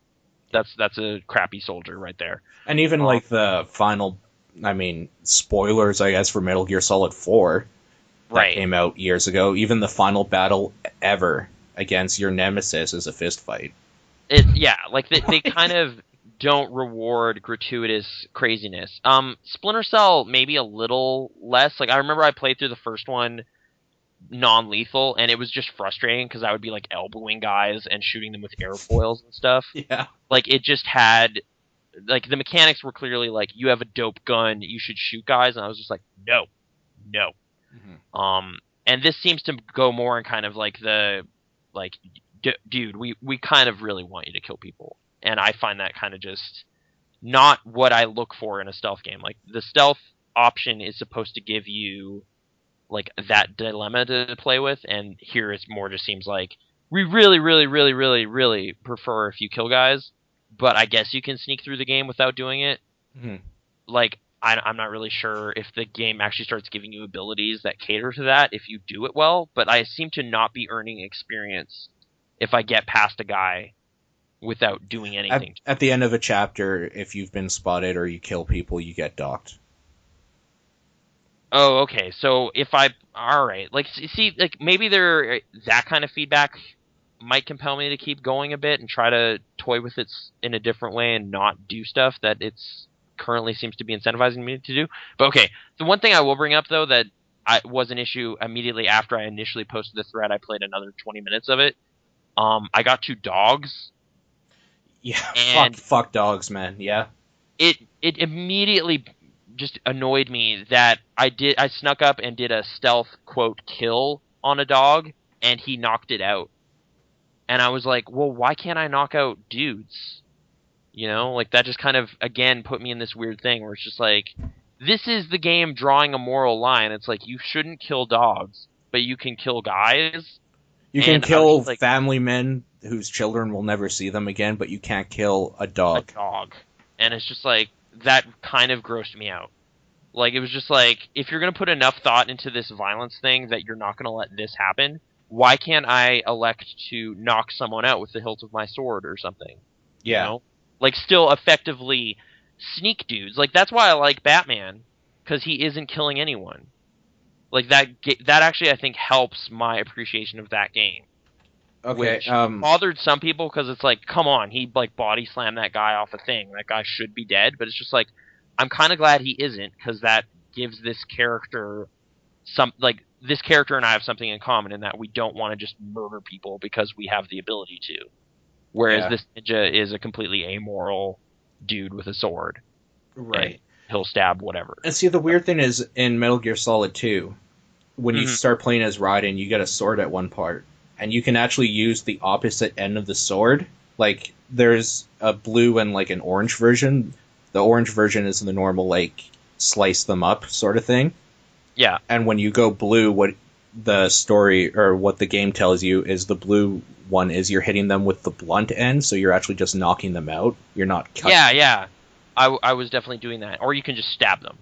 that's a crappy soldier right there. And even like the final. I mean, spoilers, I guess, for Metal Gear Solid 4 that came out years ago. Even the final battle ever against your nemesis is a fist fight. Like they kind of don't reward gratuitous craziness. Splinter Cell maybe a little less. Like I remember I played through the first one non-lethal, and it was just frustrating because I would be like elbowing guys and shooting them with airfoils and stuff. Yeah, like it just had. Like, the mechanics were clearly like, you have a dope gun, you should shoot guys, and I was just like, no. Mm-hmm. And this seems to go more in kind of like the, like, dude, we kind of really want you to kill people. And I find that kind of just not what I look for in a stealth game. Like, the stealth option is supposed to give you, like, that dilemma to play with, and here it's more just seems like, we really, really, really, really, really prefer if you kill guys, but I guess you can sneak through the game without doing it. Mm-hmm. Like, I'm not really sure if the game actually starts giving you abilities that cater to that if you do it well, but I seem to not be earning experience if I get past a guy without doing anything. At the end of a chapter, if you've been spotted or you kill people, you get docked. Oh, okay. So if alright. Like, see, like, maybe that kind of feedback might compel me to keep going a bit and try to toy with it in a different way and not do stuff that it's currently seems to be incentivizing me to do. But okay, the one thing I will bring up though that was an issue immediately after I initially posted the thread, I played another 20 minutes of it. I got 2 dogs. Yeah, and fuck dogs, man. Yeah. It immediately just annoyed me that I snuck up and did a stealth quote kill on a dog and he knocked it out. And I was like, well, why can't I knock out dudes? You know, like that just kind of, again, put me in this weird thing where it's just like, this is the game drawing a moral line. It's like, you shouldn't kill dogs, but you can kill guys. You can kill family men whose children will never see them again, but you can't kill a dog. A dog. And it's just like, that kind of grossed me out. Like, it was just like, if you're going to put enough thought into this violence thing that you're not going to let this happen, why can't I elect to knock someone out with the hilt of my sword or something? You Yeah. know? Like, still effectively sneak dudes. Like, that's why I like Batman, because he isn't killing anyone. Like, that actually, I think, helps my appreciation of that game. Okay. Which bothered some people, because it's like, come on, he, like, body slammed that guy off a thing. That guy should be dead, but it's just like, I'm kind of glad he isn't, because that gives this character this character and I have something in common in that we don't want to just murder people because we have the ability to. Whereas Yeah. this ninja is a completely amoral dude with a sword. Right. He'll stab whatever. And see, the weird thing is, in Metal Gear Solid 2, when you start playing as Raiden, you get a sword at one part, and you can actually use the opposite end of the sword. Like, there's a blue and, like, an orange version. The orange version is the normal, like, slice them up sort of thing. Yeah. And when you go blue, what the story, or what the game tells you, is the blue one is you're hitting them with the blunt end, so you're actually just knocking them out. You're not cutting. Yeah. I was definitely doing that. Or you can just stab them.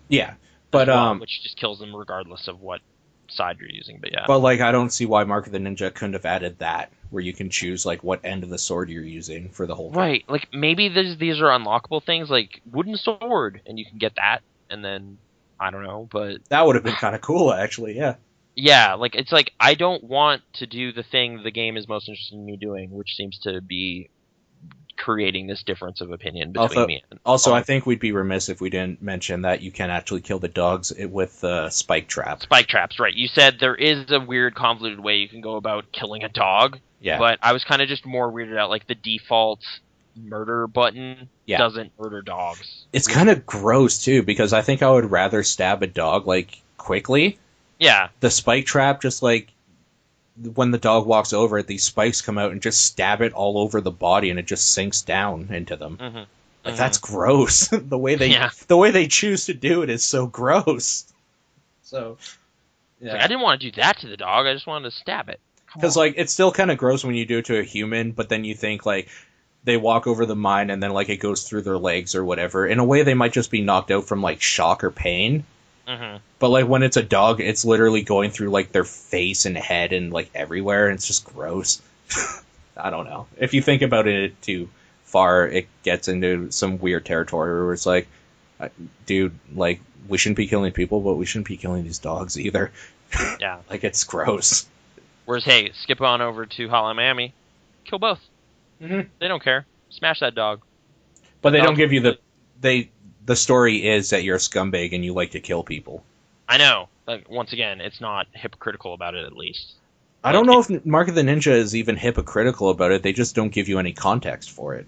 Yeah. But, which just kills them regardless of what side you're using, but yeah. But, like, I don't see why Mark of the Ninja couldn't have added that, where you can choose, like, what end of the sword you're using for the whole game. Right, like, maybe these are unlockable things, like, wooden sword, and you can get that, and then, I don't know, but... That would have been kind of cool, actually, yeah. Yeah, like, it's like, I don't want to do the thing the game is most interested in me doing, which seems to be creating this difference of opinion between me and... Also, I think we'd be remiss if we didn't mention that you can actually kill the dogs with spike trap. Spike traps, right. You said there is a weird, convoluted way you can go about killing a dog, Yeah. but I was kind of just more weirded out, like, the default murder button doesn't murder dogs. It's kind of gross, too, because I think I would rather stab a dog, like, quickly. Yeah. The spike trap, just, like, when the dog walks over it, these spikes come out and just stab it all over the body, and it just sinks down into them. Mm-hmm. Like, that's gross. the way they choose to do it is so gross. So, yeah. Like, I didn't want to do that to the dog. I just wanted to stab it. Because, like, it's still kind of gross when you do it to a human, but then you think, like, they walk over the mine and then, like, it goes through their legs or whatever. In a way, they might just be knocked out from, like, shock or pain. Mm-hmm. But, like, when it's a dog, it's literally going through, like, their face and head and, like, everywhere, and it's just gross. I don't know. If you think about it too far, it gets into some weird territory where it's like, dude, like, we shouldn't be killing people, but we shouldn't be killing these dogs either. Yeah. Like, it's gross. Whereas, hey, skip on over to Hotline Miami. Kill both. Mm-hmm. They don't care. Smash that dog. But they don't give you the story is that you're a scumbag and you like to kill people. I know. Like, once again, it's not hypocritical about it, at least. I don't know if Mark of the Ninja is even hypocritical about it. They just don't give you any context for it.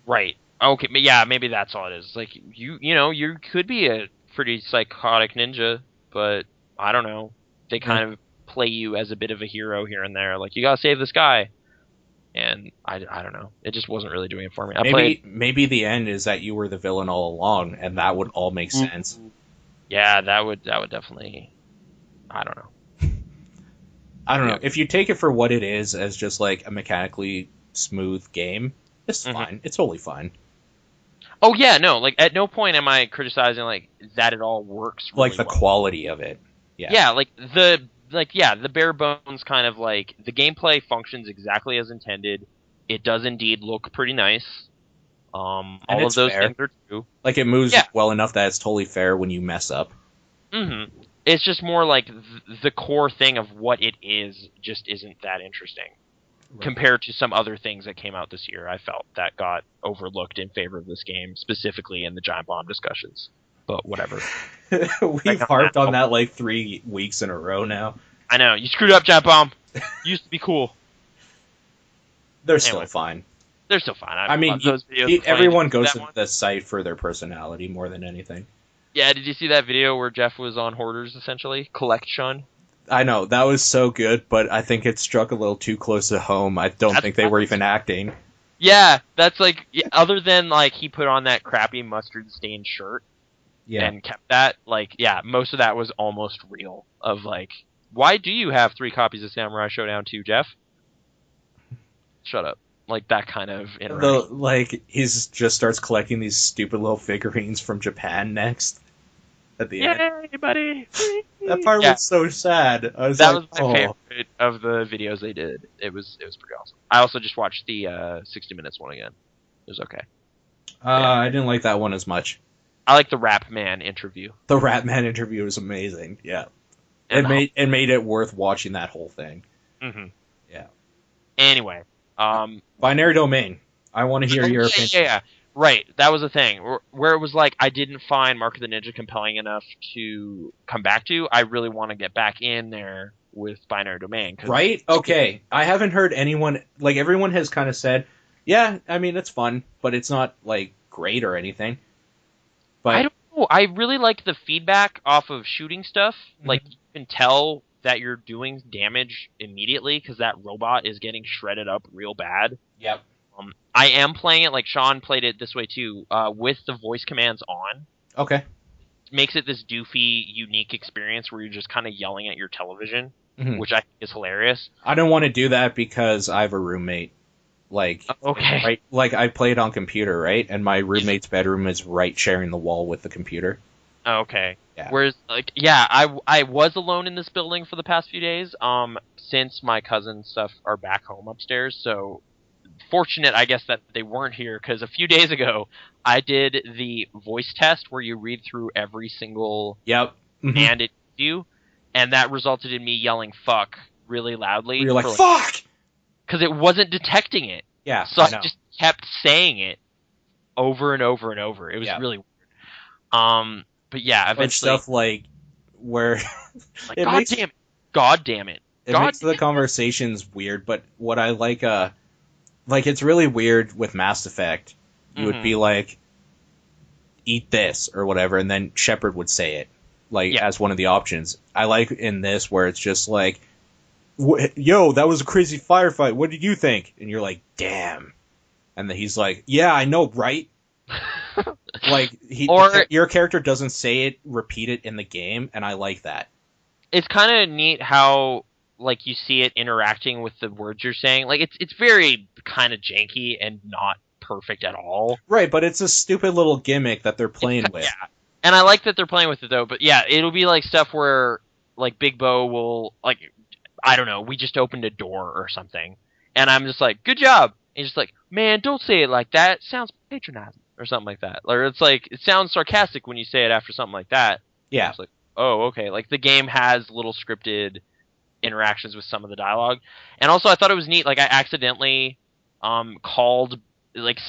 Right. Okay, but yeah, maybe that's all it is. Like, you know, you could be a pretty psychotic ninja, but I don't know. They kind of play you as a bit of a hero here and there. Like, you gotta save this guy. And I don't know. It just wasn't really doing it for me. Maybe the end is that you were the villain all along, and that would all make sense. Yeah, that would definitely... I don't know. I don't know. If you take it for what it is, as just like a mechanically smooth game, it's fine. It's totally fine. Oh yeah, no. Like, at no point am I criticizing like that it all works really like the well. quality of it. Yeah. Yeah, the bare bones kind of like the gameplay functions exactly as intended. It does indeed look pretty nice. All of those things are true. Like, it moves well enough that it's totally fair when you mess up. Mm-hmm. It's just more like the core thing of what it is just isn't that interesting. Right. Compared to some other things that came out this year, I felt that got overlooked in favor of this game, specifically in the Giant Bomb discussions. But whatever. We've harped on that like 3 weeks in a row now. I know. You screwed up, Giant Bomb. Used to be cool. They're still fine. They're still fine. I mean, everyone goes to the site for their personality more than anything. Yeah, did you see that video where Jeff was on Hoarders, essentially? Collection? I know, that was so good, but I think it struck a little too close to home. I don't think they were even acting. Yeah, that's like, other than, like, he put on that crappy mustard-stained shirt and kept that, like, yeah, most of that was almost real. Of, like, why do you have 3 copies of Samurai Showdown 2, Jeff? Shut up. Like, that kind of interaction. Like, he just starts collecting these stupid little figurines from Japan next. at the end. Yay, buddy! That part Yeah. was so sad. I was That like, was my favorite of the videos they did. It was pretty awesome. I also just watched the 60 Minutes one again. It was okay. I didn't like that one as much. I like the Rap Man interview. The Ratman interview was amazing. Yeah, And it made it worth watching that whole thing. Mm-hmm. Yeah. Anyway, Binary Domain. I want to hear your opinion. Yeah. Right, that was the thing. Where it was like, I didn't find Mark of the Ninja compelling enough to come back to. I really want to get back in there with Binary Domain. Right? Okay. I haven't heard anyone, like, everyone has kind of said, yeah, I mean, it's fun, but it's not, like, great or anything. But I don't know. I really like the feedback off of shooting stuff. Mhm. Like, you can tell that you're doing damage immediately because that robot is getting shredded up real bad. Yep. I am playing it like Sean played it this way too, with the voice commands on. Okay. It makes it this doofy, unique experience where you're just kind of yelling at your television, Mhm. which I think is hilarious. I don't want to do that because I have a roommate. Like, Okay. right? Like, I played on computer, right? And my roommate's bedroom is right sharing the wall with the computer. Okay. Yeah. Whereas, like, yeah, I was alone in this building for the past few days. Since my cousin's stuff are back home upstairs, so fortunate, I guess, that they weren't here, because a few days ago I did the voice test where you read through every single Yep. Mhm. command it gives you, and that resulted in me yelling "fuck" really loudly. You're like, fuck! because it wasn't detecting it. Yeah, So I I know. just kept saying it over and over and over. It was Yeah. really weird. But yeah, But eventually, stuff like where like, it God makes damn it, God damn it. it God makes the conversations weird. But what I like, it's really weird with Mass Effect. You would Mhm. be like, eat this or whatever, and then Shepard would say it Yeah. as one of the options. I like in this where it's just like, yo, that was a crazy firefight. What did you think? And you're like, damn. And then he's like, yeah, I know, right? Like, your character doesn't say it, repeat it in the game, and I like that. It's kind of neat how, like, you see it interacting with the words you're saying. Like, it's very kind of janky and not perfect at all. Right, but it's a stupid little gimmick that they're playing with. Yeah. And I like that they're playing with it, though. But yeah, it'll be like stuff where, like, Big Bo will, like, I don't know, we just opened a door or something. And I'm just like, good job. And he's just like, man, don't say it like that. It sounds patronizing. Or something like that. Or it's like, it sounds sarcastic when you say it after something like that. Yeah. It's like, oh, okay. Like, the game has little scripted interactions with some of the dialogue. And also, I thought it was neat. Like, I accidentally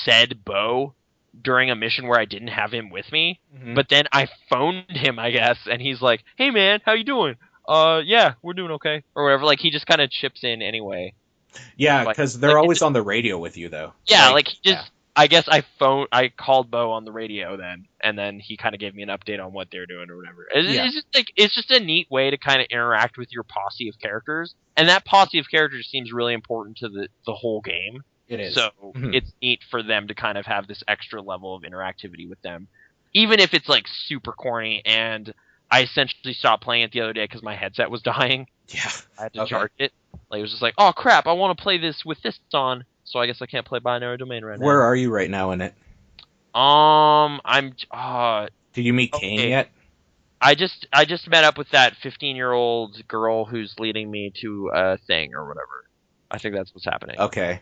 said Bo during a mission where I didn't have him with me. Mhm. But then I phoned him, I guess, and he's like, hey, man, how you doing? Yeah, we're doing okay. Or whatever. Like, he just kind of chips in anyway. Yeah, Like- because they're like, always on the radio with you, though. Yeah, like he just... yeah. I guess I called Bo on the radio then, and then he kind of gave me an update on what they're doing or whatever. It's just a neat way to kind of interact with your posse of characters, and that posse of characters seems really important to the whole game. It is. So Mhm. it's neat for them to kind of have this extra level of interactivity with them, even if it's like super corny. And I essentially stopped playing it the other day because my headset was dying. Yeah. I had to Okay. charge it. Like, it was just like, oh crap, I want to play this with this on. So I guess I can't play Binary Domain right now. Where are you right now in it? I'm Did you meet Kane Okay. yet? I just met up with that 15-year-old girl who's leading me to a thing or whatever. I think that's what's happening. Okay.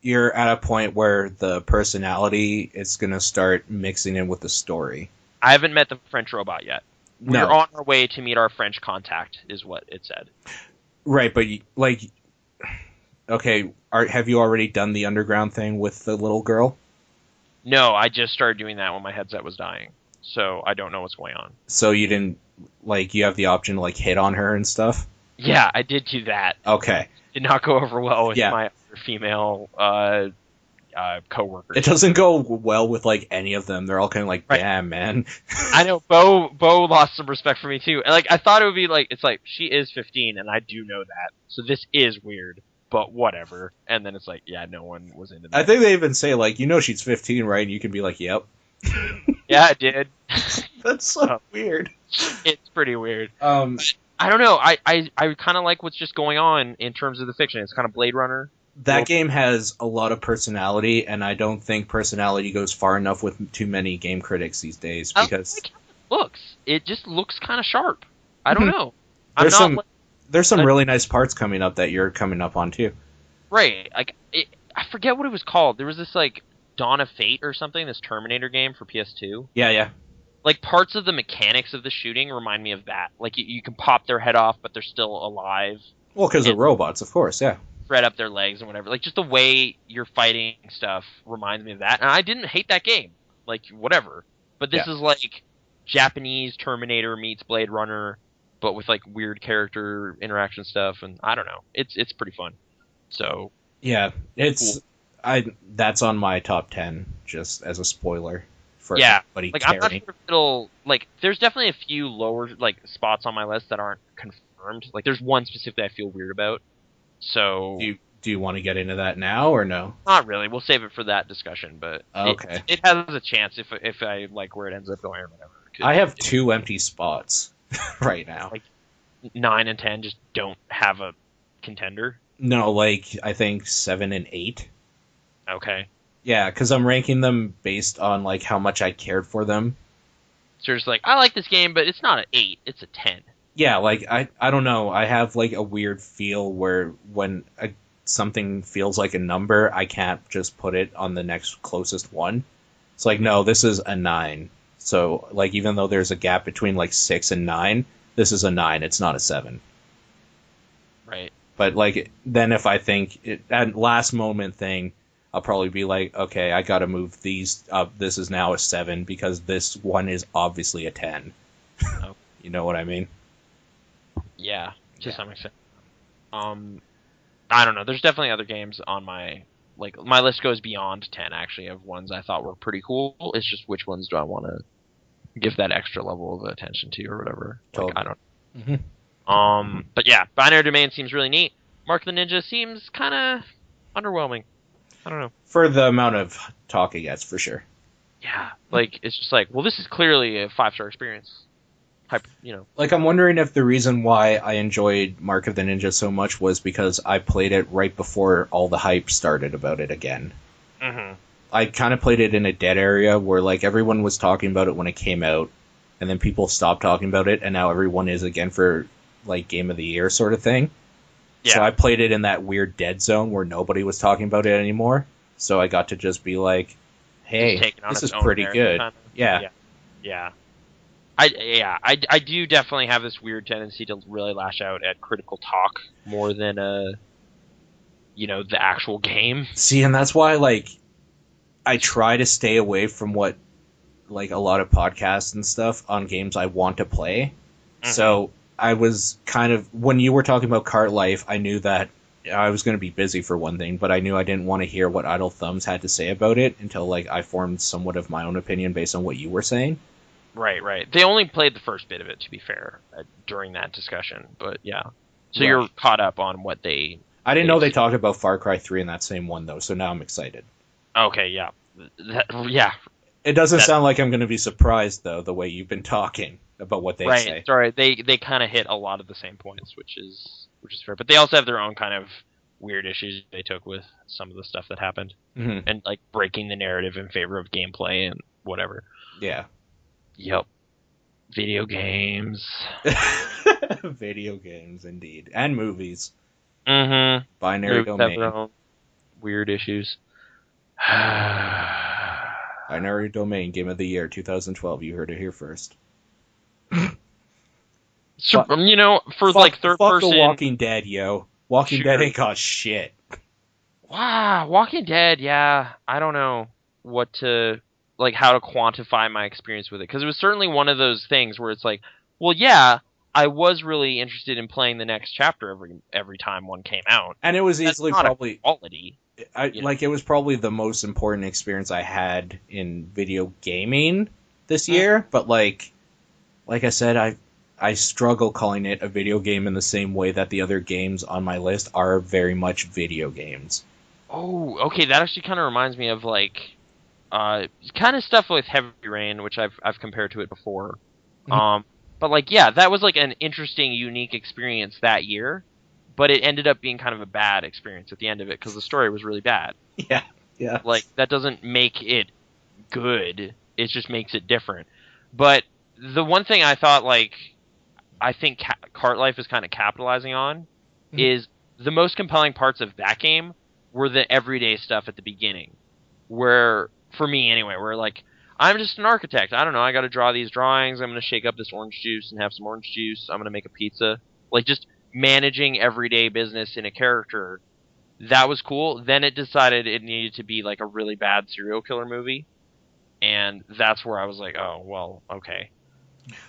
You're at a point where the personality is going to start mixing in with the story. I haven't met the French robot yet. No. We're on our way to meet our French contact, is what it said. Right, but okay, have you already done the underground thing with the little girl? No, I just started doing that when my headset was dying. So I don't know what's going on. So you didn't, you have the option to, hit on her and stuff? Yeah, I did do that. Okay. Did not go over well with Yeah. my other female coworkers. It doesn't go well with, any of them. They're all kind of like, Right. damn, man. I know Bo lost some respect for me too. And I thought it would be it's like she is 15 and I do know that. So this is weird, but whatever. And then it's like, yeah, no one was into that. I think they even say, she's 15, right? And you can be like, yep. Yeah, I did. That's so weird. It's pretty weird. That I don't know. I kind of like what's just going on in terms of the fiction. It's kind of Blade Runner. game has a lot of personality, and I don't think personality goes far enough with too many game critics these days, because looks. It just looks kind of sharp. I don't know. There's I'm not some there's some really nice parts coming up that you're coming up on too. right. Like I forget what it was called. There was this like Dawn of Fate or something. This Terminator game for PS2. Yeah, yeah. Like parts of the mechanics of the shooting remind me of that. Like you can pop their head off, but they're still alive. Well, because they're robots, of course. Yeah. Spread up their legs and whatever. Like just the way you're fighting stuff reminds me of that. And I didn't hate that game. Like whatever. But this is like Japanese Terminator meets Blade Runner, but with like weird character interaction stuff, and I don't know. It's pretty fun. So yeah, it's cool. That's on my top 10 just as a spoiler for anybody like caring. I'm not sure if it'll like. There's definitely a few lower like spots on my list that aren't confirmed. Like there's one specifically I feel weird about. So do you want to get into that now or no? Not really. We'll save it for that discussion. But okay, it has a chance if I like where it ends up going or whatever. I have 2 empty spots right now. Like 9 and 10 just don't have a contender. No, like I think 7 and 8. Okay. Yeah, because I'm ranking them based on like how much I cared for them. So it's like I like this game, but it's not an 8; it's a 10. Yeah, like I don't know. I have like a weird feel where when something feels like a number, I can't just put it on the next closest one. It's like no, this is a 9. So like even though there's a gap between like 6 and 9, this is a 9. It's not a 7. Right. But like then if I think at last moment thing, I'll probably be like, okay, I got to move these up. This is now a 7 because this one is obviously a 10. Oh. You know what I mean? Yeah, to some extent. I don't know. There's definitely other games on my list goes beyond 10 actually of ones I thought were pretty cool. It's just which ones do I want to give that extra level of attention to or whatever. Totally. Like I don't. Mm-hmm. But yeah, Binary Domain seems really neat. Mark of the Ninja seems kind of underwhelming. I don't know. For the amount of talk it gets, for sure. Yeah, like it's just like, well, this is clearly a 5-star experience. Like I'm wondering if the reason why I enjoyed Mark of the Ninja so much was because I played it right before all the hype started about it again. Mm-hmm. I kind of played it in a dead area where like everyone was talking about it when it came out, and then people stopped talking about it, and now everyone is again for like Game of the Year sort of thing. Yeah. So I played it in that weird dead zone where nobody was talking about it anymore. So I got to just be like, hey, this is pretty good. Kind of. Yeah. I do definitely have this weird tendency to really lash out at critical talk more than the actual game. See, and that's why like I try to stay away from what like a lot of podcasts and stuff on games I want to play. Mm-hmm. So I was kind of when you were talking about Cart Life, I knew that I was going to be busy for one thing, but I knew I didn't want to hear what Idle Thumbs had to say about it until like I formed somewhat of my own opinion based on what you were saying. Right. They only played the first bit of it, to be fair, during that discussion. But yeah, so you're caught up on what they. I didn't know they talked about Far Cry 3 in that same one though, so now I'm excited. Okay, yeah, It doesn't sound like I'm going to be surprised though, the way you've been talking about what they say. Right. Sorry, they kind of hit a lot of the same points, which is fair. But they also have their own kind of weird issues they took with some of the stuff that happened, and like breaking the narrative in favor of gameplay and whatever. Yeah. Yep. Video games. Video games, indeed. And movies. Mm-hmm. Binary Domain. Have their own weird issues. Binary Domain, Game of the Year, 2012. You heard it here first. So, for like third person... Fuck The Walking Dead, yo. Walking Dead ain't got shit. Wow, Walking Dead, yeah. I don't know what to... like how to quantify my experience with it, because it was certainly one of those things where it's like, well, yeah, I was really interested in playing the next chapter every time one came out, and it was easily probably quality. It was probably the most important experience I had in video gaming this year. But like I said, I struggle calling it a video game in the same way that the other games on my list are very much video games. Oh, okay, that actually kind of reminds me of like. Kind of stuff with Heavy Rain, which I've compared to it before. Mm-hmm. But like, yeah, that was like an interesting, unique experience that year, but it ended up being kind of a bad experience at the end of it because the story was really bad. Yeah. Like that doesn't make it good; it just makes it different. But the one thing I thought, like, I think Cart Life is kind of capitalizing on is the most compelling parts of that game were the everyday stuff at the beginning. Where, for me anyway, where, like, I'm just an architect. I don't know, I gotta draw these drawings, I'm gonna shake up this orange juice and have some orange juice, I'm gonna make a pizza. Like, just managing everyday business in a character, that was cool. Then it decided it needed to be, like, a really bad serial killer movie. And that's where I was like, oh, well, okay.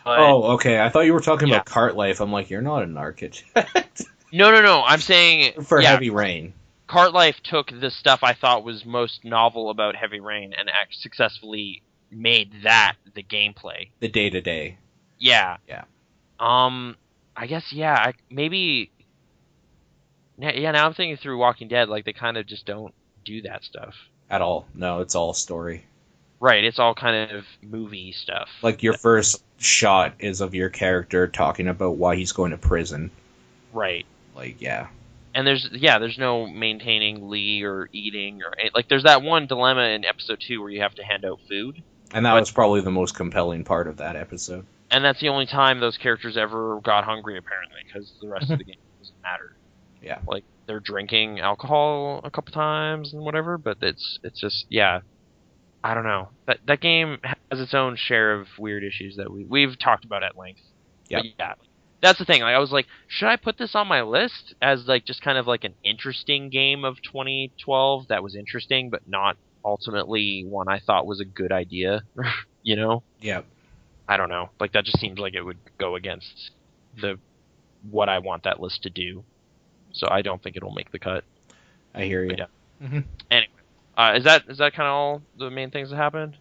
But, Oh, okay. I thought you were talking yeah. about Cart Life. I'm like, you're not an architect. No. I'm saying For Heavy Rain. Cart Life took the stuff I thought was most novel about Heavy Rain and successfully made that the gameplay. The day-to-day. Yeah. Yeah. I guess, yeah, maybe... Yeah, now I'm thinking through Walking Dead, like, they kind of just don't do that stuff. At all. No, it's all story. Right, it's all kind of movie stuff. Like, your first shot is of your character talking about why he's going to prison. Right. Like, yeah. And there's no maintaining Lee or eating or... Like, there's that one dilemma in episode 2 where you have to hand out food. And that was probably the most compelling part of that episode. And that's the only time those characters ever got hungry, apparently, because the rest of the game doesn't matter. Yeah. Like, they're drinking alcohol a couple times and whatever, but it's just, yeah... I don't know. That game has its own share of weird issues that we've talked about at length. Yep. But yeah, that's the thing. Like, I was like, should I put this on my list as like just kind of like an interesting game of 2012 that was interesting, but not ultimately one I thought was a good idea? You know? Yeah. I don't know. Like, that just seems like it would go against what I want that list to do. So I don't think it'll make the cut. I hear you. But yeah. Mm-hmm. Anyway. Is that kind of all the main things that happened?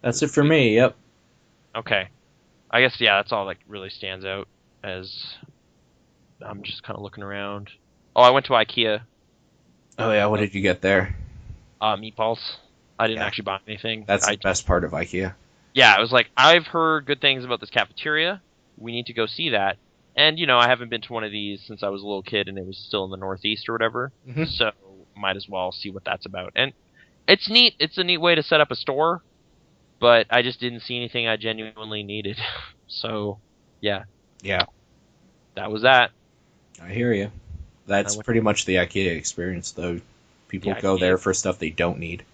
That's it for me, yep. Okay. I guess, yeah, that's all that really stands out as I'm just kind of looking around. Oh, I went to IKEA. Oh, yeah, what did you get there? Meatballs. I didn't actually buy anything. That's the best part of IKEA. Yeah, I was like, I've heard good things about this cafeteria. We need to go see that. And, you know, I haven't been to one of these since I was a little kid and it was still in the Northeast or whatever. Mm-hmm. So, might as well see what that's about. And it's neat. It's a neat way to set up a store, but I just didn't see anything I genuinely needed. So, yeah. Yeah. That was that. I hear you. That's pretty much the IKEA experience, though. People go there for stuff they don't need.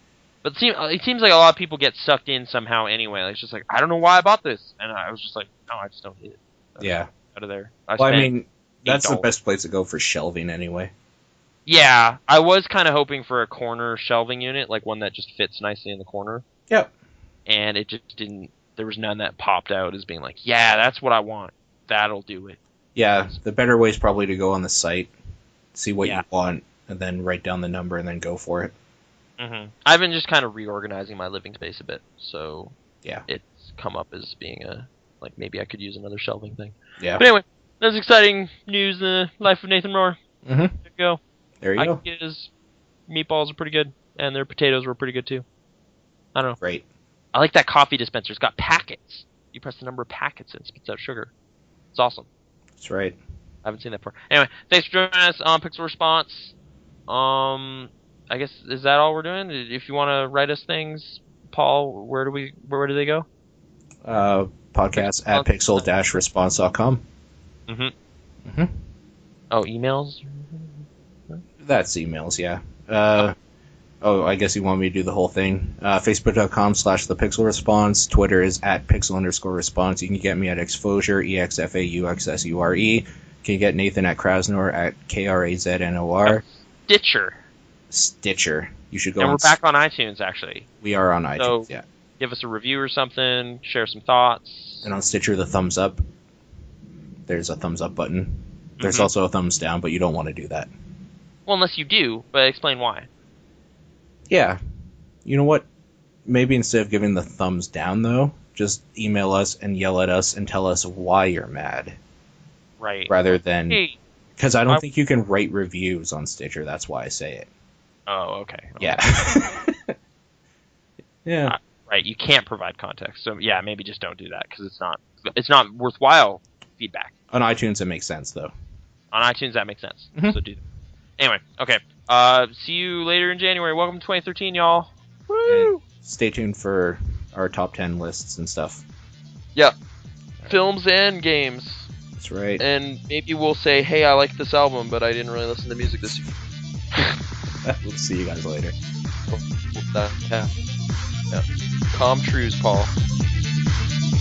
But it seems like a lot of people get sucked in somehow anyway. Like, it's just like, I don't know why I bought this. And I was just like, no, I just don't need it. Yeah. Out of there. I mean, that's the best place to go for shelving anyway. Yeah, I was kind of hoping for a corner shelving unit, like one that just fits nicely in the corner. Yep. And it just didn't, there was none that popped out as being like, yeah, that's what I want. That'll do it. Yeah, the better way is probably to go on the site, see what you want, and then write down the number and then go for it. Mm-hmm. I've been just kind of reorganizing my living space a bit, so yeah, it's come up as being like maybe I could use another shelving thing. Yeah. But anyway, that's exciting news in the life of Nathan Rohr. Mm-hmm. There you go. There you go. IKEA's meatballs are pretty good, and their potatoes were pretty good too. I don't know. Great. I like that coffee dispenser. It's got packets. You press the number of packets and it spits out sugar. It's awesome. That's right. I haven't seen that before. Anyway, thanks for joining us on Pixel Response. I guess, is that all we're doing? If you want to write us things, Paul, where do they go? Podcast at pixel-response.com. Mm-hmm. Mm-hmm. Oh, emails? That's emails, yeah. I guess you want me to do the whole thing. Facebook.com/thepixelresponse. Twitter is at pixel_response. You can get me at Exposure, EXFAUXSURE. You can get Nathan at Krasnor at KRAZNOR. Stitcher. You should go. And we're back on iTunes, actually. We are on iTunes, so yeah. Give us a review or something. Share some thoughts. And on Stitcher, the thumbs up. There's a thumbs up button. There's also a thumbs down, but you don't want to do that. Well, unless you do, but explain why. Yeah. You know what? Maybe instead of giving the thumbs down, though, just email us and yell at us and tell us why you're mad. Right. Rather than... Hey, because I don't think you can write reviews on Stitcher. That's why I say it. Oh, okay. Yeah. Yeah. Right, you can't provide context. So, yeah, maybe just don't do that, because it's not worthwhile feedback. On iTunes, it makes sense, though. On iTunes, that makes sense. Mm-hmm. So do that. Anyway, okay. See you later in January. Welcome to 2013, y'all. Woo! And stay tuned for our top 10 lists and stuff. Yep. films and games. That's right. And maybe we'll say, hey, I like this album, but I didn't really listen to music this year. We'll see you guys later. Yeah. Calm trues, Paul.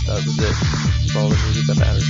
That was it. That's all the music that matters.